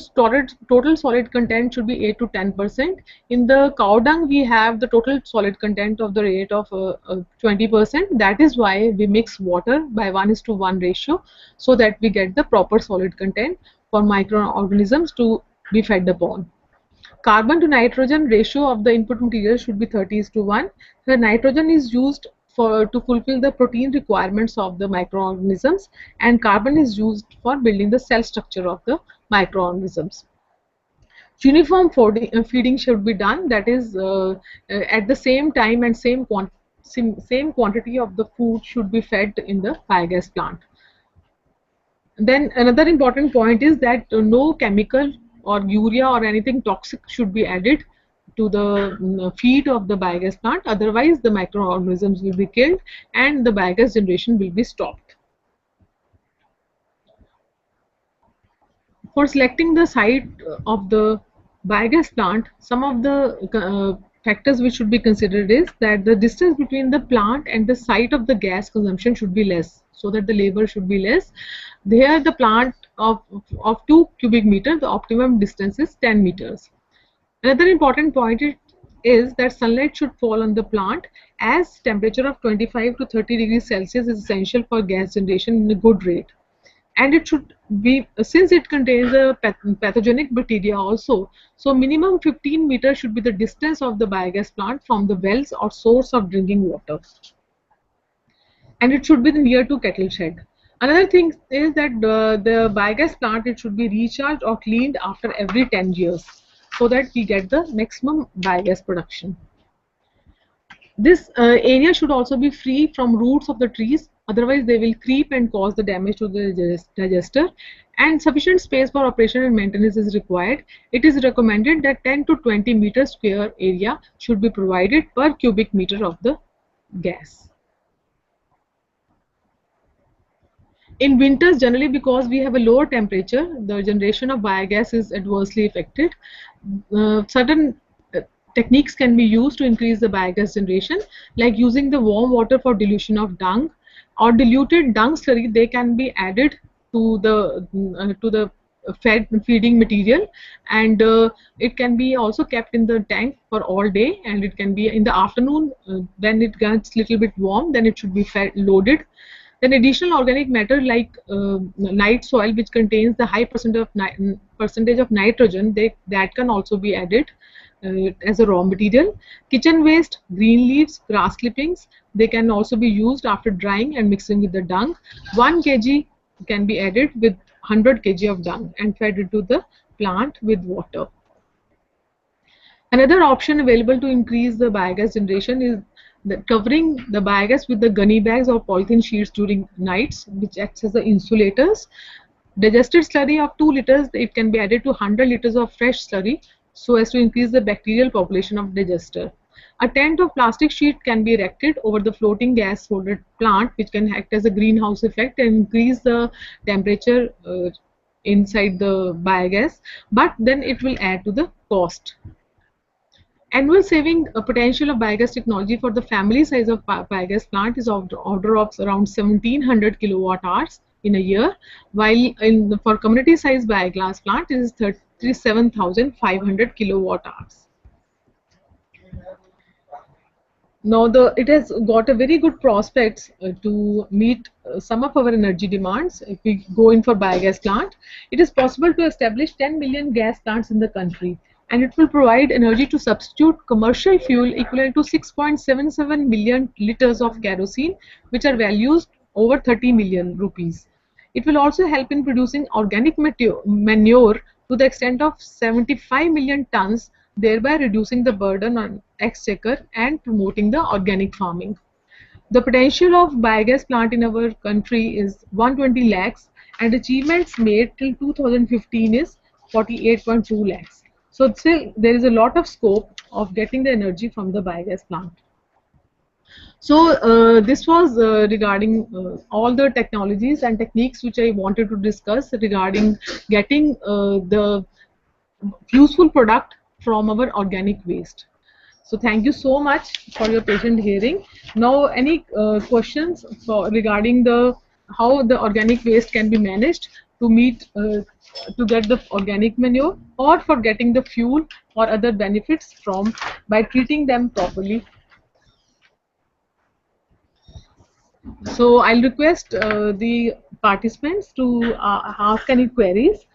total solid content should be 8 to 10%. In the cow dung, we have the total solid content of the rate of 20%. That is why we mix water by 1:1 ratio, so that we get the proper solid content for microorganisms to be fed upon. Carbon to nitrogen ratio of the input material should be 30:1. The nitrogen is used to fulfill the protein requirements of the microorganisms, and carbon is used for building the cell structure of the microorganisms. Uniform feeding should be done, that is at the same time and same quantity of the food should be fed in the biogas plant. Then another important point is that no chemical or urea or anything toxic should be added to the feed of the biogas plant, otherwise the microorganisms will be killed and the biogas generation will be stopped. For selecting the site of the biogas plant, some of the factors which should be considered is that the distance between the plant and the site of the gas consumption should be less, so that the labor should be less. There the plant of 2 cubic meter, the optimum distance is 10 meters. Another important point is that sunlight should fall on the plant, as temperature of 25 to 30 degrees Celsius is essential for gas generation in a good rate. And it should be, since it contains a pathogenic bacteria also, so minimum 15 meters should be the distance of the biogas plant from the wells or source of drinking water, and it should be near to kettle shed. Another thing is that the biogas plant, it should be recharged or cleaned after every 10 years, so that we get the maximum biogas production. This area should also be free from roots of the trees, otherwise they will creep and cause the damage to the digester, and sufficient space for operation and maintenance is required. It is recommended that 10 to 20 meter square area should be provided per cubic meter of the gas. In winters, generally, because we have a lower temperature, the generation of biogas is adversely affected. Certain techniques can be used to increase the biogas generation, like using the warm water for dilution of dung, or diluted dung slurry. They can be added to the feeding material, and it can be also kept in the tank for all day, and it can be in the afternoon when it gets little bit warm, then it should be loaded. Then additional organic matter like night soil, which contains the high percentage of nitrogen, that can also be added as a raw material. Kitchen waste, green leaves, grass clippings, they can also be used after drying and mixing with the dung. 1 kg can be added with 100 kg of dung and fed into the plant with water. Another option available to increase the biogas generation is covering the biogas with the gunny bags or polythene sheets during nights, which acts as the insulators. Digested slurry of 2 liters, it can be added to 100 liters of fresh slurry, so as to increase the bacterial population of digester. A tent of plastic sheet can be erected over the floating gas holded plant, which can act as a greenhouse effect and increase the temperature inside the biogas, but then it will add to the cost. Annual saving potential of biogas technology for the family size of biogas plant is of the order of around 1700 kilowatt hours in a year, while for community size biogas plant it is 37,500 kilowatt hours. Now it has got a very good prospects to meet some of our energy demands. If we go in for biogas plant, it is possible to establish 10 million gas plants in the country, and it will provide energy to substitute commercial fuel equivalent to 6.77 million liters of kerosene, which are valued over 30 million rupees. It will also help in producing organic manure to the extent of 75 million tons, thereby reducing the burden on exchequer and promoting the organic farming. The potential of biogas plant in our country is 120 lakhs, and achievements made till 2015 is 48.2 lakhs. So still there is a lot of scope of getting the energy from the biogas plant. So this was regarding all the technologies and techniques which I wanted to discuss regarding getting the useful product from our organic waste. So thank you so much for your patient hearing. Now any questions regarding how the organic waste can be managed to meet to get the organic manure, or for getting the fuel or other benefits from by treating them properly. So I'll request the participants to ask any queries.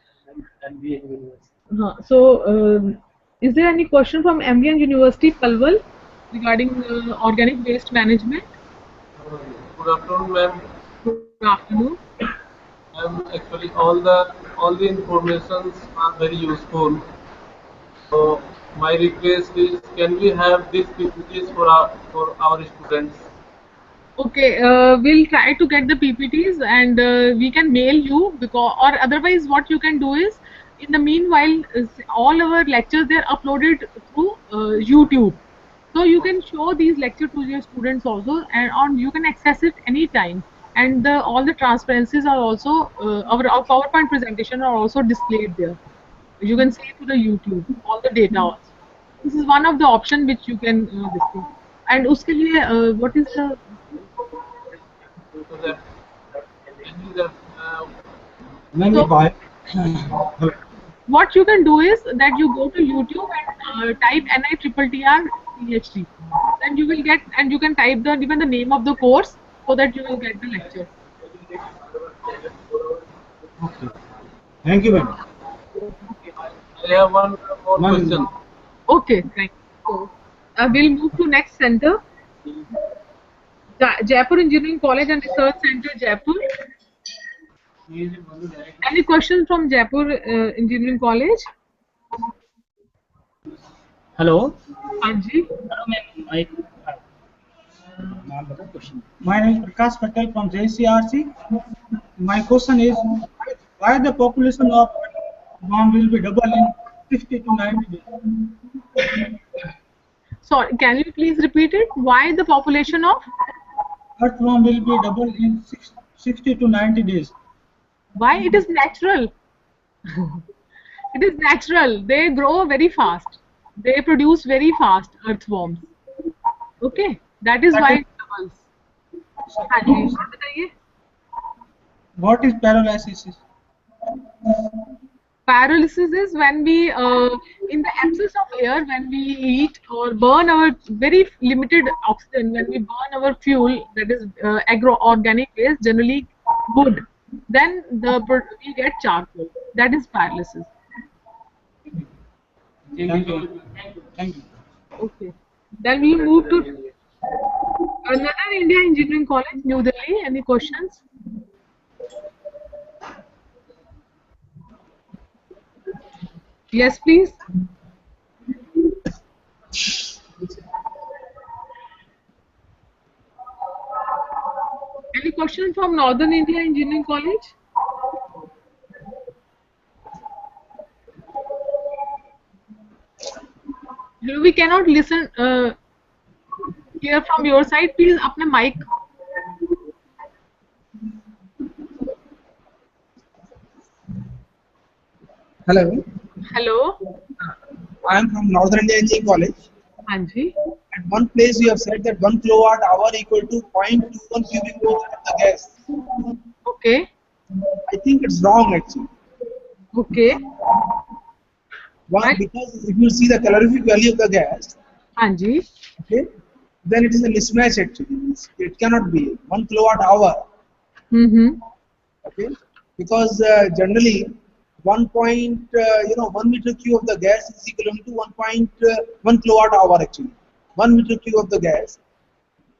Is there any question from MVN University, Palwal, regarding organic waste management? Good afternoon, ma'am. Good afternoon. Actually, all the informations are very useful. So my request is, can we have these PPTs for our students? Okay, we'll try to get the PPTs, and we can mail you, because, or otherwise what you can do is, in the meanwhile, all our lectures, they're uploaded through YouTube. So you can show these lectures to your students also, and you can access it anytime. And all the transparencies are also, our PowerPoint presentation are also displayed there. You can see to the YouTube, all the data also. This is one of the option which you can display. And uske liye, what is the... What you can do is that you go to YouTube and type NITTTR PhD. Then you will get, and you can type the even the name of the course so that you will get the lecture. Okay. Thank you, ma'am. I have one more question. Okay, thank you. So, we'll move to next center. Jaipur Engineering College and Research Center, Jaipur. Any questions from Jaipur Engineering College? Hello. Anji. Hello, ma'am. My name is Prakash Patel from JCRC. My question is, why the population of Guam will be double in 60 to 90 days? Sorry, can you please repeat it? Why the population of? Earthworm will be double in 60 to 90 days. Why? It is natural. It is natural. They grow very fast. They produce very fast earthworms. Okay, that is why it doubles. हाँ जी, और बताइए. What is paralysis? Paralysis is when we, in the absence of air, when we eat or burn our very limited oxygen, when we burn our fuel, that is agro-organic waste, generally wood, then we get charcoal. That is paralysis. Thank you. Thank you. Okay. Then we move to another India Engineering College, New Delhi. Any questions? Yes, please. Any question from Northern India Engineering College? We cannot listen hear from your side. Please, अपने mic. Hello. Hello. I am from Northern India Engineering College. Anji. At one place you have said that 1 kilowatt hour equal to 0.21 cubic meter of the gas. Okay. I think it's wrong actually. Okay. Why? Because if you see the calorific value of the gas, Anji. okay, then it is a mismatch actually. It cannot be 1 kilowatt hour. Okay, because generally 1 meter cube of the gas is equivalent to 1 kilowatt hour actually. 1 meter cube of the gas,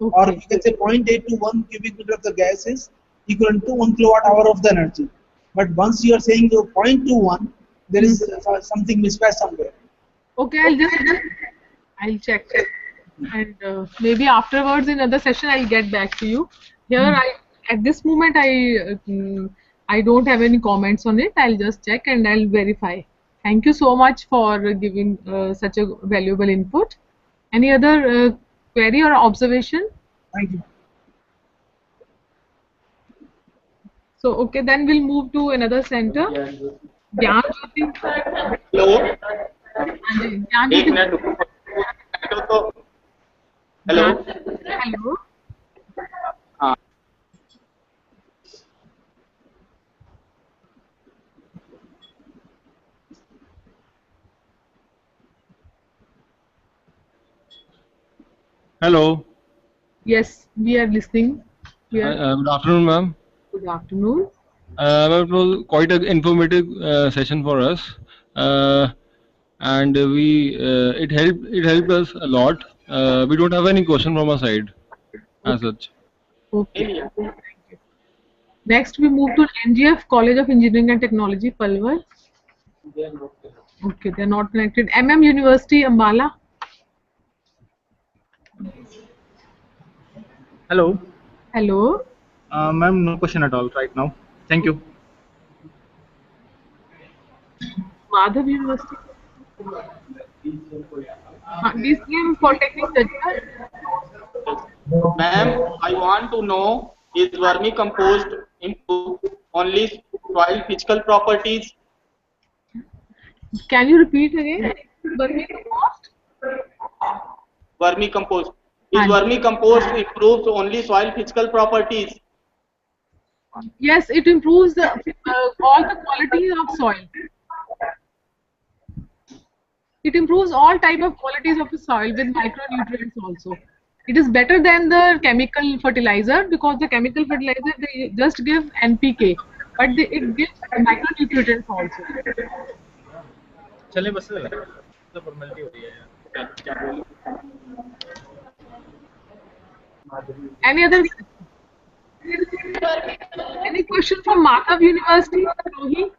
or you can say 0.8 to 1 cubic meter of the gas is equivalent to 1 kilowatt hour of the energy. But once you are saying 0.21, there is something mismatched somewhere. Okay, I'll check, and maybe afterwards in another session I'll get back to you. Here, at this moment I don't have any comments on it. I'll just check and I'll verify. Thank you so much for giving such a valuable input. Any other query or observation? Thank you. So, okay, then we'll move to another center. Gyan Jyoti. Hello. Gyan एक Jyoti. Minute रुको. Hello. Hello. हाँ. Hello. Yes, we are listening. Good afternoon, ma'am. Good afternoon. It was quite an informative session for us, and it helped us a lot. We don't have any question from our side as such. Okay. Next, we move to NGF College of Engineering and Technology, Palwar. Okay, they're not connected. MM University, Ambala. Hello. Hello. Ma'am, no question at all right now. Thank you. Madhav University. DCM Polytechnic, Jajpur. Ma'am, I want to know, is vermicompost improve only soil physical properties? Can you repeat again? Vermicompost? Vermicompost. Is vermicompost improves only soil physical properties? Yes, it improves all the qualities of soil. It improves all type of qualities of the soil with micronutrients also. It is better than the chemical fertilizer because the chemical fertilizer they just give NPK, but it gives micronutrients also. चले बस चला तो formality हो रही है यार क्या बोलूं Any other any question from Madhav University, Rohi?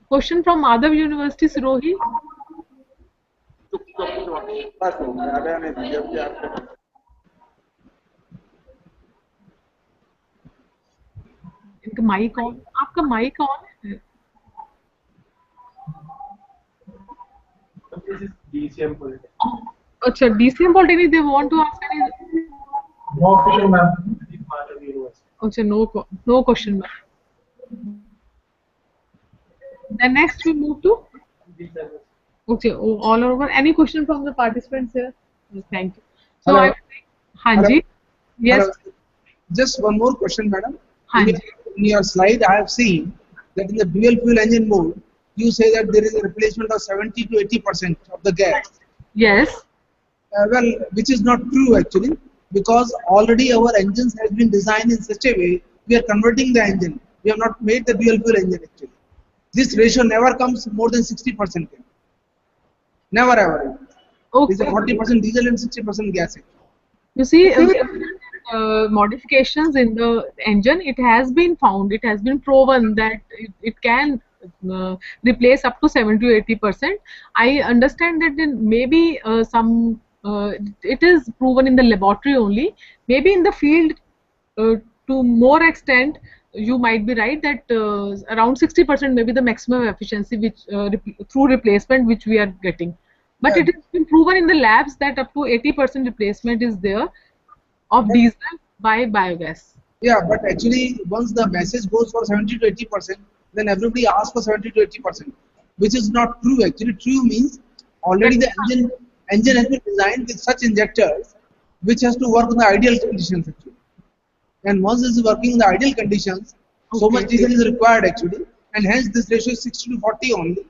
Question from Madhav University, Sirohi. इनका माइक ऑन, आपका माइक ऑन है? DCM politics. अच्छा, DCM Polytechnic, they want to ask any? No question, ma'am. Madhav University. अच्छा, no question, ma'am. Then next we move to. Okay, all over. Any question from the participants here? Thank you. So Hello. Hanji. Yes. Hello. Just one more question, madam. Hanji. In your slide, I have seen that in the dual fuel engine mode, you say that there is a replacement of 70 to 80% of the gas. Yes. Well, which is not true actually, because already our engines has been designed in such a way we are converting the engine. We have not made the dual fuel engine actually. This ratio never comes more than 60%. Never ever. Okay. It's a 40% diesel and 60% gas. You see, modifications in the engine, it has been found, it has been proven that it can replace up to 70 to 80%. I understand that in maybe it is proven in the laboratory only. Maybe in the field, to more extent, you might be right that around 60% may be the maximum efficiency which through replacement which we are getting. But it has been proven in the labs that up to 80% replacement is there of diesel by biogas. Yeah, but actually once the message goes for 70 to 80%, then everybody asks for 70 to 80%, which is not true. Actually, true means already the engine has been designed with such injectors which has to work in the ideal conditions actually. And once it is working in the ideal conditions, so much diesel is required actually, and hence this ratio is 60 to 40 only.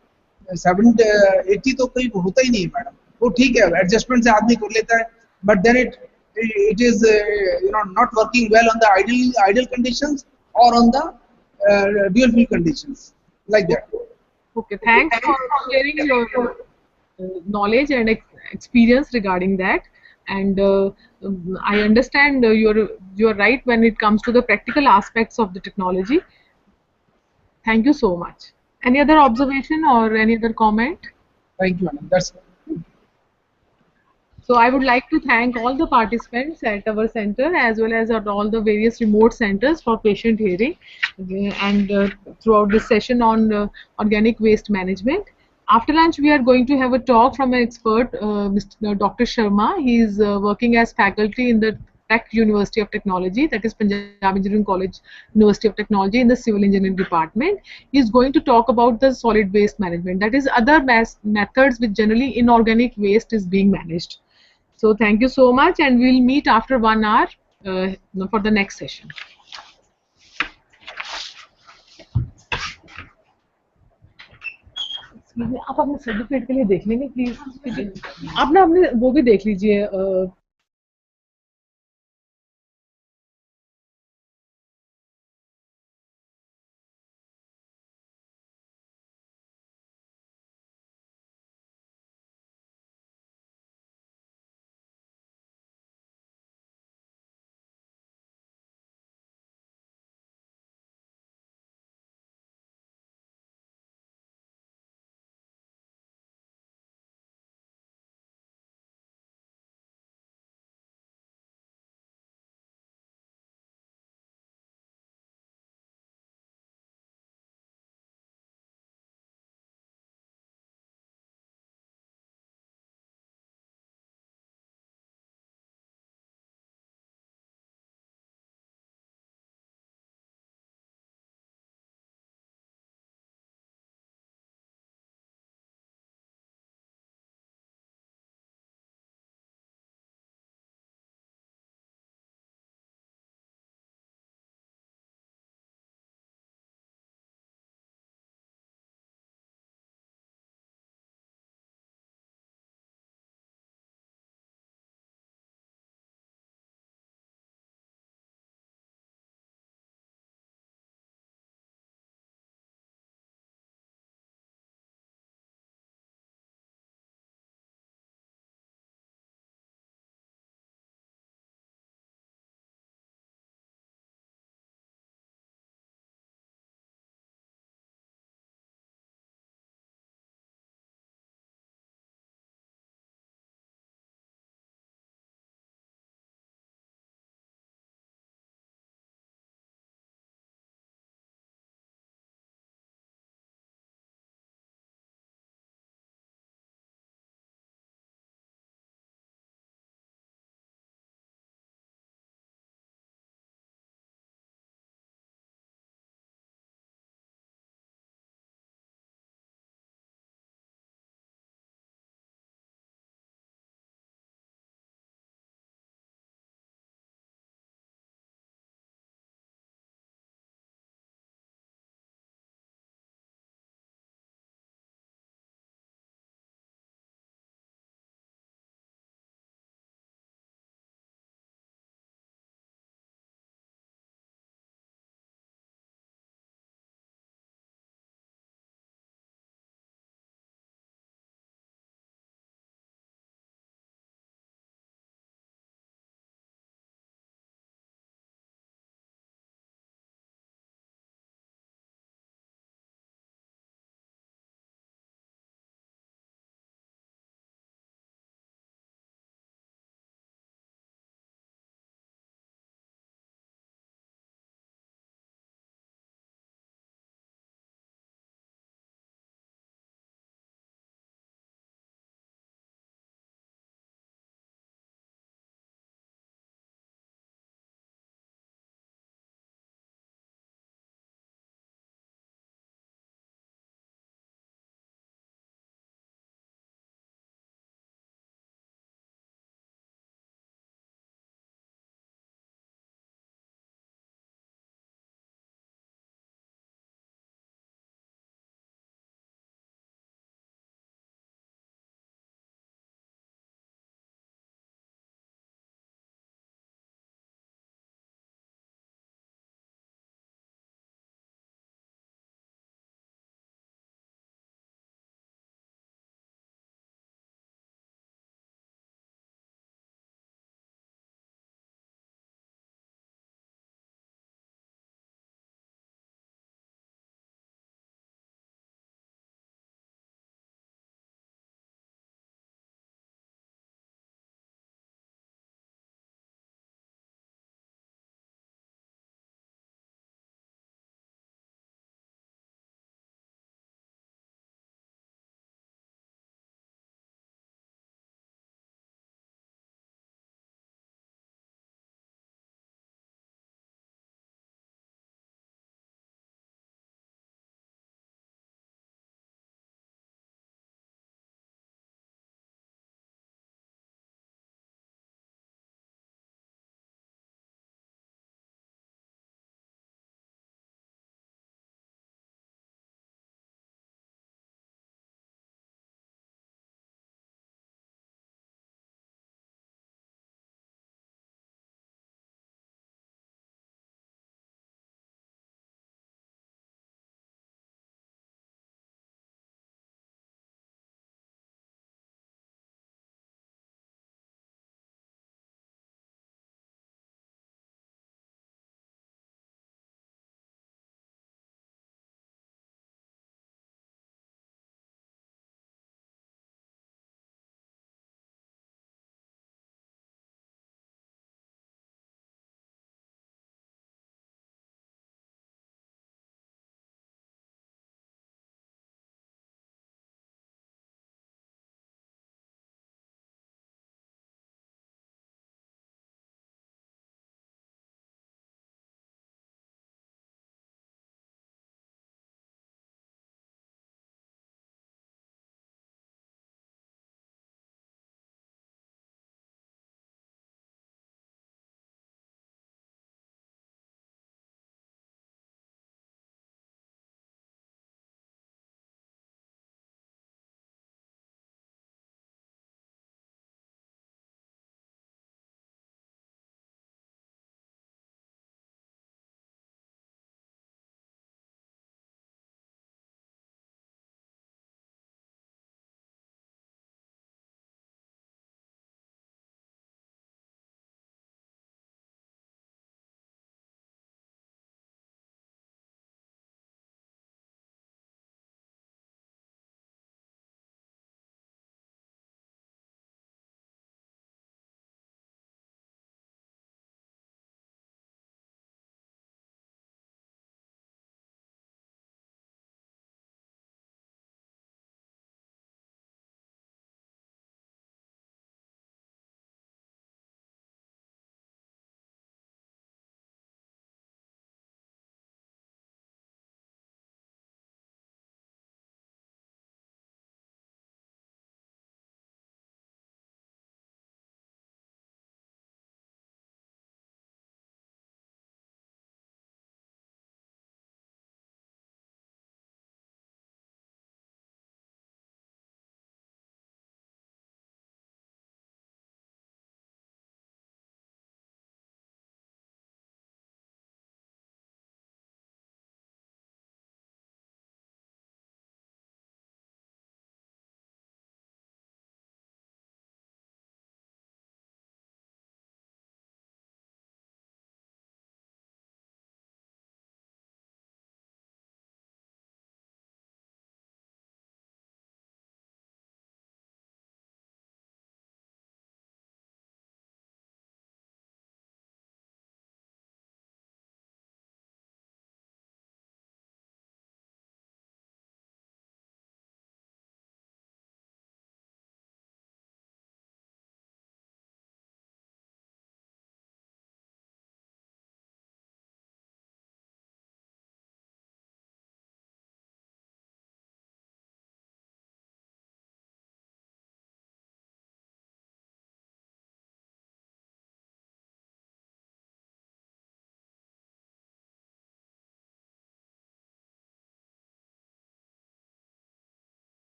70 80 तो कहीं होता ही नहीं है madam. वो ठीक है, adjustment से आदमी कर लेता है, but then it is not working well on the ideal conditions or on the dual fuel conditions like that. Okay, thanks for sharing your knowledge and experience regarding that. And I understand you're right when it comes to the practical aspects of the technology. Thank you so much. Any other observation or any other comment? Thank you, madam. That's it. So I would like to thank all the participants at our center as well as at all the various remote centers for patient hearing and throughout this session on organic waste management. After lunch, we are going to have a talk from an expert, Mr. Dr. Sharma. He is working as faculty in the Tech University of Technology, that is Punjab Engineering College, University of Technology in the Civil Engineering Department. He is going to talk about the solid waste management, that is other methods which generally inorganic waste is being managed. So thank you so much, and we'll meet after 1 hour for the next session. आप अपने certificate के लिए देख लेंगे please. आप ना अपने वो भी देख लीजिए